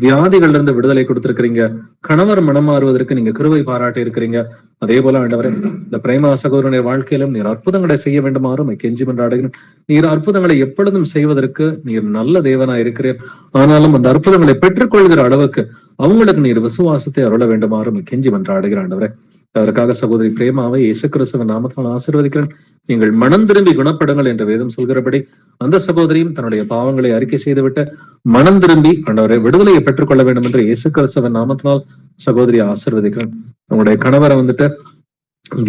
வியாதிகள்ல இருந்து விடுதலை கொடுத்திருக்கிறீங்க, கணவர் மனம் மாறுவதற்கு நீங்க கிருபை பாராட்டி இருக்கிறீங்க. அதே போல ஆண்டவரே, இந்த பிரேமா சகோதரனுடைய வாழ்க்கையிலும் நீர் அற்புதங்களை செய்ய வேண்டுமாறும் கெஞ்சி மன்றாடுகிறேன். நீர் அற்புதங்களை எப்பொழுதும் செய்வதற்கு நீர் நல்ல தேவனா இருக்கிறீர். ஆனாலும் அந்த அற்புதங்களை பெற்றுக்கொள்கிற அளவுக்கு அவங்களுக்கு நீர் விசுவாசத்தை அருள வேண்டுமாறும் கெஞ்சி மன்றாடுகிறேன். ஆண்டவரே, அதற்காக சகோதரி பிரேமாவை இயேசு கிறிஸ்துவின் நாமத்தால் ஆசீர்வதிக்கிறேன். நீங்கள் மனம் திரும்பி குணப்படுங்கள் என்று வேதம் சொல்கிறபடி அந்த சகோதரியும் தன்னுடைய பாவங்களை அறிக்கை செய்துவிட்டு மனம் திரும்பி ஆண்டவரை விடுதலையை பெற்றுக்கொள்ள வேண்டும் என்று இயேசு கிறிஸ்துவின் நாமத்தினால் சகோதரியை ஆசீர்வதிக்கிறேன். உங்களுடைய கணவரை வந்துட்டு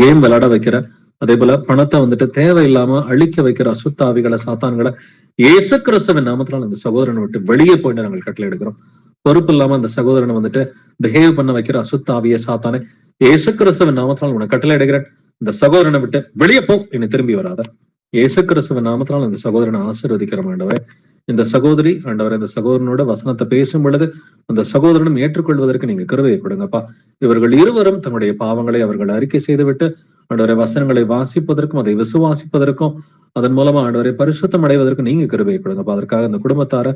கேம் விளையாட வைக்கிற, அதே போல பணத்தை வந்துட்டு தேவையில்லாம அழிக்க வைக்கிற அசுத்தாவிகளை சாத்தான்களை இயேசு கிறிஸ்துவின் நாமத்தினால் அந்த சகோதரனை விட்டு வெளியே போயிட்டு நாங்கள் கட்டளை எடுக்கிறோம். பொறுப்பு இல்லாம அந்த சகோதரனை வந்துட்டு பிஹேவ் பண்ண வைக்கிற அசுத்தாவிய சாத்தானே இயேசு கிறிஸ்துவின் நாமத்தினால் உனக்கு கட்டளை எடுக்கிறேன். இந்த சகோதரனை விட்டு வெளியே போ, இனி திரும்பி வராத. இயேசு கிறிஸ்துவின் நாமத்தினால் இந்த சகோதரனை ஆசீர்வதிக்கிற ஆண்டவரே. இந்த சகோதரி ஆண்டவரை இந்த சகோதரனோட வசனத்தை பேசும் பொழுது அந்த சகோதரனும் ஏற்றுக்கொள்வதற்கு நீங்க கிருபையை கொடுங்கப்பா. இவர்கள் இருவரும் தன்னுடைய பாவங்களை அவர்கள் அறிக்கை செய்துவிட்டு ஆண்டவரை வசனங்களை வாசிப்பதற்கும் அதை விசுவாசிப்பதற்கும் அதன் மூலமா ஆண்டவரை பரிசுத்தம் அடைவதற்கு நீங்க கிருபையை கொடுங்கப்பா. அதற்காக இந்த குடும்பத்தார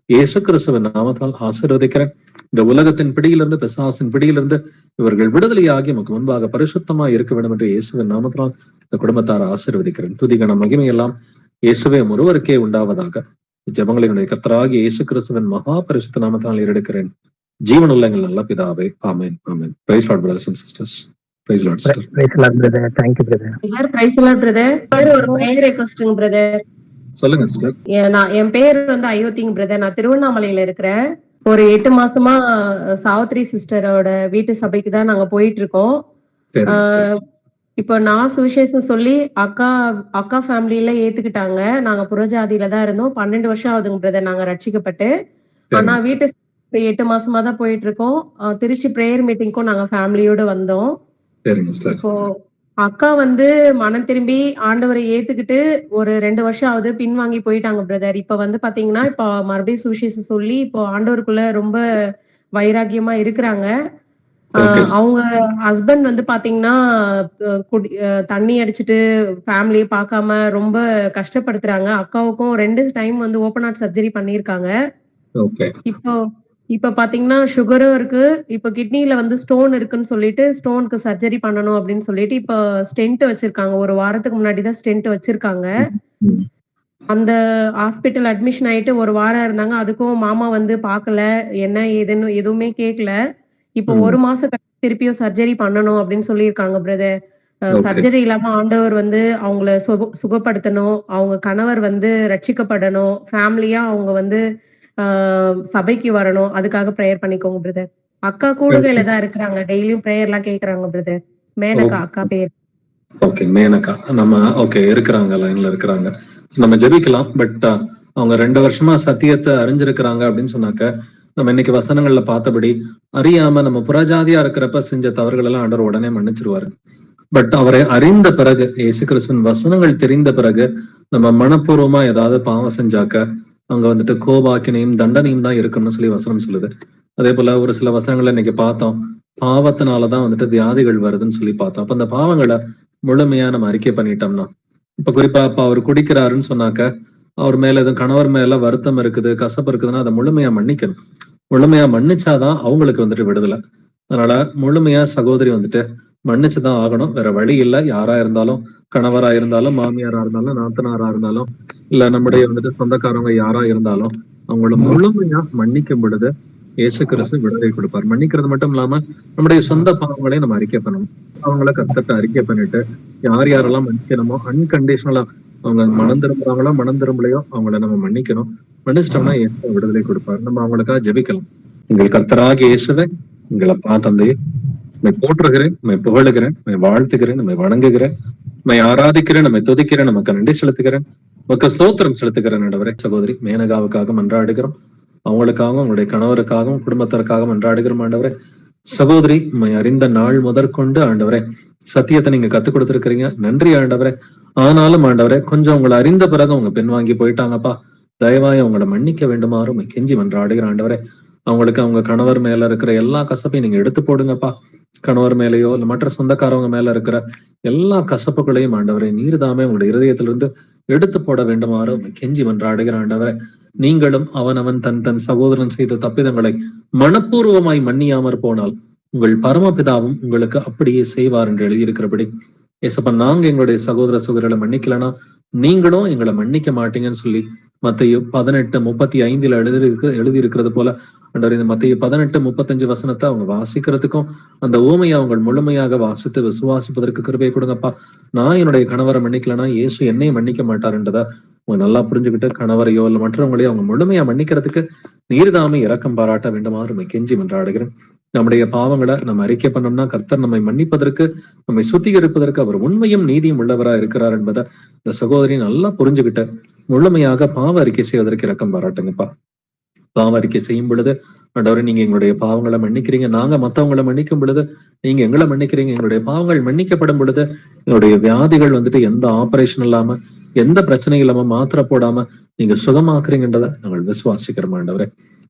இயேசு கிறிஸ்துவின் நாமத்தால் ஆசீர்வதிக்கிறேன். இந்த உலகத்தின் பிடியிலிருந்து, பிசாசின் பிடியிலிருந்து இவர்கள் விடுதலையாகி நமக்கு முன்பாக பரிசுத்தமா இருக்க வேண்டும் என்று இயேசுவின் நாமத்தால் இந்த குடும்பத்தார ஆசீர்வதிக்கிறேன். துதிகன மகிமை எல்லாம் இயேசுவே ஒருவருக்கே உண்டாவதாக. ஜெபங்களினுடைய கர்த்தராகிய இயேசு கிறிஸ்துவின் மகா பரிசுத்த நாமத்தால் ஏறெடுக்கிறேன். ஜீவனுள்ள எங்கள் நல்ல பிதாவே, amen amen. Praise Lord brothers and sisters. Praise lord sister. Praise lord brother. Thank you brother. Praise lord brother. ஒரு ப்ரேயர் ரெக்வெஸ்ட்ங்க பிரதர். சொல்லுங்க சிஸ்டர். என் பேர் வந்து அயோத்திங் பிரதர். நான் திருவண்ணாமலையில இருக்கிறேன். ஒரு 8 மாசமா சாவித்ரி சிஸ்டரோட வீட்டு சபைக்கு தான் நாங்க போயிட்டு இருக்கோம். இப்போ நான் சுவிசேஷம் சொல்லி அக்கா ஃபேமிலியில ஏத்துக்கிட்டாங்க. நாங்க புறஜாதியில தான் இருந்தோம். 12 வருஷம் ஆகுதுங்க பிரதர் நாங்க ரட்சிக்கப்பட்டு. ஆனா வீட்டு 8 மாசமா தான் போயிட்டு இருக்கோம். திருச்சி பிரேயர் மீட்டிங்க்கும் நாங்க ஃபேமிலியோட வந்தோம். இப்போ அக்கா வந்து மனம் திரும்பி ஆண்டவரை ஏத்துக்கிட்டு ஒரு 2 வருஷம் ஆகுது, பின்வாங்கி போயிட்டாங்க பிரதர். இப்ப வந்து பாத்தீங்கன்னா இப்ப மறுபடியும் சுவிசேஷம் சொல்லி இப்போ ஆண்டவருக்குள்ள ரொம்ப வைராகியமா இருக்கிறாங்க. அவங்க ஹஸ்பண்ட் வந்து பாத்தீங்கன்னா தண்ணி அடிச்சுட்டு ஃபேமிலியை பார்க்காம ரொம்ப கஷ்டப்படுத்துறாங்க. அக்காவுக்கும் 2 டைம் வந்து ஓபன் ஹார்ட் சர்ஜரி பண்ணிருக்காங்க. இப்ப பாத்தீங்கன்னா சுகரும் இருக்கு. இப்ப கிட்னில வந்து ஸ்டோன் இருக்குன்னு சொல்லிட்டு ஸ்டோனுக்கு சர்ஜரி பண்ணணும் அப்படின்னு சொல்லிட்டு இப்ப ஸ்டென்ட் வச்சிருக்காங்க. ஒரு வாரத்துக்கு முன்னாடி தான் ஸ்டென்ட் வச்சிருக்காங்க. அந்த ஹாஸ்பிட்டல் அட்மிஷன் ஆயிட்டு ஒரு வாரம் இருந்தாங்க. அதுக்கும் மாமா வந்து பாக்கல, என்ன ஏதுன்னு எதுவுமே கேட்கல. இப்போ 1 மாசம் திருப்பியும் சர்ஜரி பண்ணணும் அப்படின்னு சொல்லியிருக்காங்க பிரதர். சர்ஜரி இல்லாம ஆண்டவர் வந்து அவங்கள சுகப்படுத்தணும், அவங்க கணவர் வந்து ரட்சிக்கப்படணும், ஃபேமிலியா அவங்க வந்து சபைக்கு வரணும். அதுக்காக ப்ரேயர் பண்ணிக்கோங்க பிரதர். அக்கா கூடுகையில தான் இருக்கிறாங்க. டெய்லியும் ப்ரேயர் எல்லாம் கேக்குறாங்க பிரதர். மேனகா அக்கா பேர். ஓகே, மேனகா நம்ம ஓகே இருக்கிறாங்க, லைன்ல இருக்கிறாங்க. நம்ம ஜெபிக்கலாம். பட் அவங்க 2 வருஷமா சத்தியத்தை அறிஞ்சிருக்கிறாங்க அப்படின்னு சொன்னாக்க நம்ம இன்னைக்கு வசனங்கள்ல பார்த்தபடி அறியாம நம்ம புறஜாதியா இருக்கிறப்ப செஞ்ச தவறுகள் எல்லாம் ஆண்டவர் உடனே மன்னிச்சிருவாரு. பட் அவரை அறிந்த பிறகு, இயேசு கிறிஸ்துவின் வசனங்கள் தெரிந்த பிறகு நம்ம மனப்பூர்வமா ஏதாவது பாவம் செஞ்சாக்க அங்க வந்துட்டு கோபாக்கினையும் தண்டனையும் தான் இருக்குன்னு சொல்லி வசனம் சொல்லுது. அதே போல ஒரு சில வசனங்கள்ல இன்னைக்கு பார்த்தோம், பாவத்தினாலதான் வந்துட்டு வியாதிகள் வருதுன்னு சொல்லி பார்த்தோம். அப்ப அந்த பாவங்களை முழுமையா நம்ம அறிக்கை பண்ணிட்டோம்னா, இப்ப குறிப்பா அப்ப அவர் குடிக்கிறாருன்னு சொன்னாக்க அவர் மேல எதுவும் கணவர் மேல வருத்தம் இருக்குது, கசப்பு இருக்குதுன்னா அதை முழுமையா மன்னிக்கணும். முழுமையா மன்னிச்சாதான் அவங்களுக்கு வந்துட்டு விடுதலை. அதனால முழுமையா சகோதரி வந்துட்டு மன்னிச்சுதான் ஆகணும். வேற வழி இல்லை. யாரா இருந்தாலும், கணவரா இருந்தாலும், மாமியாரா இருந்தாலும், நாத்தனாரா இருந்தாலும், இல்ல நம்முடைய வந்துட்டு சொந்தக்காரங்க யாரா இருந்தாலும் அவங்கள முழுமையா மன்னிக்கும் பொழுது இயேசு கிறிஸ்து விடுதலை கொடுப்பார். மன்னிக்கிறது மட்டும் இல்லாம நம்முடைய சொந்த பாவங்களையும் நம்ம அறிக்கை பண்ணணும். அவங்கள கர்த்தர்ட்ட அறிக்கை பண்ணிட்டு யார் யாரெல்லாம் மன்னிக்கணுமோ அன்கண்டிஷனலா அவங்க மனம் திரும்புறாங்களோ மனம் திரும்பலையோ அவங்கள நம்ம மன்னிக்கணும். மன்னிச்சிட்டோம்னா இயேசு விடுதலை கொடுப்பார். நம்ம அவங்களுக்காக ஜெபிக்கலாம். எங்கள் கர்த்தராகிய இயேசுவே, எங்களை தந்தையே, நம்மை போற்றுகிறேன், நம்மை புகழுகிறேன், நம்மை வாழ்த்துகிறேன், நம்மை வணங்குகிறேன், நம்மை ஆராதிக்கிறேன், நம்மை துதிக்கிறேன், நமக்கு நன்றி செலுத்துகிறேன், நமக்கு ஸ்தோத்திரம் செலுத்துகிறேன். ஆண்டவரே, சகோதரி மேனகாவுக்காக மன்றாடுகிறோம். அவங்களுக்காகவும் அவங்களுடைய கணவருக்காகவும் குடும்பத்திற்காகவும் மன்றாடுகிறோம். ஆண்டவரே, சகோதரி நம்மை அறிந்த நாள் முதற்கொண்டு ஆண்டவரே சத்தியத்தை நீங்க கத்துக் கொடுத்திருக்கிறீங்க. நன்றி ஆண்டவரே. ஆனாலும் ஆண்டவரே, கொஞ்சம் உங்களை அறிந்த பிறகு அவங்க பின்வாங்கி போயிட்டாங்கப்பா. தயவாய் அவங்களை மன்னிக்க வேண்டுமாறும் கெஞ்சி மன்றாடுகிற ஆண்டவரே. அவங்களுக்கு அவங்க கணவர் மேல இருக்கிற எல்லா கசப்பையும் நீங்க எடுத்து போடுங்கப்பா. கணவர் மேலேயோ இல்ல மற்ற சொந்தக்காரவங்க மேல இருக்கிற எல்லா கசப்புகளையும் ஆண்டவரை நீர்தாமே உங்களுடைய இருதயத்திலிருந்து எடுத்து போட வேண்டுமாறு கெஞ்சி மன்றாடுகிற ஆண்டவரை. நீங்களும் அவனவன் தன் தன் சகோதரன் செய்த தப்பிதங்களை மனப்பூர்வமாய் மன்னியாமற் போனால் உங்கள் பரமபிதாவும் உங்களுக்கு அப்படியே செய்வார் என்று எழுதியிருக்கிறபடி, ஏசப்பா, நாங்க எங்களுடைய சகோதர சகோதரர்களை மன்னிக்கலன்னா நீங்களும் எங்களை மன்னிக்க மாட்டீங்கன்னு சொல்லி மத்தேயு 18:35 எழுதியிருக்கிறது போல ஆண்டவரே இந்த மத்திய 18:35 வசனத்தை அவங்க வாசிக்கிறதுக்கும் அந்த ஊமையை அவங்க முழுமையாக வாசித்து விசுவாசிப்பதற்கு கிருபை கொடுங்கப்பா. நான் என்னுடைய கணவரை மன்னிக்கலன்னா இயேசு என்னையும் மன்னிக்க மாட்டாருன்றத அவங்க நல்லா புரிஞ்சுக்கிட்டு கணவரையோ இல்ல மற்றவங்களையோ அவங்க முழுமையா மன்னிக்கிறதுக்கு நீர்தாமே இரக்கம் பாராட்ட வேண்டுமாறு கெஞ்சி மன்றாடுகிறேன். நம்முடைய பாவங்களை நம்ம அறிக்கை பண்ணோம்னா கர்த்தர் நம்மை மன்னிப்பதற்கு, நம்மை சுத்திகரிப்பதற்கு அவர் உண்மையும் நீதியும் உள்ளவரா இருக்கிறார் என்பதை இந்த சகோதரி நல்லா புரிஞ்சுக்கிட்டு முழுமையாக பாவ அறிக்கை செய்வதற்கு இரக்கம் பாராட்டுங்கப்பா. பாவ அறிக்கை செய்யும் பொழுது ஆண்டவரே நீங்க எங்களுடைய பாவங்களை மன்னிக்கிறீங்க, நாங்க மத்தவங்களை மன்னிக்கும் பொழுது நீங்க எங்களை மன்னிக்கிறீங்க. எங்களுடைய பாவங்கள் மன்னிக்கப்படும் பொழுது எங்களுடைய வியாதிகள் எந்த ஆபரேஷன் இல்லாம எந்த பிரச்சனையும் இல்லாம மாத்திரை போடாம நீங்க சுகமாக்குறீங்கன்றதை நாங்கள் விசுவாசிக்கிறோம் ஆண்டவரே.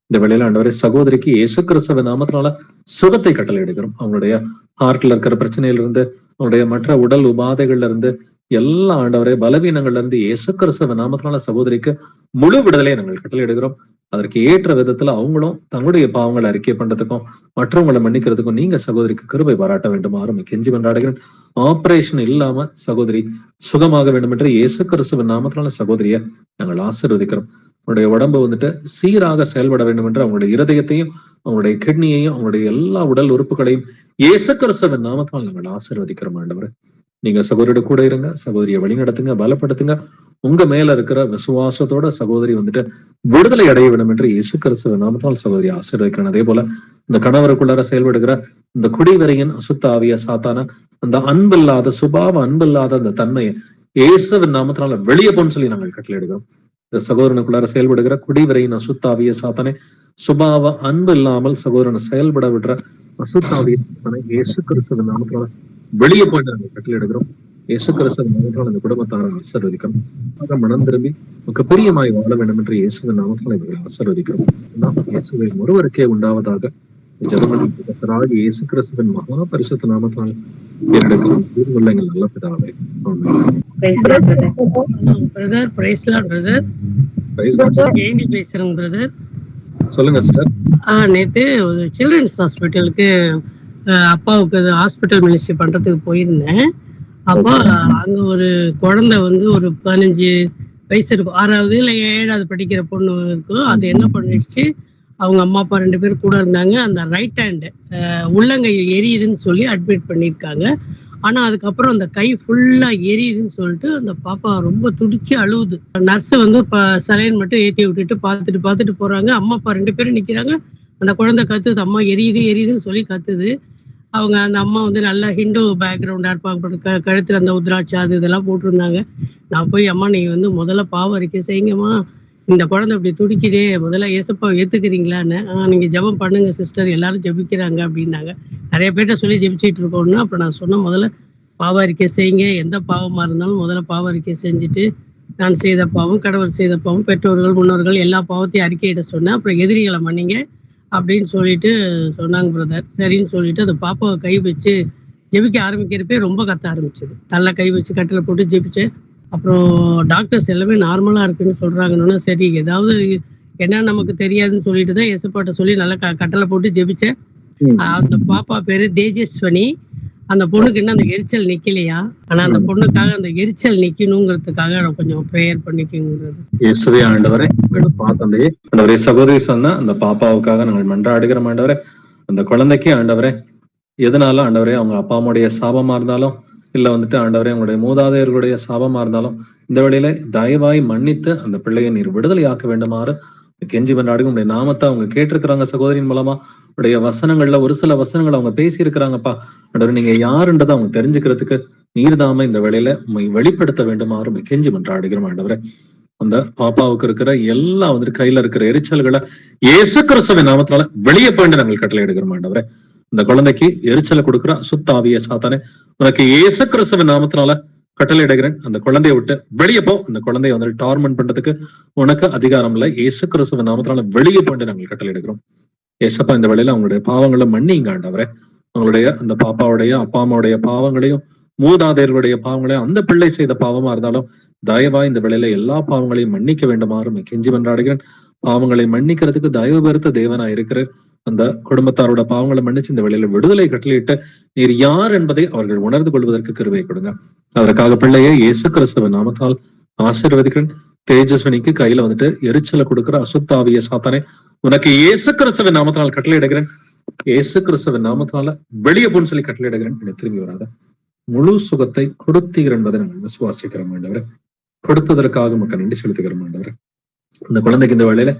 இந்த வேளையில ஆண்டவரே சகோதரிக்கு இயேசு கிறிஸ்துவ நாமத்தினால சுகத்தை கட்டளை எடுக்கிறோம். அவங்களுடைய ஹார்ட்ல இருக்கிற பிரச்சனையில இருந்து, அவங்களுடைய மற்ற உடல் உபாதைகள்ல இருந்து, எல்லா ஆண்டவரே பலவீனங்கள்ல இருந்து இயேசு கிறிஸ்துவ நாமத்தினால சகோதரிக்கு முழு விடுதலையை நாங்கள் கட்டளை எடுக்கிறோம். அதற்கு ஏற்ற விதத்துல அவங்களும் தங்களுடைய பாவங்களை அறிக்கை பண்றதுக்கும் மற்றவங்களை மன்னிக்கிறதுக்கும் நீங்க சகோதரிக்கு கிருபை பாராட்ட வேண்டுமாறு கெஞ்சி கொண்டாடுகிறேன். ஆபரேஷன் இல்லாம சகோதரி சுகமாக வேண்டும் என்று இயேசு கிறிஸ்துவின் நாமத்தினால சகோதரிய நாங்கள் ஆசீர்வதிக்கிறோம். அவங்களுடைய உடம்பு சீராக செயல்பட வேண்டும் என்று அவங்களுடைய இருதயத்தையும் அவங்களுடைய கிட்னியையும் அவங்களுடைய எல்லா உடல் உறுப்புகளையும் இயேசு கிறிஸ்துவின் நாமத்தினால் நாங்கள் ஆசீர்வதிக்கிறோம் ஆண்டவரே. நீங்க சகோதரியோட கூட இருங்க, சகோதரியை வழி நடத்துங்க, பலப்படுத்துங்க. உங்க மேல இருக்கிற விசுவாசத்தோட சகோதரி விடுதலை அடைய வேண்டும் என்று இயேசு கிறிஸ்துவ நாமத்தால் சகோதரி ஆசீர்வதிக்கிறேன். அதே போல இந்த கணவருக்குள்ளார செயல்படுகிற இந்த குடிவரையின் அசுத்த ஆவிய சாத்தான அந்த அன்பில்லாத சுபாவ அன்பில்லாத அந்த தன்மையை இயேசுவின் நாமத்தினால வெளியே போன்னு சொல்லி நாங்கள் கட்டளை எடுக்கிறோம். இந்த சகோதரனுக்குள்ளார செயல்படுகிற குடிவரையின் அசுத்தாவிய சாத்தானே, சுபாவ அன்பு இல்லாமல் சகோதரனை செயல்பட விடுற அசுத்தாவிய சாத்தானே இயேசு கிறிஸ்துவின் நாமத்தினால வெளியே போயிட்டு நாங்கள் கட்டளை எடுக்கிறோம். இயேசு கிறிஸ்துவின் நாமத்தினால இந்த குடும்பத்தார ஆசீர்வதிக்கிறோம். மனம் திரும்பி மிக பிரியமாய் வாழ வேண்டும் என்று இயேசுவின் நாமத்தினால இவர்களை ஆசீர்வதிக்கிறோம். நாம் இயேசுவை ஒருவருக்கே உண்டாவதாக ஜெபமணியாக இயேசு கிறிஸ்துவின் மகா பரிசுத்த நாமத்தினால் எங்கள் நல்ல பிதாவே. சொல்லுங்க சார். நேத்து ஒரு சில்ட்ரன்ஸ் ஹாஸ்பிட்டலுக்கு அப்பாவுக்கு ஹாஸ்பிட்டல் மினிஸ்ட்ரி பண்றதுக்கு போயிருந்தேன். அப்போ அங்க ஒரு குழந்தை ஒரு 15 வயசு இருக்கும், 6வது இல்ல 7வது படிக்கிற பொண்ணு இருக்கும். அது என்ன பண்ணிடுச்சு, அவங்க அம்மா அப்பா 2 பேரும் கூட இருந்தாங்க. அந்த ரைட் ஹேண்ட் உள்ளங்கை எரியுதுன்னு சொல்லி அட்மிட் பண்ணியிருக்காங்க. ஆனா அதுக்கப்புறம் அந்த கை ஃபுல்லா எரியுதுன்னு சொல்லிட்டு அந்த பாப்பா ரொம்ப துடிச்சு அழுவுது. நர்ஸ் சலைன் மட்டும் ஏற்றி விட்டுட்டு பார்த்துட்டு போறாங்க. அம்மா அப்பா 2 பேரும் நிக்கிறாங்க. அந்த குழந்தை கத்துது, அம்மா எரியுதுன்னு சொல்லி கத்துது. அவங்க அந்த அம்மா நல்லா ஹிந்து பேக்ரவுண்டா இருப்பாங்க, கழுத்துல அந்த உத்ராட்சா அது இதெல்லாம் போட்டிருந்தாங்க. நான் போய் அம்மா நீங்க முதல்ல பாவ அறிக்கை செய்யுங்கம்மா, இந்த குழந்தை இப்படி துடிக்குதே, முதல்ல ஏசப்பா ஏத்துக்கிறீங்களான்னு. நீங்க ஜெபம் பண்ணுங்க சிஸ்டர், எல்லாரும் ஜெபிக்கிறாங்க அப்படின்னாங்க. நிறைய பேர்ட்ட சொல்லி ஜெபிச்சுட்டு இருக்கோம்னு. அப்ப நான் சொன்னேன், முதல்ல பாவ அறிக்கை செய்யுங்க, எந்த பாவமா இருந்தாலும் முதல்ல பாவ அறிக்கை செஞ்சுட்டு நான் செய்த பாவம், கடவுள் செய்த பாவம், பெற்றோர்கள் முன்னோர்கள் எல்லா பாவத்தையும் அறிக்கையிட சொன்னேன். அப்புறம் எதிரிகளை மன்னிங்க அப்படின்னு சொல்லிட்டு சொன்னாங்க பிரதர். சரின்னு சொல்லிட்டு அந்த பாப்பாவை கை வச்சு ஜெபிக்க ஆரம்பிக்கிறப்பே ரொம்ப கத்த ஆரம்பிச்சது. தள்ள கை வச்சு கட்டில போட்டு ஜெபிச்சேன். அப்புறம் டாக்டர்ஸ் எல்லாமே நார்மலா இருக்குன்னு சொல்றாங்கன்னா, சரி ஏதாவது என்ன நமக்கு தெரியாதுன்னு சொல்லிட்டு தான் எசப்பாட்ட சொல்லி நல்லா கட்டளை போட்டு ஜெபிச்சேன். அந்த பாப்பா பேரு தேஜஸ்வனி. அந்த பொண்ணுக்கு என்ன அந்த எரிச்சல் நிக்கலையா, ஆனா அந்த பொண்ணுக்காக அந்த எரிச்சல் நிக்கணுங்கிறதுக்காக நான் கொஞ்சம் ப்ரேயர் பண்ணிக்கங்கிறது. இயேசுவே ஆண்டவரே, பார்த்தந்தே ஆண்டவரே, சகோதரி சொன்ன அந்த பாப்பாவுக்காக நாங்கள் மன்றாடுகிறோம் ஆண்டவரே. அந்த குழந்தைக்கு ஆண்டவரே, எதனால ஆண்டவரே அவங்க அப்பா அம்மாவுடைய சாபமா இருந்தாலும் இல்ல ஆண்டவரே அவங்களுடைய மூதாதையர்களுடைய சாபமா இருந்தாலும் இந்த வேளையில தயவாய் மன்னித்து அந்த பிள்ளையை நீர் விடுதலை ஆக்க வேண்டுமாறு கெஞ்சி மன்றாடுங்க. உங்களுடைய நாமத்தை அவங்க கேட்டிருக்கிறாங்க சகோதரின் மூலமா. உடைய வசனங்கள்ல ஒரு சில வசனங்கள் அவங்க பேசி இருக்கிறாங்கப்பா. ஆண்டவரே நீங்க யாருன்றதை அவங்க தெரிஞ்சுக்கிறதுக்கு நீர்தாம இந்த வேளையில வெளிப்படுத்த வேண்டுமாறு கெஞ்சி மன்றாடுகிறோம் ஆண்டவரே. அந்த பாப்பாவுக்கு இருக்கிற எல்லா கையில இருக்கிற எரிச்சல்களை இயேசு கிறிஸ்துவின் நாமத்தினால வெளியே போயிட்டு நாங்கள் கட்டளை எடுக்கிறோம் ஆண்டவரே. இந்த குழந்தைக்கு எரிச்சலை கொடுக்குற சுத்த ஆவிய சாத்தானே, உனக்கு இயேசு கிறிஸ்துவின் நாமத்தினால கட்டளை இடுகிறேன், அந்த குழந்தைய விட்டு வெளியே போ. அந்த குழந்தைய டார்மெண்ட் பண்றதுக்கு உனக்கு அதிகாரம் இல்லை. இயேசு கிறிஸ்துவின் நாமத்தினால வெளியே போயிட்டு நாங்கள் கட்டளை எடுக்கிறோம். ஏசப்பா இந்த வேளையில அவங்களுடைய பாவங்களை மன்னிங்க ஆண்டவரே. அவங்களுடைய அந்த பாப்பாவுடைய அப்பா அம்மாவுடைய பாவங்களையும் மூதாதையர்களுடைய பாவங்களையும் அந்த பிள்ளை செய்த பாவமா இருந்தாலும் தயவா இந்த வேளையில எல்லா பாவங்களையும் மன்னிக்க வேண்டுமாறு கெஞ்சி மன்றாடுகிறேன். பாவங்களை மன்னிக்கிறதுக்கு தயவு பெருத்த தேவனா இருக்கிறேன். அந்த குடும்பத்தாரோட பாவங்களை மன்னிச்சு இந்த வேளையில விடுதலை கட்டளையிட்டு நீர் யார் என்பதை அவர்கள் உணர்ந்து கொள்வதற்கு கிருபை கொடுங்க. அதற்காக பிள்ளையை இயேசு கிறிஸ்துவின் நாமத்தால் ஆசீர்வதிக்கிறேன். தேஜஸ்வினிக்கு கையில வந்துட்டு எரிச்சலை கொடுக்கிற அசுத்தாவிய சாத்தானே, உனக்கு இயேசு கிறிஸ்துவின் நாமத்தினால் கட்டளை இடுகிறேன், இயேசு கிறிஸ்துவின் நாமத்தினால வெளியே போன்னு சொல்லி கட்டளை இடுகிறேன். என்னை திரும்பி வராத. முழு சுகத்தை கொடுத்தீர் என்பதை நாங்கள் விசுவாசிக்கிறோம் ஆண்டவரே. கொடுத்ததற்காக மக்கள் நன்றி செலுத்துகிறோம் ஆண்டவரே. இந்த குழந்தைக்கு இந்த வேளையில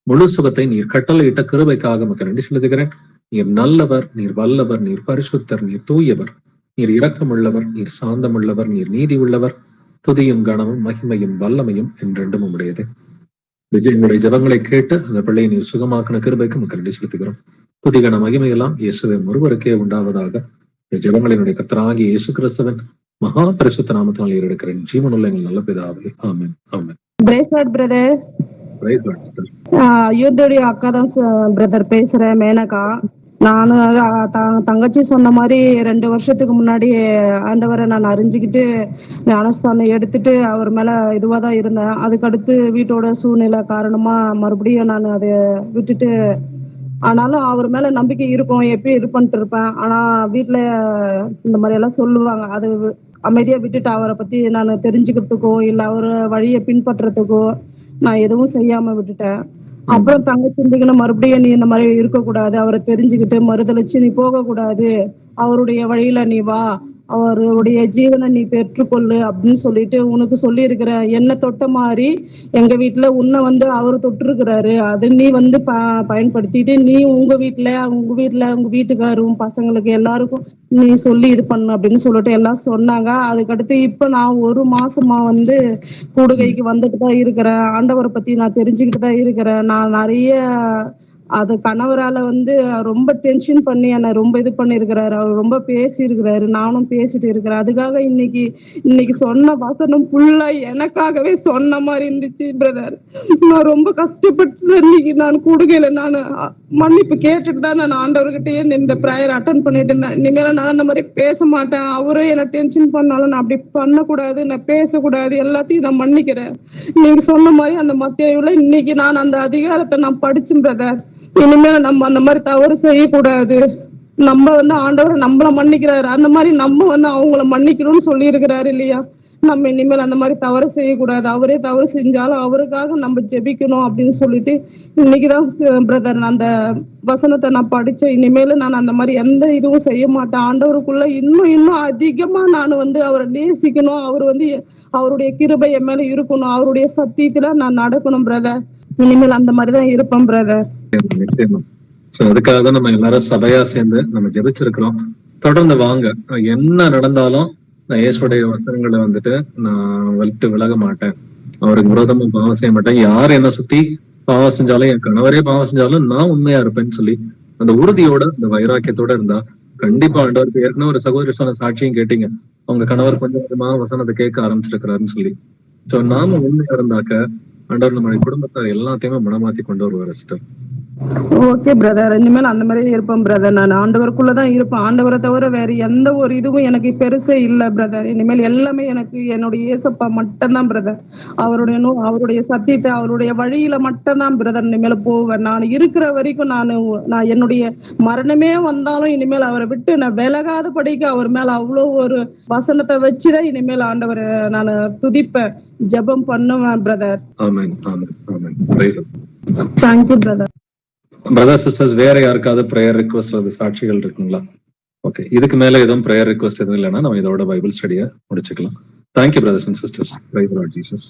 முழு சுகத்தை நீர் கட்டளையிட்ட கிருபைக்காக மக்கள் நன்றி செலுத்துகிறேன். நீர் நல்லவர், நீர் வல்லவர், நீர் பரிசுத்தர், நீர் தூயவர், நீர் இரக்கமுள்ளவர், நீர் சாந்தமுள்ளவர், நீர் நீதி உள்ளவர். துதியும் கனமும் மகிமையும் வல்லமையும் என்றென்றும் உடையது. எங்களுடைய ஜபங்களை கேட்டு அந்த பிள்ளையை நீர் சுகமாக்கின கிருபைக்கு மக்கள் நன்றி செலுத்துகிறோம். துதிகன மகிமையெல்லாம் இயேசுவின் ஒருவருக்கே உண்டாவதாக. இந்த ஜபங்களினுடைய கர்த்தராகிய இயேசு கிறிஸ்துவின் மகா பரிசுத்த நாமத்தினால் ஏறெடுக்கிறேன். ஜீவனுள்ள எங்கள் நல்ல பிதாவே, amen amen. Praise lord brother. Praise lord sister. யூத்தோடைய அக்கா தான் பிரதர் பேசுறேன், மேனகா. நானு தங்கச்சி சொன்ன மாதிரி 2 வருஷத்துக்கு முன்னாடி ஆண்டவரை நான் அறிஞ்சுக்கிட்டு ஞானஸ்தானம் எடுத்துட்டு அவர் மேல இதுவா தான் இருந்தேன். அதுக்கடுத்து வீட்டோட சூழ்நிலை காரணமா மறுபடியும் நான் அதை விட்டுட்டு, ஆனாலும் அவர் மேல நம்பிக்கை இருக்கும், எப்பயும் இது பண்ணிட்டு இருப்பேன். ஆனா வீட்டுல இந்த மாதிரி எல்லாம் சொல்லுவாங்க, அது அமைதியா விட்டுட்டு அவரை பத்தி நான் தெரிஞ்சுக்கிறதுக்கோ இல்ல அவர் வழியை பின்பற்றதுக்கோ நான் எதுவும் செய்யாம விட்டுட்டேன். அப்புறம் தங்கச்சி மறுபடியும் நீ இந்த மாதிரி இருக்கக்கூடாது, அவரை தெரிஞ்சுக்கிட்டு மறுதளிச்சு நீ போக கூடாது, அவருடைய வழியில நீ வா, அவருடைய ஜீவனை நீ பெற்றுக்கொள்ளு அப்படின்னு சொல்லிட்டு உனக்கு சொல்லி இருக்கிற. என்ன தொட்ட மாதிரி எங்க வீட்டுல உன்னை அவர் தொட்டிருக்கிறாரு. அது நீ பயன்படுத்திட்டு நீ உங்க வீட்டுக்காரும் பசங்களுக்கு எல்லாருக்கும் நீ சொல்லி இது பண்ணு அப்படின்னு சொல்லிட்டு எல்லாம் சொன்னாங்க. அதுக்கடுத்து இப்ப நான் 1 மாசமா கூடுகைக்கு வந்துட்டு தான் இருக்கிறேன். ஆண்டவரை பத்தி நான் தெரிஞ்சுக்கிட்டு தான் இருக்கிறேன். நான் நிறைய அது கணவரால ரொம்ப டென்ஷன் பண்ணி என்னை ரொம்ப இது பண்ணிருக்கிறாரு. அவர் ரொம்ப பேசி இருக்கிறாரு, நானும் பேசிட்டு இருக்கிறேன். அதுக்காக இன்னைக்கு சொன்ன வசனம் ஃபுல்லா எனக்காகவே சொன்ன மாதிரி இருந்துச்சு பிரதர். நான் ரொம்ப கஷ்டப்பட்டு இன்னைக்கு நான் கூடுகையில நான் மன்னிப்பு கேட்டுட்டு தான் நான் ஆண்டவர்கிட்டயே இந்த ப்ரேயர் அட்டன் பண்ணிட்டு இருந்தேன். இனிமேல நான் அந்த மாதிரி பேச மாட்டேன், அவரே என்ன டென்ஷன் பண்ணாலும் நான் அப்படி பண்ணக்கூடாது, நான் பேசக்கூடாது, எல்லாத்தையும் நான் மன்னிக்கிறேன். நீங்க சொன்ன மாதிரி அந்த மத்தேயுல இன்னைக்கு நான் அந்த அதிகாரத்தை நான் படிச்சேன் பிரதர். இனிமேல் நம்ம அந்த மாதிரி தவறு செய்யக்கூடாது. நம்ம ஆண்டவர் நம்மள மன்னிக்கிறாரு, அந்த மாதிரி நம்ம அவங்கள மன்னிக்கணும்னு சொல்லி இருக்கிறாரு இல்லையா. நம்ம இனிமேல் அந்த மாதிரி தவறு செய்யக்கூடாது, அவரே தவறு செஞ்சாலும் அவருக்காக நம்ம ஜெபிக்கணும் அப்படின்னு சொல்லிட்டு இன்னைக்குதான் பிரதர் அந்த வசனத்தை நான் படிச்சேன். இனிமேல் நான் அந்த மாதிரி எந்த இதுவும் செய்ய மாட்டேன். ஆண்டவருக்குள்ள இன்னும் அதிகமா நான் அவரை நேசிக்கணும், அவர் அவருடைய கிருபை என் மேல இருக்கணும், அவருடைய சத்தியத்துல நான் நடக்கணும் பிரதர். இனிமேல் அந்த மாதிரிதான் இருப்பேன் பிரதர். நிச்சயமா. சோ அதுக்காக தான் நம்ம எல்லாரும் சபையா சேர்ந்து நம்ம ஜெபிச்சிருக்கிறோம். தொடர்ந்து வாங்க. என்ன நடந்தாலும் நான் இயேசுடைய வசனங்களை நான் விலக மாட்டேன், அவருக்கு விரோதமா பாவம் செய்ய மாட்டேன், யார் என்ன சுத்தி பாவம் செஞ்சாலும் என் கணவரே பாவம் செஞ்சாலும் நான் உண்மையா இருப்பேன்னு சொல்லி அந்த உறுதியோட அந்த வைராக்கியத்தோட இருந்தா கண்டிப்பா ஆண்டவருக்கு. ஏற்கனவே ஒரு சகோதரி சொன்ன சாட்சியும் கேட்டீங்க, அவங்க கணவர் கொஞ்சம் கொஞ்சமா வசனத்தை கேட்க ஆரம்பிச்சிருக்கிறாருன்னு சொல்லி. சோ நாம உண்மையா இருந்தாக்க ஆண்டவர் நம்மளுடைய குடும்பத்தார் எல்லாத்தையுமே மனமாத்தி கொண்டு வருவார் சிஸ்டர். ஓகே பிரதர், இனிமேல் அந்த மாதிரி இருப்பேன் பிரதர். நான் ஆண்டவருக்குள்ளதான் இருப்பேன். ஆண்டவரை தவிர வேற எந்த ஒரு இதுவும் எனக்கு பெருசே இல்லை பிரதர். இனிமேல் எல்லாமே எனக்கு என்னுடைய இயேசப்பா மட்டும்தான் பிரதர். அவருடைய சத்தியத்தை அவருடைய வழியில மட்டும்தான் பிரதர் இனிமேல் போவேன். நான் இருக்கிற வரைக்கும் நான் என்னுடைய மரணமே வந்தாலும் இனிமேல் அவரை விட்டு நான் விலகாத படிக்க அவர் மேல அவ்வளோ ஒரு வசனத்தை வச்சுதான் இனிமேல் ஆண்டவரை நான் துதிப்பேன், ஜெபம் பண்ணுவேன் brother. Amen amen amen. Praise the Lord. Thank you brother. Brother sisters, வேற யாருக்காவது பிரேயர் ரிக்வெஸ்ட் அது சாட்சிகள் இருக்குங்களா? ஓகே, இதுக்கு மேல எதுவும் பிரேயர் ரிக்வெஸ்ட் எதுவும் இல்லைன்னா நம்ம இதோட பைபிள் ஸ்டடியை முடிச்சுக்கலாம். Thank you brothers and sisters. Praise the Lord Jesus.